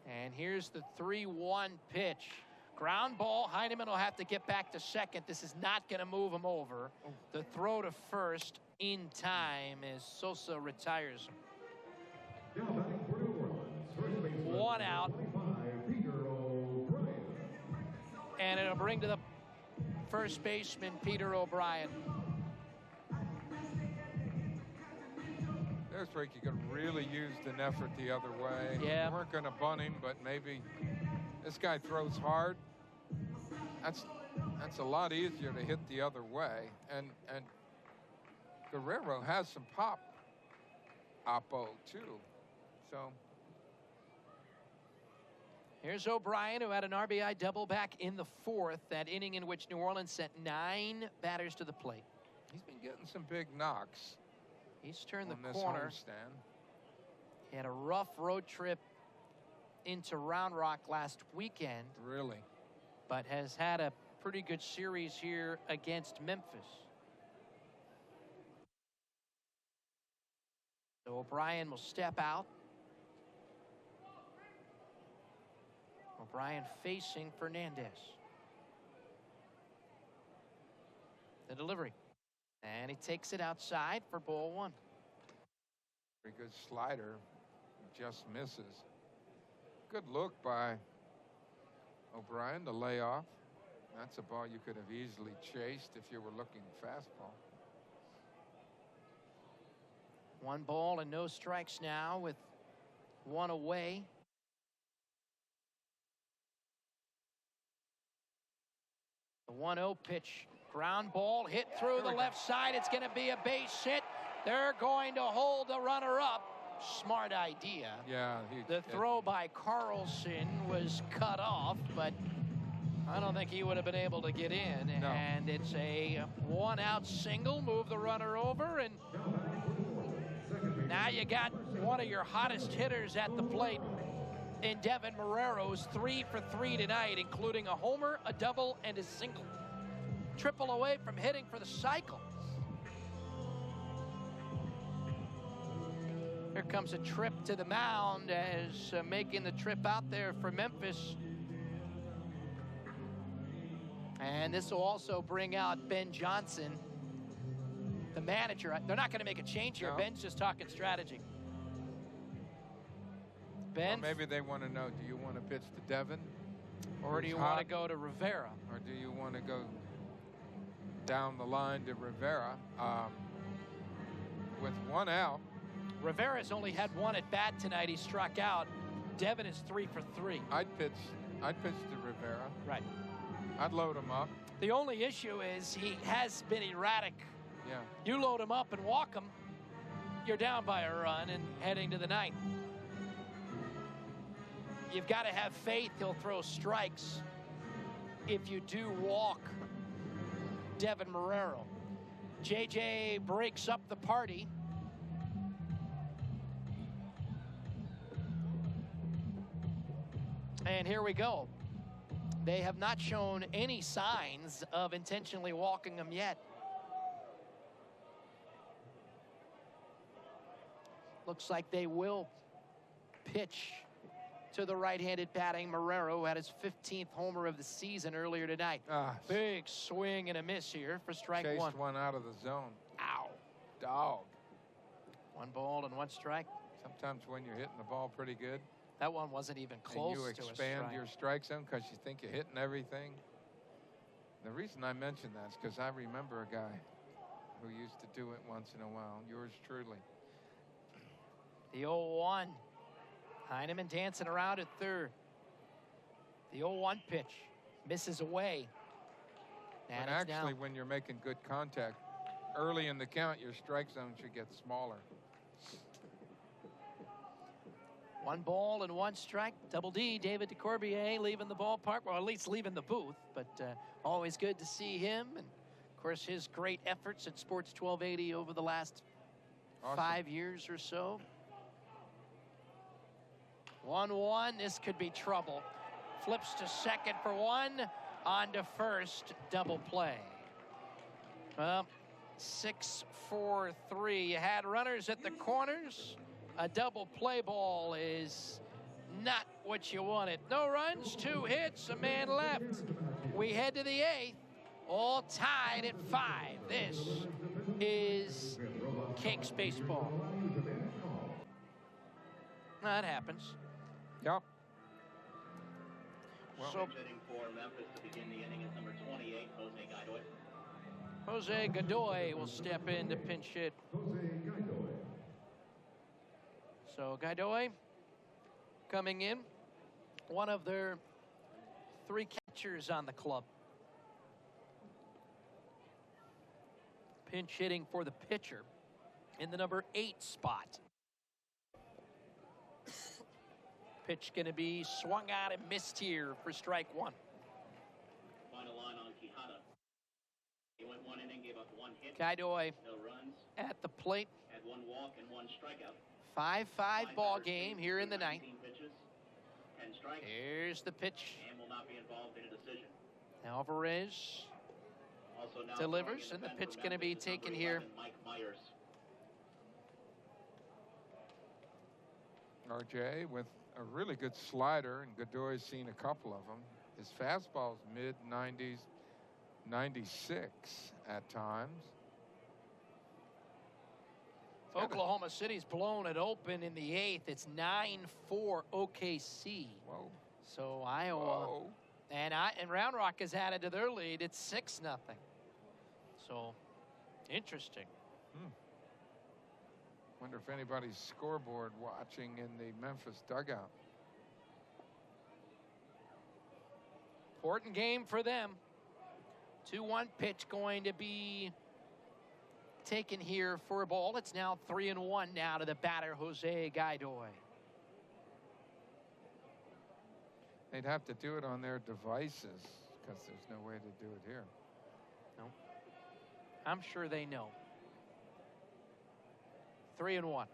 And here's the 3-1 pitch. Ground ball. Heineman will have to get back to second. This is not going to move him over. The throw to first in time as Sosa retires him. Now batting for New Orleans, first baseman, 1 out. 25, Peter O'Brien. And it'll bring to the first baseman, Peter O'Brien. There's where you could really use an effort the other way. Yeah. You weren't going to bunt him, but maybe this guy throws hard. That's a lot easier to hit the other way. And Guerrero has some pop, oppo too. So Here's O'Brien, who had an RBI double back in the 4th, that inning in which New Orleans sent 9 batters to the plate. he's been getting some big knocks. He's turned on the this corner. homestand. He had a rough road trip into Round Rock last weekend, Really. but has had a pretty good series here against Memphis. So O'Brien will step out. O'Brien facing Fernandez. The delivery. And he takes it outside for ball 1. Very good slider. Just misses. Good look by O'Brien to lay off. That's a ball you could have easily chased if you were looking fastball. 1 ball and no strikes now with 1 away. The 1-0 pitch. Ground ball hit through the left side. It's going to be a base hit. They're going to hold the runner up. Smart idea. Yeah. The throw by Carlson was cut off, but I don't think he would have been able to get in. No. And it's a 1-out single. Move the runner over, and now you got one of your hottest hitters at the plate in Devin Marrero, who's 3 for 3 tonight, including a homer, a double, and a single. Triple away from hitting for the cycle. Here comes a trip to the mound as making the trip out there for Memphis. And this will also bring out Ben Johnson, the manager. They're not going to make a change here. No. Ben's just talking strategy. Ben? Or maybe they want to know, do you want to pitch to Devin? Or do you want to go to Rivera? Or do you want to go down the line to Rivera? With 1 out. Rivera's only had 1 at bat tonight. He struck out. Devin is 3 for 3. I'd pitch to Rivera. Right. I'd load him up. The only issue is he has been erratic. Yeah. You load him up and walk him, you're down by a run and heading to the 9th. You've got to have faith he'll throw strikes if you do walk Devin Marrero. JJ breaks up the party. And here we go. They have not shown any signs of intentionally walking him yet. Looks like they will pitch to the right-handed batting Marrero, who had his 15th homer of the season earlier tonight. Big swing and a miss here for strike 1. Chased 1 out of the zone. Ow. Dog. 1 ball and 1 strike. Sometimes when you're hitting the ball pretty good, That one wasn't even close and you to a expand strike. your strike zone because you think you're hitting everything. The reason I mention that is because I remember a guy who used to do it once in a while. Yours truly. The 0-1. Heineman dancing around at third. The 0-1 pitch misses away. And And it's actually, now when you're making good contact, early in the count, your strike zone should get smaller. 1 ball and 1 strike. Double D, David DeCorbier leaving the ballpark, or at least leaving the booth, but always good to see him. And of course, his great efforts at Sports 1280 over the last Awesome. 5 years or so. 1-1, this could be trouble. Flips to second for one, on to first, double play. Well, 6-4-3. You had runners at the corners. A double play ball is not what you wanted. No runs, 2 hits, a man left. We head to the 8th, all tied at 5. This is Kinks baseball. That happens. Yep. So Hitting for Memphis to begin the inning is number 28, Jose Gaidoy. Jose Godoy will step in to pinch hit. So Godoy coming in, one of their 3 catchers on the club. Pinch hitting for the pitcher in the number 8 spot. Pitch going to be swung out and missed here for strike 1. Final line on Quijada. He went 1 inning, gave up 1 hit. Godoy No runs. at the plate. Had 1 walk and 1 strikeout. 5-5 ball game here in the 9th. 19 pitches, 10 strikes, Here's the pitch. and will not be involved in a decision. Alvarez Also now delivers, throwing in and the pen pitch for going to be Memphis is taken number here. 11, Mike Myers. RJ with a really good slider, and Godoy's seen a couple of them. His fastball's mid-90s, 96 at times. Oklahoma City's blown it open in the 8th. It's 9-4 OKC. Whoa. So Iowa Whoa. and Round Rock has added to their lead. It's 6-0. So interesting. Wonder if anybody's scoreboard watching in the Memphis dugout. Important game for them. 2-1 pitch going to be taken here for a ball. It's now 3-1 now to the batter, Jose Gaidoy. They'd have to do it on their devices because there's no way to do it here. No. I'm sure they know. 3-1.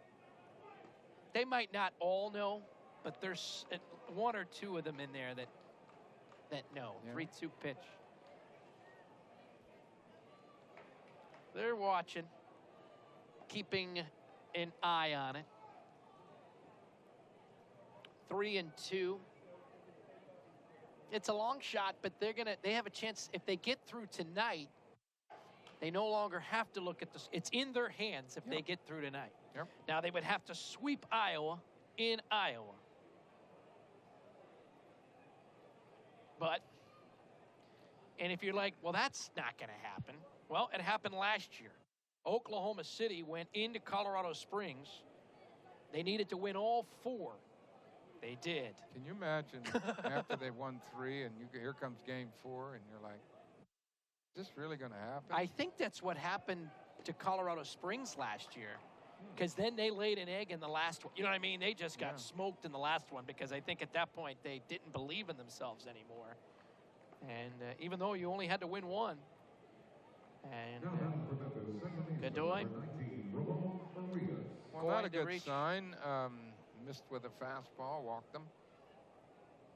They might not all know, but there's 1 or 2 of them in there that know. Yeah. 3-2 pitch. They're watching, keeping an eye on it. 3-2. It's a long shot, but they have a chance if they get through tonight. They no longer have to look at this. It's in their hands if they get through tonight. Yep. Now they would have to sweep Iowa in Iowa. And if you're like, well, that's not going to happen. Well, it happened last year. Oklahoma City went into Colorado Springs. They needed to win all 4. They did. Can you imagine after they won 3 and here comes game 4 and you're like, is this really going to happen? I think that's what happened to Colorado Springs last year, because then they laid an egg in the last one. You know what I mean? They just got smoked in the last one because I think at that point they didn't believe in themselves anymore. And even though you only had to win 1. And Godoy. Well, not a good sign. Missed with a fastball, walked them.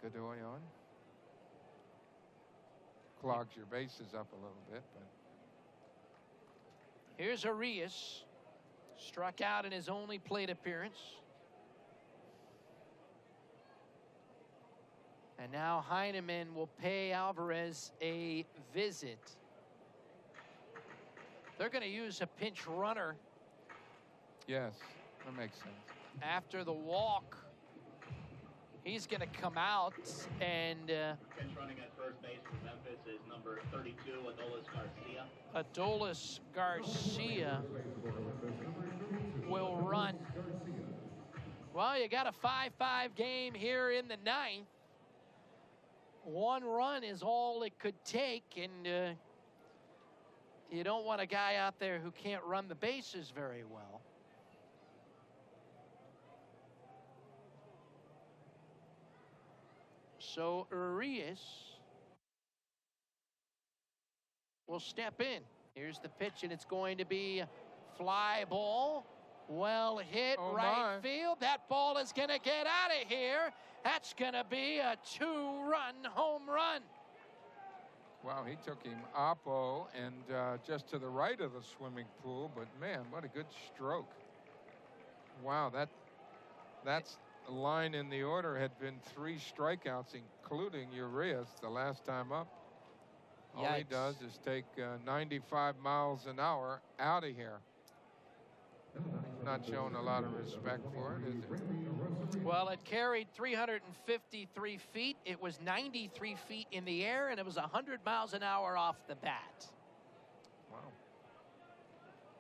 Godoy on. Clogs your bases up a little bit, but. Here's Arias. Struck out in his only plate appearance. And now Heineman will pay Alvarez a visit. They're going to use a pinch runner. Yes, that makes sense. After the walk, he's going to come out and... Pinch running at first base for Memphis is number 32, Adolis Garcia. Adolis Garcia will run. Well, you got a 5-5 game here in the 9th. 1 run is all it could take, and you don't want a guy out there who can't run the bases very well. So Arias will step in. Here's the pitch, and it's going to be a fly ball. Well hit, Oh, right my. field. That ball is going to get out of here. That's going to be a 2-run home run. Wow, he took him oppo and just to the right of the swimming pool. But, man, what a good stroke. Wow, that's the line in the order had been 3 strikeouts, including Urias the last time up. All he Yikes. does is take 95 miles an hour out of here. Not showing a lot of respect for it, is it? Well, it carried 353 feet. It was 93 feet in the air, and it was 100 miles an hour off the bat. Wow.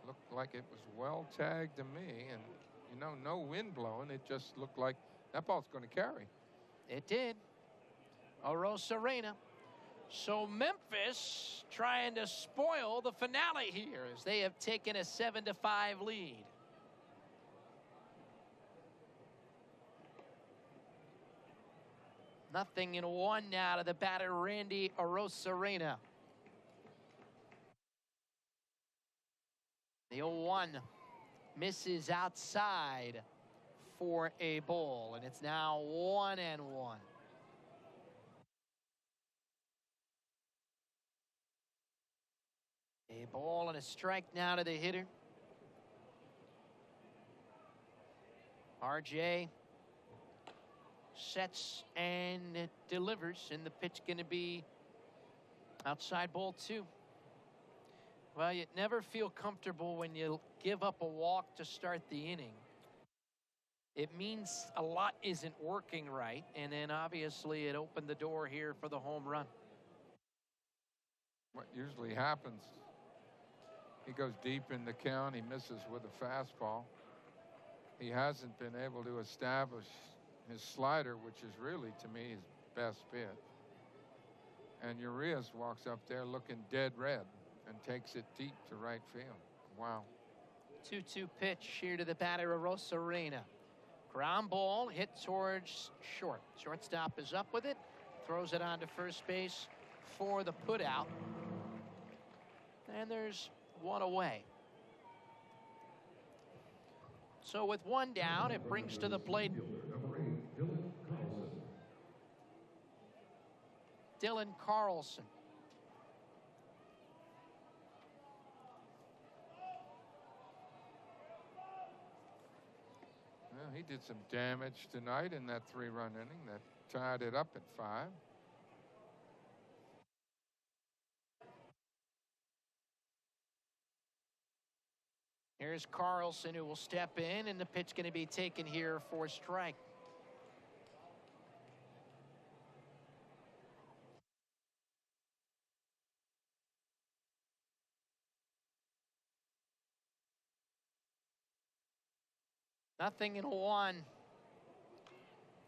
Looked like it was well tagged to me, and, you know, no wind blowing. It just looked like that ball's going to carry. It did. Arozarena. So Memphis trying to spoil the finale here as they have taken a 7-5 lead. Nothing in 1 now to the batter, Randy Arozarena. The 0-1 misses outside for a ball, and it's now 1-1. A ball and a strike now to the hitter. RJ sets and delivers, and the pitch going to be outside ball 2. Well, you never feel comfortable when you give up a walk to start the inning. It means a lot isn't working right, and then obviously it opened the door here for the home run. What usually happens, he goes deep in the count, he misses with a fastball. He hasn't been able to establish his slider, which is really, to me, his best pitch. And Urias walks up there looking dead red and takes it deep to right field. Wow. 2-2 pitch here to the batter, Arozarena. Ground ball hit towards short. Shortstop is up with it. Throws it on to first base for the putout. And there's 1 away. So with 1 down, it brings to the plate Dylan Carlson. Well, he did some damage tonight in that 3-run inning that tied it up at 5. Here's Carlson, who will step in, and the pitch going to be taken here for strike. Nothing in 1.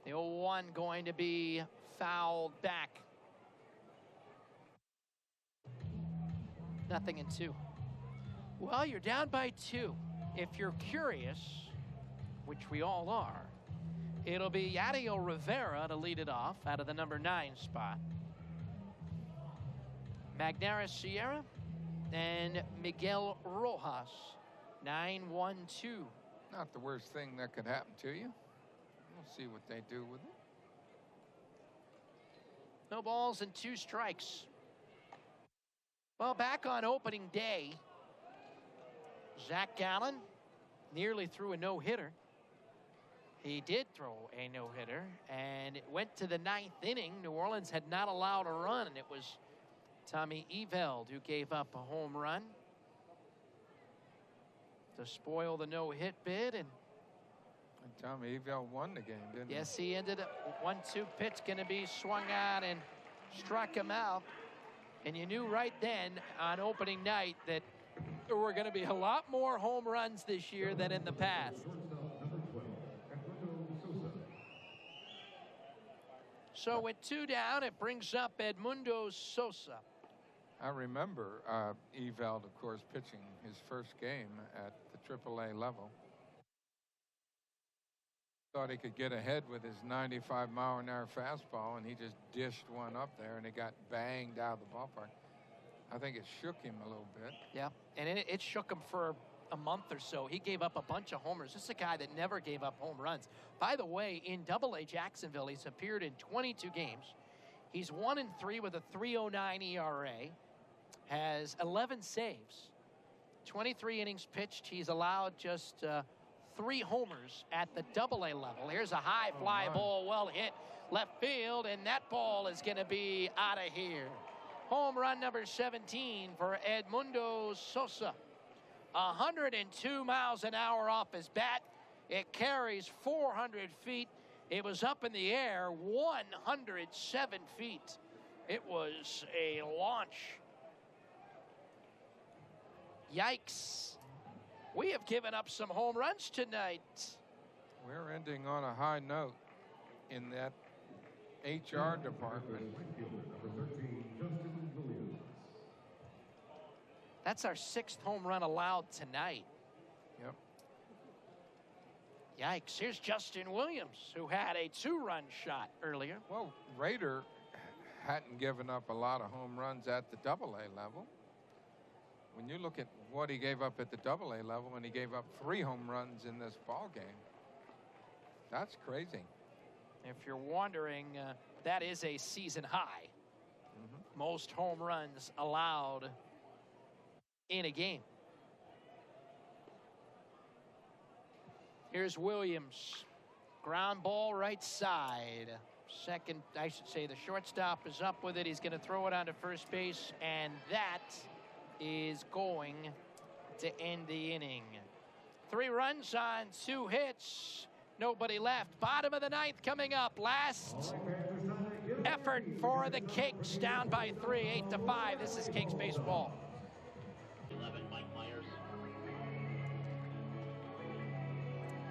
The 0-1 going to be fouled back. Nothing in 2. Well, you're down by 2. If you're curious, which we all are, it'll be Yadiel Rivera to lead it off out of the number 9 spot. Magnara Sierra and Miguel Rojas, 9-1-2. Not the worst thing that could happen to you. We'll see what they do with it. No balls and 2 strikes. Well, back on opening day, Zach Gallen nearly threw a no-hitter. He did throw a no-hitter, and it went to the 9th inning. New Orleans had not allowed a run, and it was Tommy Eveld who gave up a home run to spoil the no-hit bid. And Tommy Eveld won the game, didn't he? yes, he ended up 1-2 pitch going to be swung on and struck him out. And you knew right then on opening night that there were going to be a lot more home runs this year than in the past. So with 2 down, it brings up Edmundo Sosa. I remember Eveld, of course, pitching his first game at the AAA level. Thought he could get ahead with his 95-mile-an-hour fastball, and he just dished one up there, and it got banged out of the ballpark. I think it shook him a little bit. Yeah, and it shook him for a month or so, he gave up a bunch of homers. This is a guy that never gave up home runs. By the way, in Double-A Jacksonville, he's appeared in 22 games. He's 1-3 with a 3.09 ERA, has 11 saves, 23 innings pitched. He's allowed just 3 homers at the Double-A level. Here's a high fly ball, well hit left field, and that ball is going to be out of here. Home run number 17 for Edmundo Sosa. 102 miles an hour off his bat. It carries 400 feet. It was up in the air 107 feet. It was a launch. Yikes. We have given up some home runs tonight. We're ending on a high note in that HR department. That's our 6th home run allowed tonight. Yep. Yikes. Here's Justin Williams, who had a 2-run shot earlier. Well, Rader hadn't given up a lot of home runs at the Double-A level. When you look at what he gave up at the Double-A level, and he gave up 3 home runs in this ball game, that's crazy. If you're wondering, that is a season high. Most home runs allowed in a game. Here's Williams. Ground ball right side. Second, I should say, the shortstop is up with it. He's going to throw it onto first base, and that is going to end the inning. 3 runs on 2 hits. Nobody left. Bottom of the 9th coming up. Last effort for the Kings, down by 3, 8-5. This is Kings baseball. 11, Mike Myers.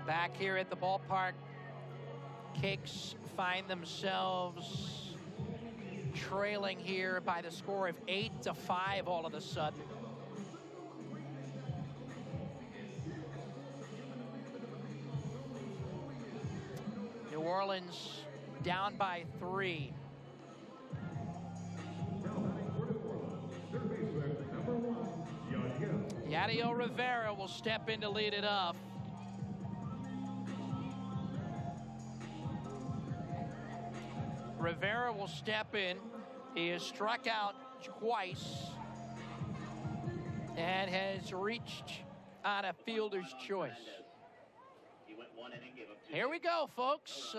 Back here at the ballpark, Kings find themselves trailing here by the score of 8-5 all of a sudden. New Orleans down by 3. Yadiel Rivera will step in to lead it off. Rivera will step in. He has struck out twice and has reached on a fielder's choice. He went 1 inning, gave up 2. Here we go, folks.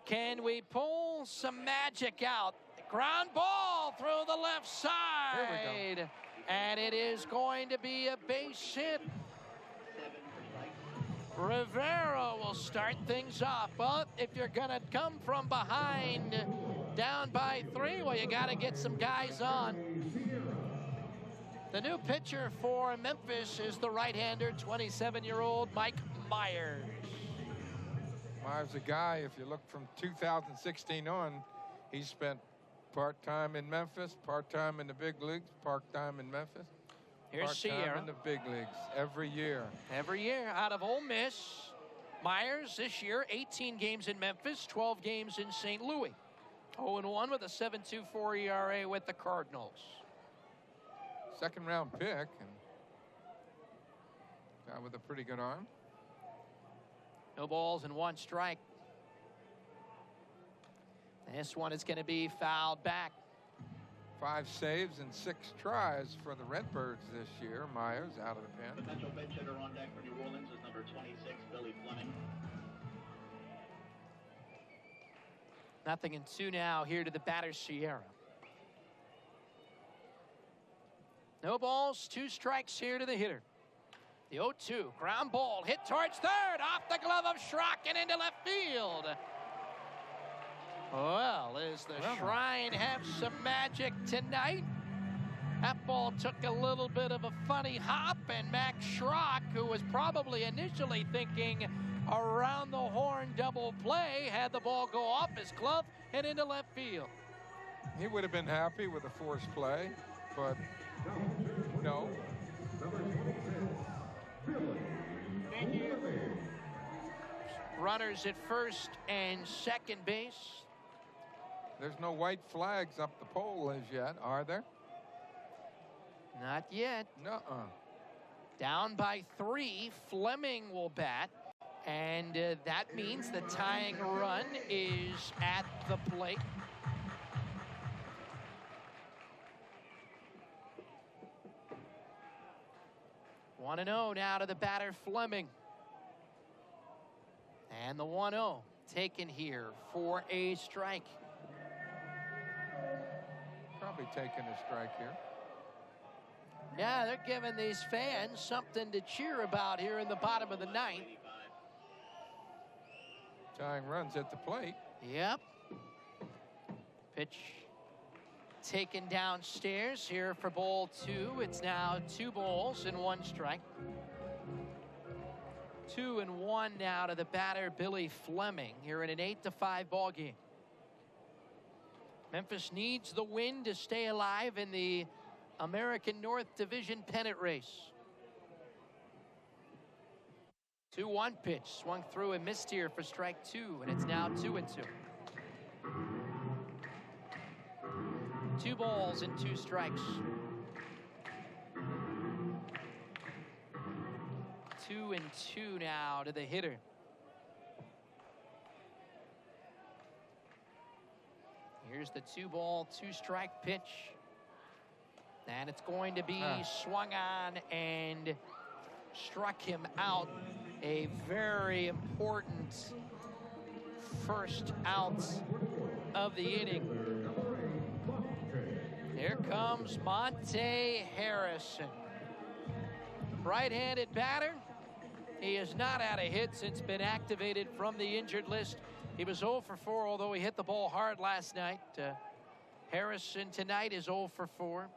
Can we pull some magic out? Ground ball through the left Here we side. And it is going to be a base hit. 7 for strike. Rivera will start things off. But if you're going to come from behind down by 3, well, you got to get some guys on. The new pitcher for Memphis is the right-hander, 27-year-old Mike Myers. Myers, a guy, if you look from 2016 on, he spent part-time in Memphis, part-time in the big leagues, part-time in Memphis. Here's part-time Sierra. in the big leagues every year. Every year out of Ole Miss. Myers this year, 18 games in Memphis, 12 games in St. Louis. 0-1 with a 7.24 ERA with the Cardinals. Second-round pick, and guy with a pretty good arm. No balls and 1 strike. This one is going to be fouled back. 5 saves and 6 tries for the Redbirds this year. Myers out of the pen. Potential pinch hitter on deck for New Orleans is number 26, Billy Fleming. 0-2 now here to the batter, Sierra. No balls, 2 strikes here to the hitter. The 0-2, ground ball, hit towards third, off the glove of Schrock and into left field. Well, does the Shrine have some magic tonight? That ball took a little bit of a funny hop, and Max Schrock, who was probably initially thinking around the horn double play, had the ball go off his glove and into left field. He would have been happy with a forced play, but no. Runners at first and second base. There's no white flags up the pole as yet, are there? Not yet. Nuh-uh. Down by 3, Fleming will bat. And that means the tying run is at the plate. One and 0 now to the batter, Fleming. And the 1-0 taken here for a strike. Probably taking a strike here. Yeah, they're giving these fans something to cheer about here in the bottom of the ninth. Tying runs at the plate. Yep. Pitch taken downstairs here for ball 2. It's now 2 balls and 1 strike. 2-1 now to the batter, Billy Fleming, here in an 8-5 ball game. Memphis needs the win to stay alive in the American North Division pennant race. 2-1 pitch, swung through and missed here for strike 2, and it's now 2-2. 2 balls and 2 strikes. 2-2 now to the hitter. Here's the 2-ball, 2-strike pitch. And it's going to be swung on and struck him out. A very important first out of the inning. Here comes Monte Harrison. Right-handed batter. He has not had a hit since been activated from the injured list. He was 0 for 4, although he hit the ball hard last night. Harrison tonight is 0 for 4.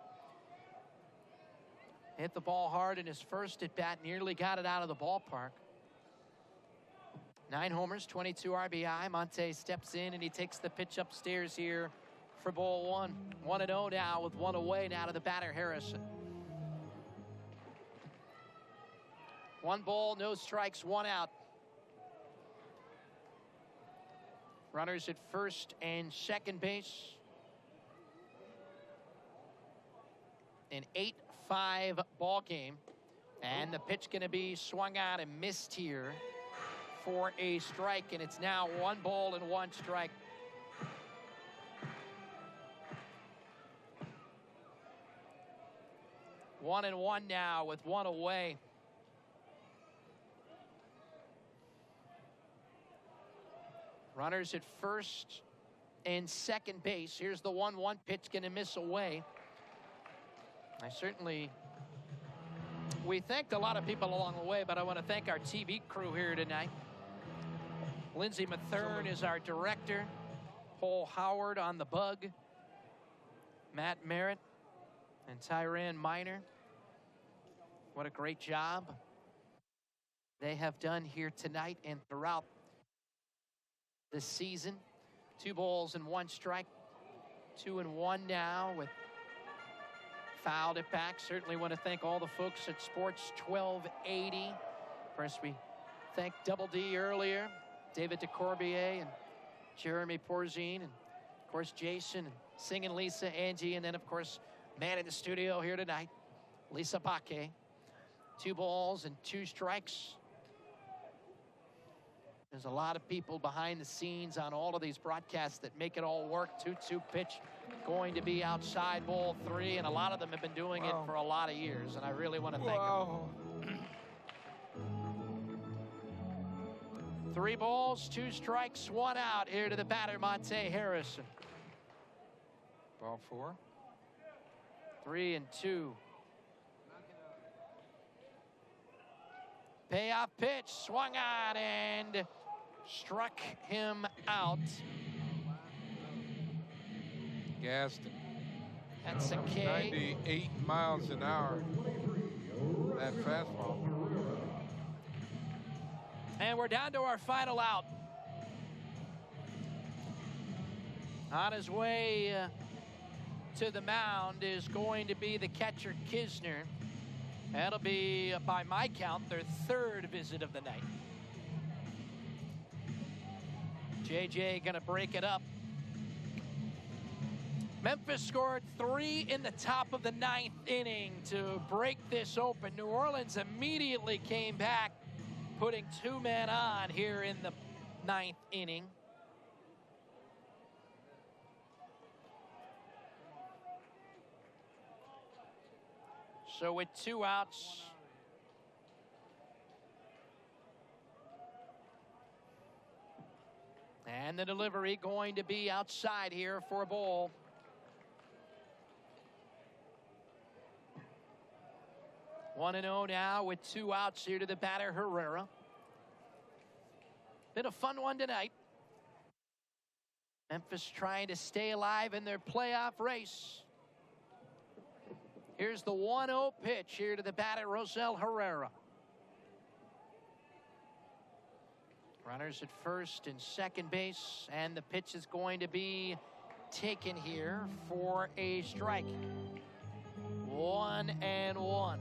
Hit the ball hard in his first at bat, nearly got it out of the ballpark. 9 homers, 22 RBI. Monte steps in and he takes the pitch upstairs here for ball 1. 1-0 now with 1 away now to the batter, Harrison. 1 ball, no strikes, 1 out. Runners at first and second base. An 8-5 ball game. And the pitch going to be swung on and missed here for a strike. And it's now 1 ball and 1 strike. One and 1 now with 1 away. Runners at first and second base. Here's the 1-1 pitch, going to miss away. We thanked a lot of people along the way, but I want to thank our TV crew here tonight. Lindsey Mathern is our director. Paul Howard on the bug. Matt Merritt and Tyran Miner. What a great job they have done here tonight and throughout this season. 2 balls and 1 strike. 2-1 now with fouled it back. Certainly want to thank all the folks at Sports 1280. Of course, we thanked Double D earlier, David DeCorbier and Jeremy Porzine, and of course Jason, and singing Lisa, Angie, and then of course man in the studio here tonight, Lisa Baque. 2 balls and 2 strikes. There's a lot of people behind the scenes on all of these broadcasts that make it all work. 2-2 pitch going to be outside ball 3, and a lot of them have been doing it for a lot of years, and I really want to thank them. 3 balls, 2 strikes, 1 out here to the batter, Monte Harrison. Ball 4. 3-2. Payoff pitch, swung on and struck him out. Gaston. That's a K. 98 miles an hour. That fastball. And we're down to our final out. On his way to the mound is going to be the catcher, Kisner. That'll be, by my count, their 3rd visit of the night. JJ gonna break it up. Memphis scored 3 in the top of the 9th inning to break this open. New Orleans immediately came back, putting 2 men on here in the 9th inning. So with 2 outs, and the delivery going to be outside here for a ball. One and 0 now with 2 outs here to the batter, Herrera. Been a fun one tonight. Memphis trying to stay alive in their playoff race. Here's the 1-0 pitch here to the batter, Rosel Herrera. Runners at first and second base, and the pitch is going to be taken here for a strike. 1-1.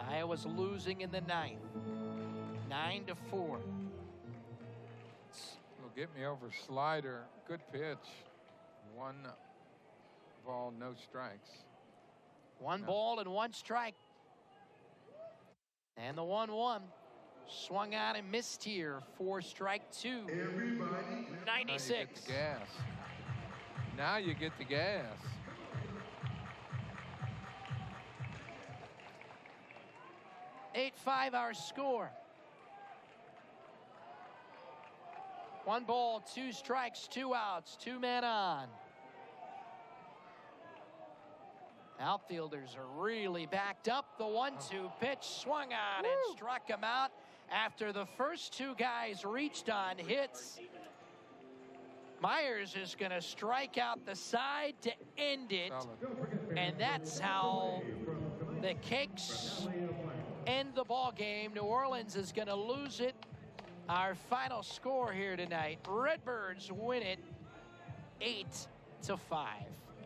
Iowa's losing in the 9th. 9-4. Will get me over slider. Good pitch. 1 ball, no strikes. 1 ball and 1 strike. And the 1-1. Swung out and missed here for strike 2. 96. Now you get the gas. 8-5 our score. 1 ball, 2 strikes, 2 outs, 2 men on. Outfielders are really backed up. The 1-2 pitch swung on and struck him out after the first 2 guys reached on hits. Myers is going to strike out the side to end it. And that's how the Cakes end the ball game. New Orleans is going to lose it. Our final score here tonight, Redbirds win it 8-5.